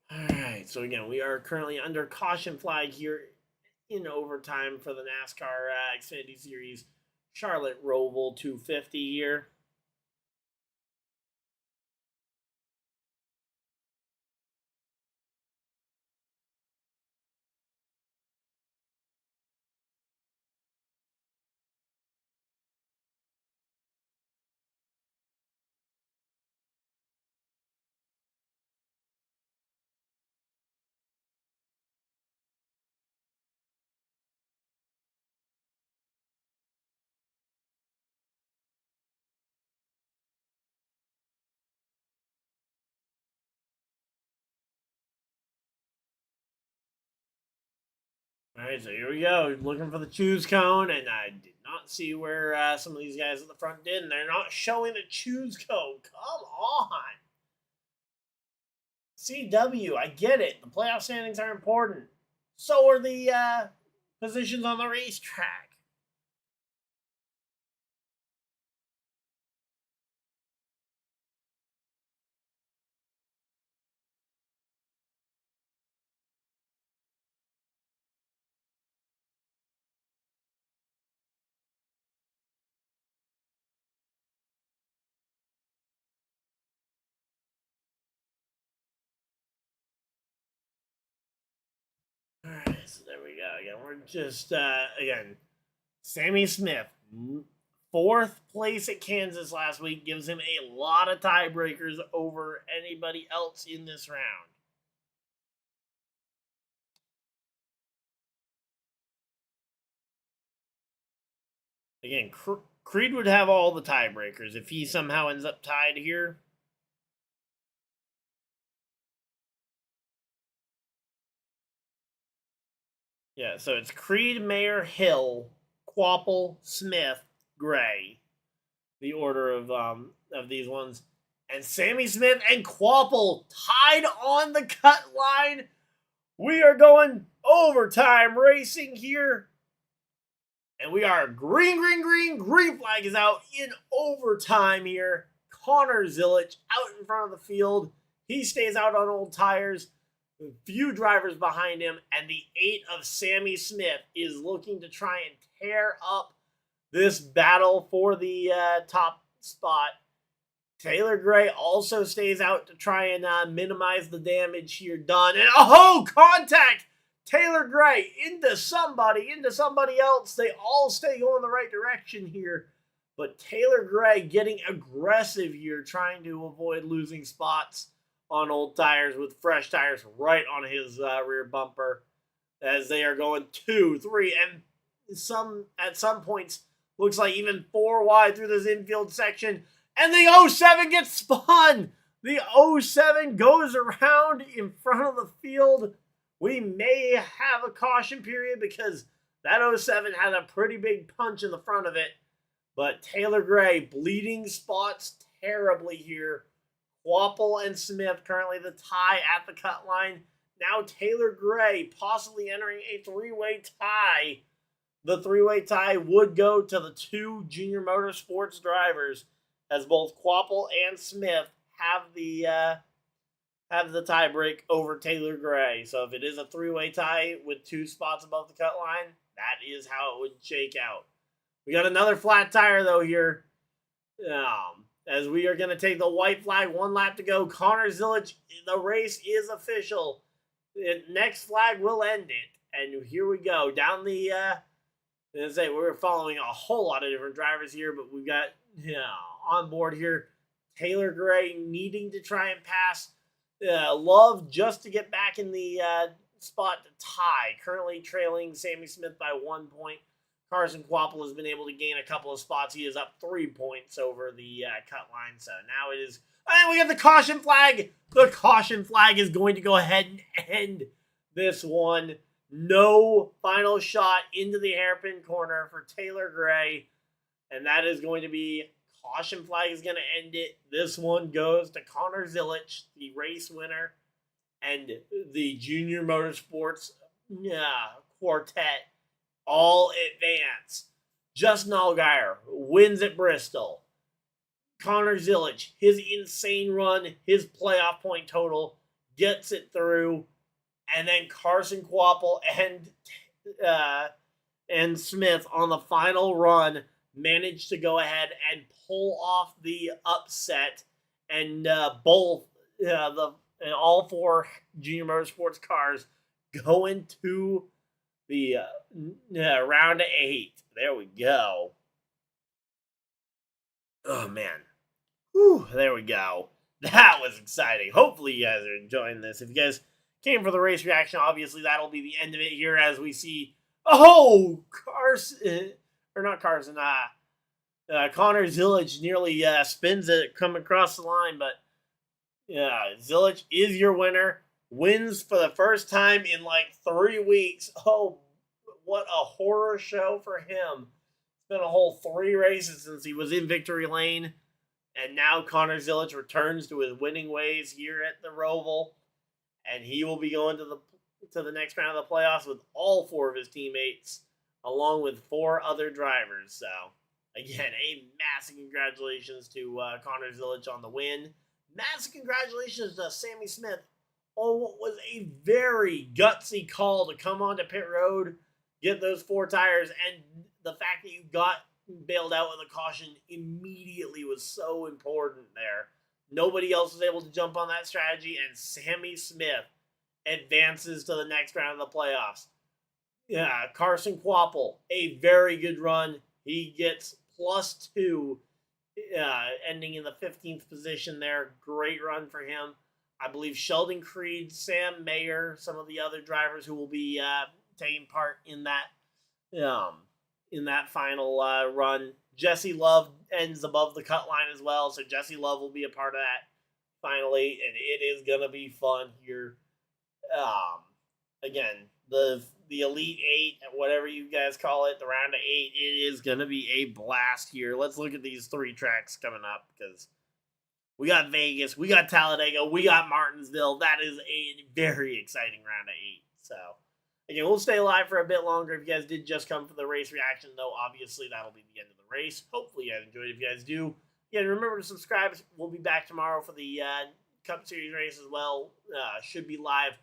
A: Alright, so again, we are currently under caution flag here in overtime for the NASCAR Xfinity Series Charlotte Roval 250 here. Alright, so here we go. Looking for the choose cone, and I did not see where some of these guys at the front did, and they're not showing the choose cone. Come on. CW, I get it. The playoff standings are important. So are the positions on the racetrack. Alright, so there we go. Again, we're just, Sammy Smith, 4th place at Kansas last week, gives him a lot of tiebreakers over anybody else in this round. Again, Creed would have all the tiebreakers if he somehow ends up tied here. Yeah, so it's Creed, Mayer, Hill, Quapple, Smith, Gray. The order of these ones. And Sammy Smith and Quapple tied on the cut line. We are going overtime racing here. And we are green, green, green. Green flag is out in overtime here. Connor Zilic out in front of the field. He stays out on old tires. A few drivers behind him. And the 8 of Sammy Smith is looking to try and tear up this battle for the top spot. Taylor Gray also stays out to try and minimize the damage here done. And contact! Taylor Gray into somebody else. They all stay going the right direction here. But Taylor Gray getting aggressive here, trying to avoid losing spots on old tires with fresh tires right on his rear bumper as they are going 2, 3, and at some points looks like even 4 wide through this infield section. And the 07 gets spun. The 07 goes around in front of the field. We may have a caution period because that 07 had a pretty big punch in the front of it. But Taylor Gray bleeding spots terribly here. Quapple and Smith currently the tie at the cut line. Now Taylor Gray possibly entering a 3-way tie. The 3-way tie would go to the 2 Junior Motorsports drivers, as both Quapple and Smith have the tie break over Taylor Gray. So if it is a 3-way tie with 2 spots above the cut line, that is how it would shake out. We got another flat tire though here. As we are going to take the white flag, 1 lap to go. Connor Zilic, the race is official. The next flag will end it. And here we go. Down the, we're following a whole lot of different drivers here, but we've got, on board here, Taylor Gray needing to try and pass Love just to get back in the spot to tie. Currently trailing Sammy Smith by 1 point. Carson Quapple has been able to gain a couple of spots. He is up 3 points over the cut line. So now it is... And we got the caution flag. The caution flag is going to go ahead and end this one. No final shot into the hairpin corner for Taylor Gray. And that is going to be... Caution flag is going to end it. This one goes to Connor Zilic, the race winner, and the Junior Motorsports quartet all advance. Justin Allgaier wins at Bristol. Connor Zilic, his insane run, his playoff point total, gets it through. And then Carson Quapple and Smith on the final run managed to go ahead and pull off the upset, and all 4 Junior Motorsports cars go into the round of 8. There we go. Oh man, whew, there we go. That was exciting. Hopefully you guys are enjoying this. If you guys came for the race reaction, obviously that'll be the end of it here as we see Connor Zilic nearly spins it coming across the line, but Zilic is your winner. Wins for the first time in like 3 weeks. Oh, what a horror show for him. It's been a whole 3 races since he was in victory lane, and now Connor Zilic returns to his winning ways here at the Roval, and he will be going to the next round of the playoffs with all 4 of his teammates, along with 4 other drivers. So, again, a massive congratulations to Connor Zilic on the win. Massive congratulations to Sammy Smith on what was a very gutsy call to come onto pit road, get those 4 tires, and the fact that you got bailed out with a caution immediately was so important there. Nobody else was able to jump on that strategy, and Sammy Smith advances to the next round of the playoffs. Carson Quapple, a very good run. He gets +2, ending in the 15th position there. Great run for him. I believe Sheldon Creed, Sam Mayer, some of the other drivers who will be taking part in that final run. Jesse Love ends above the cut line as well, so Jesse Love will be a part of that finally, and it is going to be fun here. Again, the Elite 8, whatever you guys call it, the round of 8, it is going to be a blast here. Let's look at these 3 tracks coming up, because we got Vegas, we got Talladega, we got Martinsville. That is a very exciting round of 8. So, Again, we'll stay live for a bit longer. If you guys did just come for the race reaction, though, obviously that'll be the end of the race. Hopefully you guys enjoyed it. If you guys do, again, remember to subscribe. We'll be back tomorrow for the Cup Series race as well. Should be live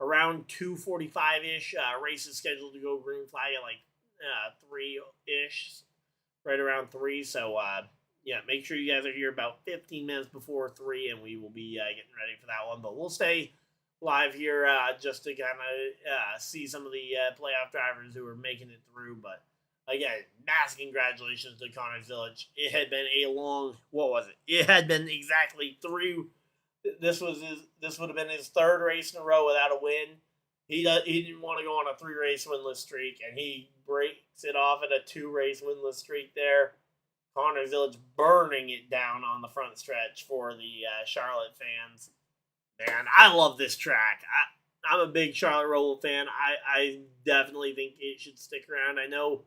A: around 2:45-ish. Race is scheduled to go green flag at like 3-ish, right around 3. So, yeah, make sure you guys are here about 15 minutes before 3, and we will be getting ready for that one. But we'll stay live here just to kind of see some of the playoff drivers who are making it through. But again, massive congratulations to Connor Zilisch. It had been a long, what was it? It had been exactly 3. This would have been his 3rd race in a row without a win. He didn't want to go on a 3-race winless streak, and he breaks it off at a 2-race winless streak there. Connor Zilisch burning it down on the front stretch for the Charlotte fans. Man, I love this track. I'm a big Charlotte Roval fan. I definitely think it should stick around. I know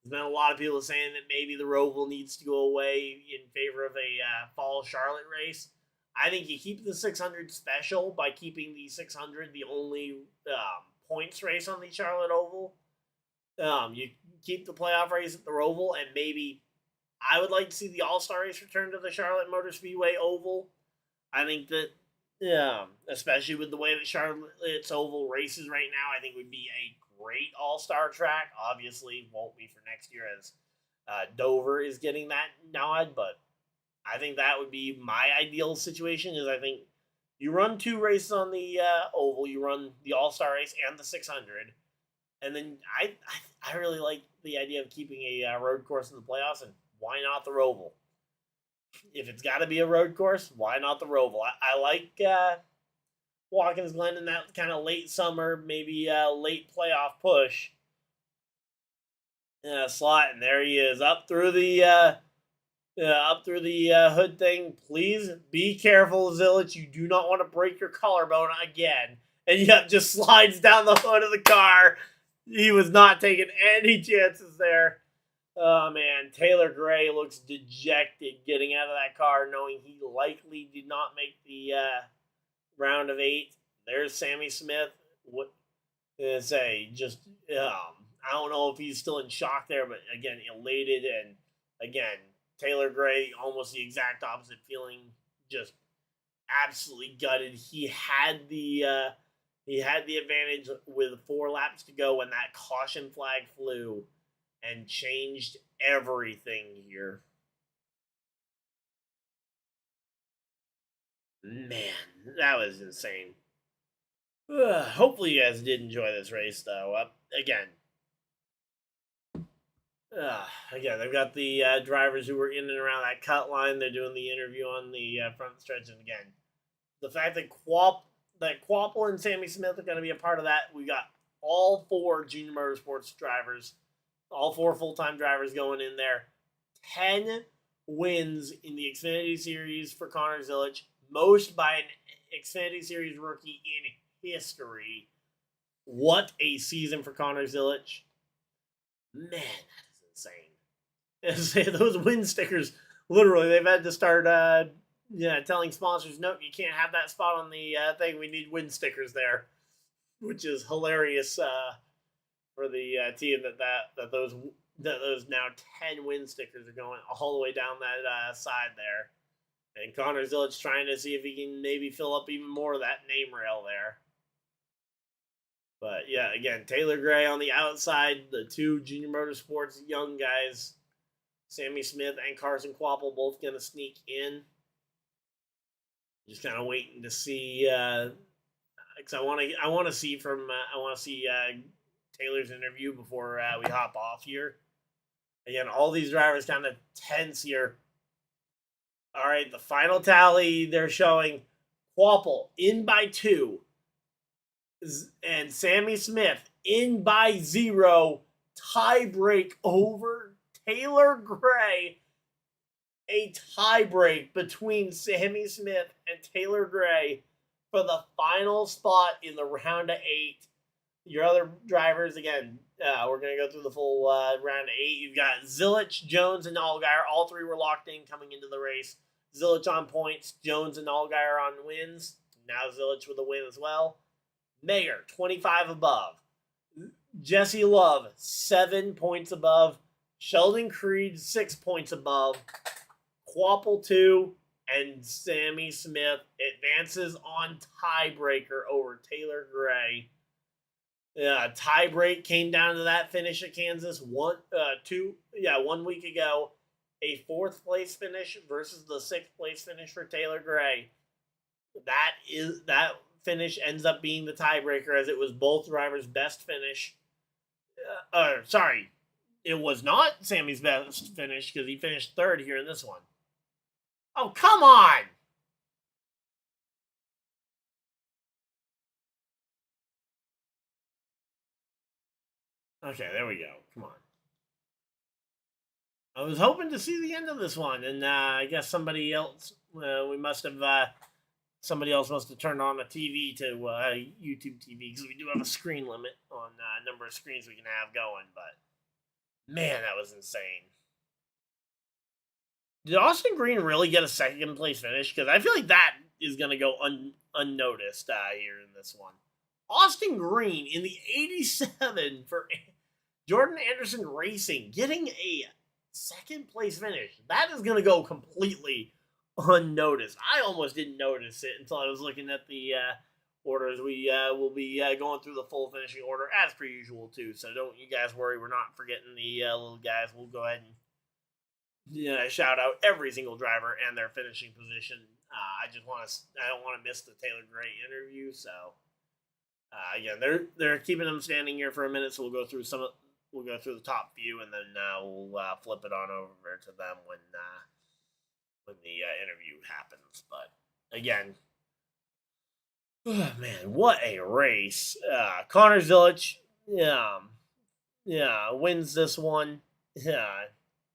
A: there's been a lot of people saying that maybe the Roval needs to go away in favor of a fall Charlotte race. I think you keep the 600 special by keeping the 600 the only points race on the Charlotte Oval. You keep the playoff race at the Roval, and maybe I would like to see the All-Star race return to the Charlotte Motor Speedway Oval. I think that, especially with the way that Charlotte's Oval races right now, I think would be a great All-Star track. Obviously, won't be for next year as Dover is getting that nod, but I think that would be my ideal situation. Is I think you run 2 races on the Oval, you run the All-Star race and the 600, and then I really like the idea of keeping a road course in the playoffs, and why not the Roval? If it's got to be a road course, why not the Roval? I like Watkins Glen in that kind of late summer, maybe late playoff push slot, and there he is up through the hood thing. Please be careful, Zilisch. You do not want to break your collarbone again. And yep, just slides down the hood of the car. He was not taking any chances there. Oh, man. Taylor Gray looks dejected getting out of that car, knowing he likely did not make the round of 8. There's Sammy Smith. What did I say? Just, I don't know if he's still in shock there, but again, elated. And again, Taylor Gray, almost the exact opposite feeling, just absolutely gutted. He had the advantage with 4 laps to go when that caution flag flew and changed everything here. Man, that was insane. Hopefully you guys did enjoy this race, though. Again, they've got the drivers who were in and around that cut line. They're doing the interview on the front stretch. And again, the fact that Quapple and Sammy Smith are going to be a part of that. We got all 4 Junior Motorsports drivers, all 4 full-time drivers going in there. 10 wins in the Xfinity Series for Connor Zilisch, most by an Xfinity Series rookie in history. What a season for Connor Zilisch. Man, that is insane. Those win stickers, literally, they've had to start telling sponsors, nope, you can't have that spot on the thing. We need win stickers there, which is hilarious for the team that those now 10 win stickers are going all the way down that side there. And Connor Zilisch trying to see if he can maybe fill up even more of that name rail there. But yeah, again, Taylor Gray on the outside, the 2 Junior Motorsports young guys, Sammy Smith and Carson Quapple, both going to sneak in. Just kind of waiting to see, because I want to see Taylor's interview before we hop off here. Again, all these drivers kind of tense here. All right, the final tally, they're showing Quapple in by 2. And Sammy Smith in by 0. Tie break over Taylor Gray. A tie break between Sammy Smith and Taylor Gray for the final spot in the round of 8. Your other drivers, again, we're going to go through the full round of 8. You've got Zilisch, Jones, and Allgaier. All 3 were locked in coming into the race. Zilisch on points, Jones and Allgaier on wins. Now Zilisch with a win as well. Mayer, 25 above. Jesse Love, 7 points above. Sheldon Creed, 6 points above. Quapple, 2. And Sammy Smith advances on tiebreaker over Taylor Gray. Tiebreak came down to that finish at Kansas 1 week ago. A 4th place finish versus the 6th place finish for Taylor Gray. That finish ends up being the tiebreaker, as it was both drivers' best finish. It was not Sammy's best finish, because he finished 3rd here in this one. Oh, come on! Okay, there we go. Come on. I was hoping to see the end of this one, and I guess somebody else, somebody else must have turned on a TV to YouTube TV, because we do have a screen limit on number of screens we can have going, but man, that was insane. Did Austin Green really get a 2nd place finish? Because I feel like that is going to go unnoticed here in this one. Austin Green in the 87 for Jordan Anderson Racing getting a 2nd place finish. That is going to go completely unnoticed. I almost didn't notice it until I was looking at the orders. We will be going through the full finishing order as per usual too. So don't you guys worry. We're not forgetting the little guys. We'll go ahead and shout out every single driver and their finishing position. I don't want to miss the Taylor Gray interview. So again, they're keeping them standing here for a minute. So we'll go through the top few, and then we'll flip it on over to them when the interview happens. But again, oh man, what a race! Connor Zilic, wins this one.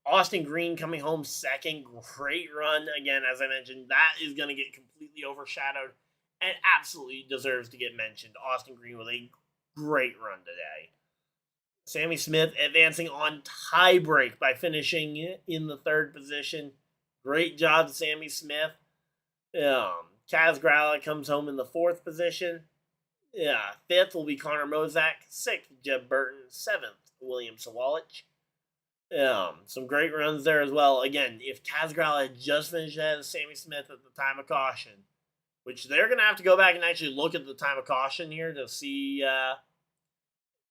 A: Austin Green coming home 2nd. Great run. Again, as I mentioned, that is going to get completely overshadowed and absolutely deserves to get mentioned. Austin Green with a great run today. Sammy Smith advancing on tiebreak by finishing in the 3rd position. Great job, Sammy Smith. Kaz Grala comes home in the 4th position. 5th will be Connor Mozak. 6th, Jeb Burton. 7th, William Sawalich. Some great runs there as well. Again, if Kaz Grala had just finished ahead of Sammy Smith at the time of caution, which they're going to have to go back and actually look at the time of caution here to see,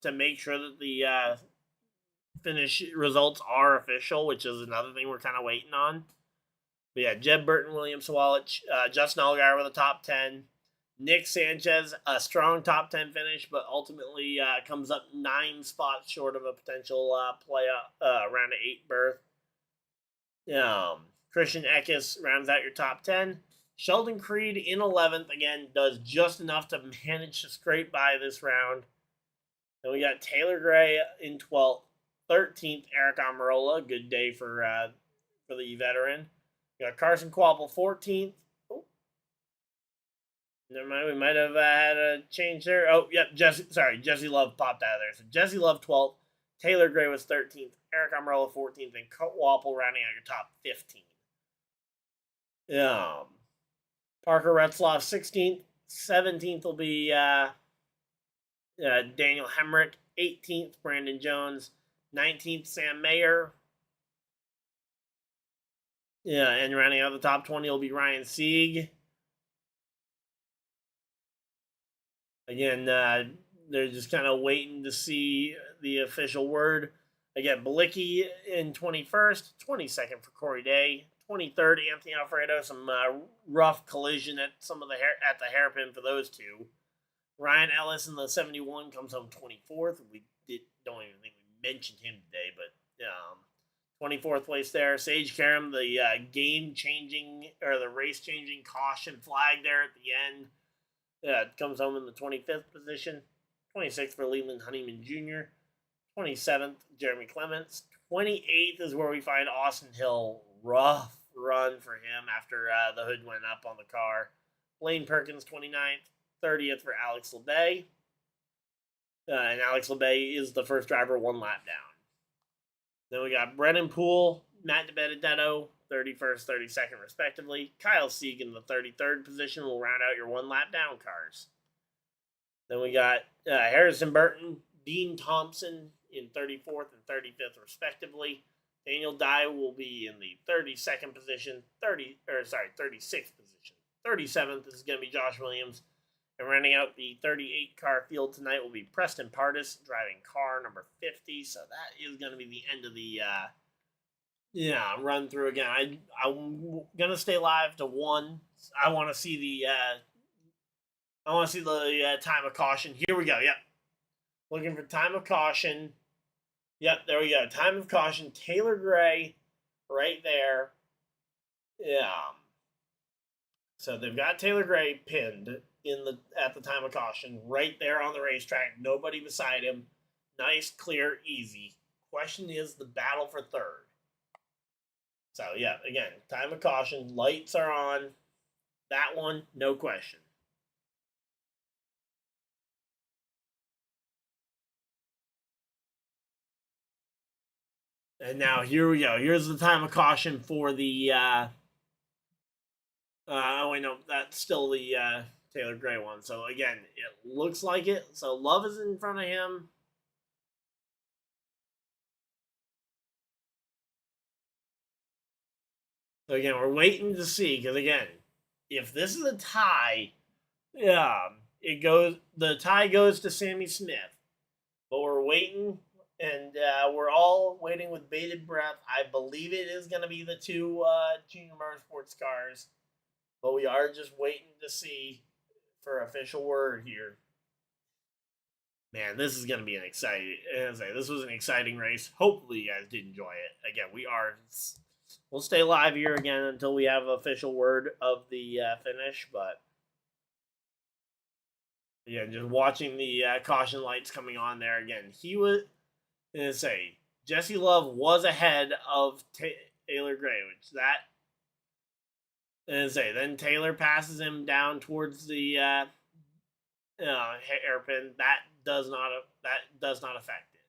A: to make sure that the finish results are official, which is another thing we're kind of waiting on. But yeah, Jeb Burton, William Sawalich, Justin Allgaier with a top 10. Nick Sanchez, a strong top 10 finish, but ultimately comes up 9 spots short of a potential round of 8 berth. Christian Eckes rounds out your top 10. Sheldon Creed in 11th, again, does just enough to manage to scrape by this round. Then we got Taylor Gray in 12th. 13th, Eric Almirola. Good day for the veteran. We got Carson Quapple 14th. Never mind, we might have had a change there. Oh, yep, Jesse Love popped out of there. So Jesse Love 12th, Taylor Gray was 13th, Eric Almirola 14th, and Quapple rounding out your top 15. Parker Retzloff 16th, 17th will be Daniel Hemrick, 18th, Brandon Jones, 19th, Sam Mayer. And rounding out the top 20 will be Ryan Sieg. Again, they're just kind of waiting to see the official word. Again, Balicki in 21st, 22nd for Corey Day, 23rd, Anthony Alfredo. Some rough collision at the hairpin for those two. Ryan Ellis in the 71 comes home 24th. We don't even think we mentioned him today, but 24th place there. Sage Karam, the the race-changing caution flag there at the end. It comes home in the 25th position. 26th for Leland Honeyman Jr. 27th, Jeremy Clements. 28th is where we find Austin Hill. Rough run for him after the hood went up on the car. Blaine Perkins, 29th. 30th for Alex LeBay. And Alex LeBay is the first driver 1 lap down. Then we got Brennan Poole, Matt DiBenedetto, 31st, 32nd, respectively. Kyle Sieg in the 33rd position will round out your 1 lap down cars. Then we got Harrison Burton, Dean Thompson in 34th and 35th, respectively. Daniel Dye will be in the 32nd position, 36th position. 37th is going to be Josh Williams. And running out the 38 car field tonight will be Preston Pardis driving car number 50. So that is going to be the end of the run through again. I'm going to stay live to 1. I want to see the time of caution. Here we go. Yep. Looking for time of caution. Yep, there we go. Time of caution. Taylor Gray right there. Yeah. So they've got Taylor Gray pinned at the time of caution right there on the racetrack. Nobody beside him. Nice, clear, easy. Question is the battle for third. So, yeah, again, time of caution. Lights are on. That one, no question. And now here we go. Here's the time of caution for the that's still the Taylor Gray one. So again, it looks like it. So Love is in front of him. So again, we're waiting to see, because again, if this is a tie, the tie goes to Sammy Smith. But we're waiting, and we're all waiting with bated breath. I believe it is going to be the 2 Junior Motorsports cars. But we are just waiting to see for official word here. Man, this is going to be this was an exciting race. Hopefully you guys did enjoy it. Again, we'll stay live here again until we have official word of the finish. But yeah, just watching the caution lights coming on there again. Jesse Love was ahead of Taylor Gray, then Taylor passes him down towards the hairpin. That does not affect it.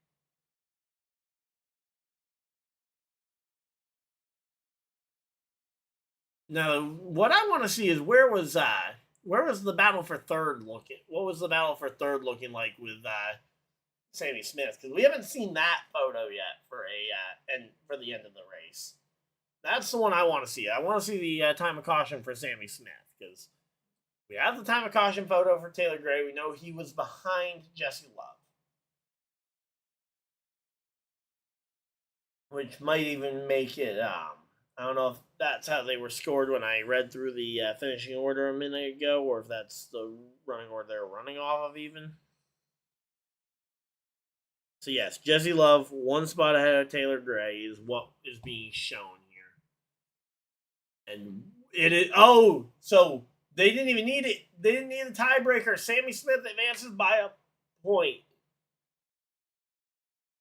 A: Now, what I want to see is where was the battle for third looking? What was the battle for third looking like with Sammy Smith? Because we haven't seen that photo yet for the end of the race. That's the one I want to see. I want to see the time of caution for Sammy Smith, because we have the time of caution photo for Taylor Gray. We know he was behind Jesse Love, which might even make it. I don't know if that's how they were scored when I read through the finishing order a minute ago, or if that's the running order they're running off of even. So yes, Jesse Love, 1 spot ahead of Taylor Gray is what is being shown here. And it is, so they didn't even need it. They didn't need a tiebreaker. Sammy Smith advances by a point.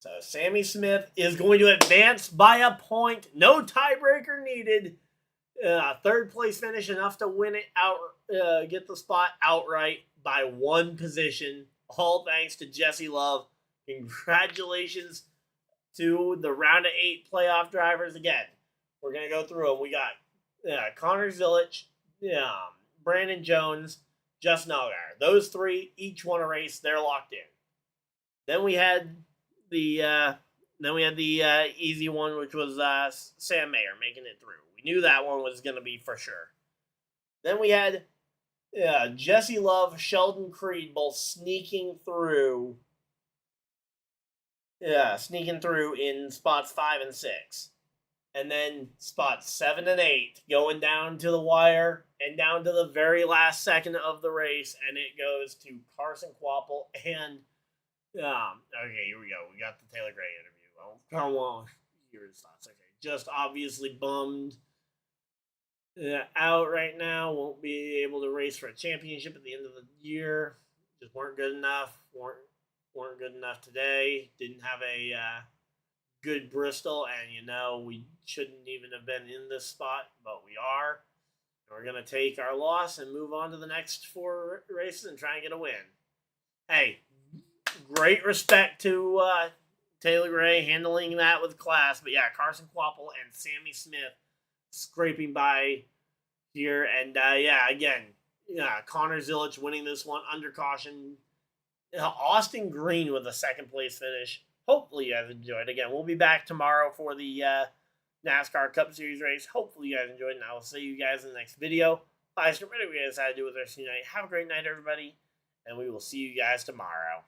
A: So Sammy Smith is going to advance by a point. No tiebreaker needed. Third place finish, enough to win it out, get the spot outright by 1 position. All thanks to Jesse Love. Congratulations to the round of 8 playoff drivers. Again, we're going to go through them. We got Connor Zilic, Brandon Jones, Justin Allgaier. Those 3 each won a race. They're locked in. Then we had the easy one, which was Sam Mayer making it through. We knew that one was going to be for sure. Then we had Jesse Love, Sheldon Creed both sneaking through in spots 5 and 6. And then spots 7 and 8 going down to the wire and down to the very last second of the race. And it goes to Carson Kvapil and okay, here we go. We got the Taylor Gray interview. Well, come on. Here's his thoughts. Okay, just obviously bummed out right now. Won't be able to race for a championship at the end of the year. Just weren't good enough. Weren't good enough today. Didn't have a good Bristol, and we shouldn't even have been in this spot, but we are. And we're gonna take our loss and move on to the next 4 races and try and get a win. Hey. Great respect to Taylor Gray handling that with class. But yeah, Carson Kvapil and Sammy Smith scraping by here. And again, Connor Zilic winning this one under caution. Austin Green with a second place finish. Hopefully you guys enjoyed. Again, we'll be back tomorrow for the NASCAR Cup Series race. Hopefully you guys enjoyed, and I will see you guys in the next video. Whatever you guys had to do with the rest of the night. Have a great night, everybody, and we will see you guys tomorrow.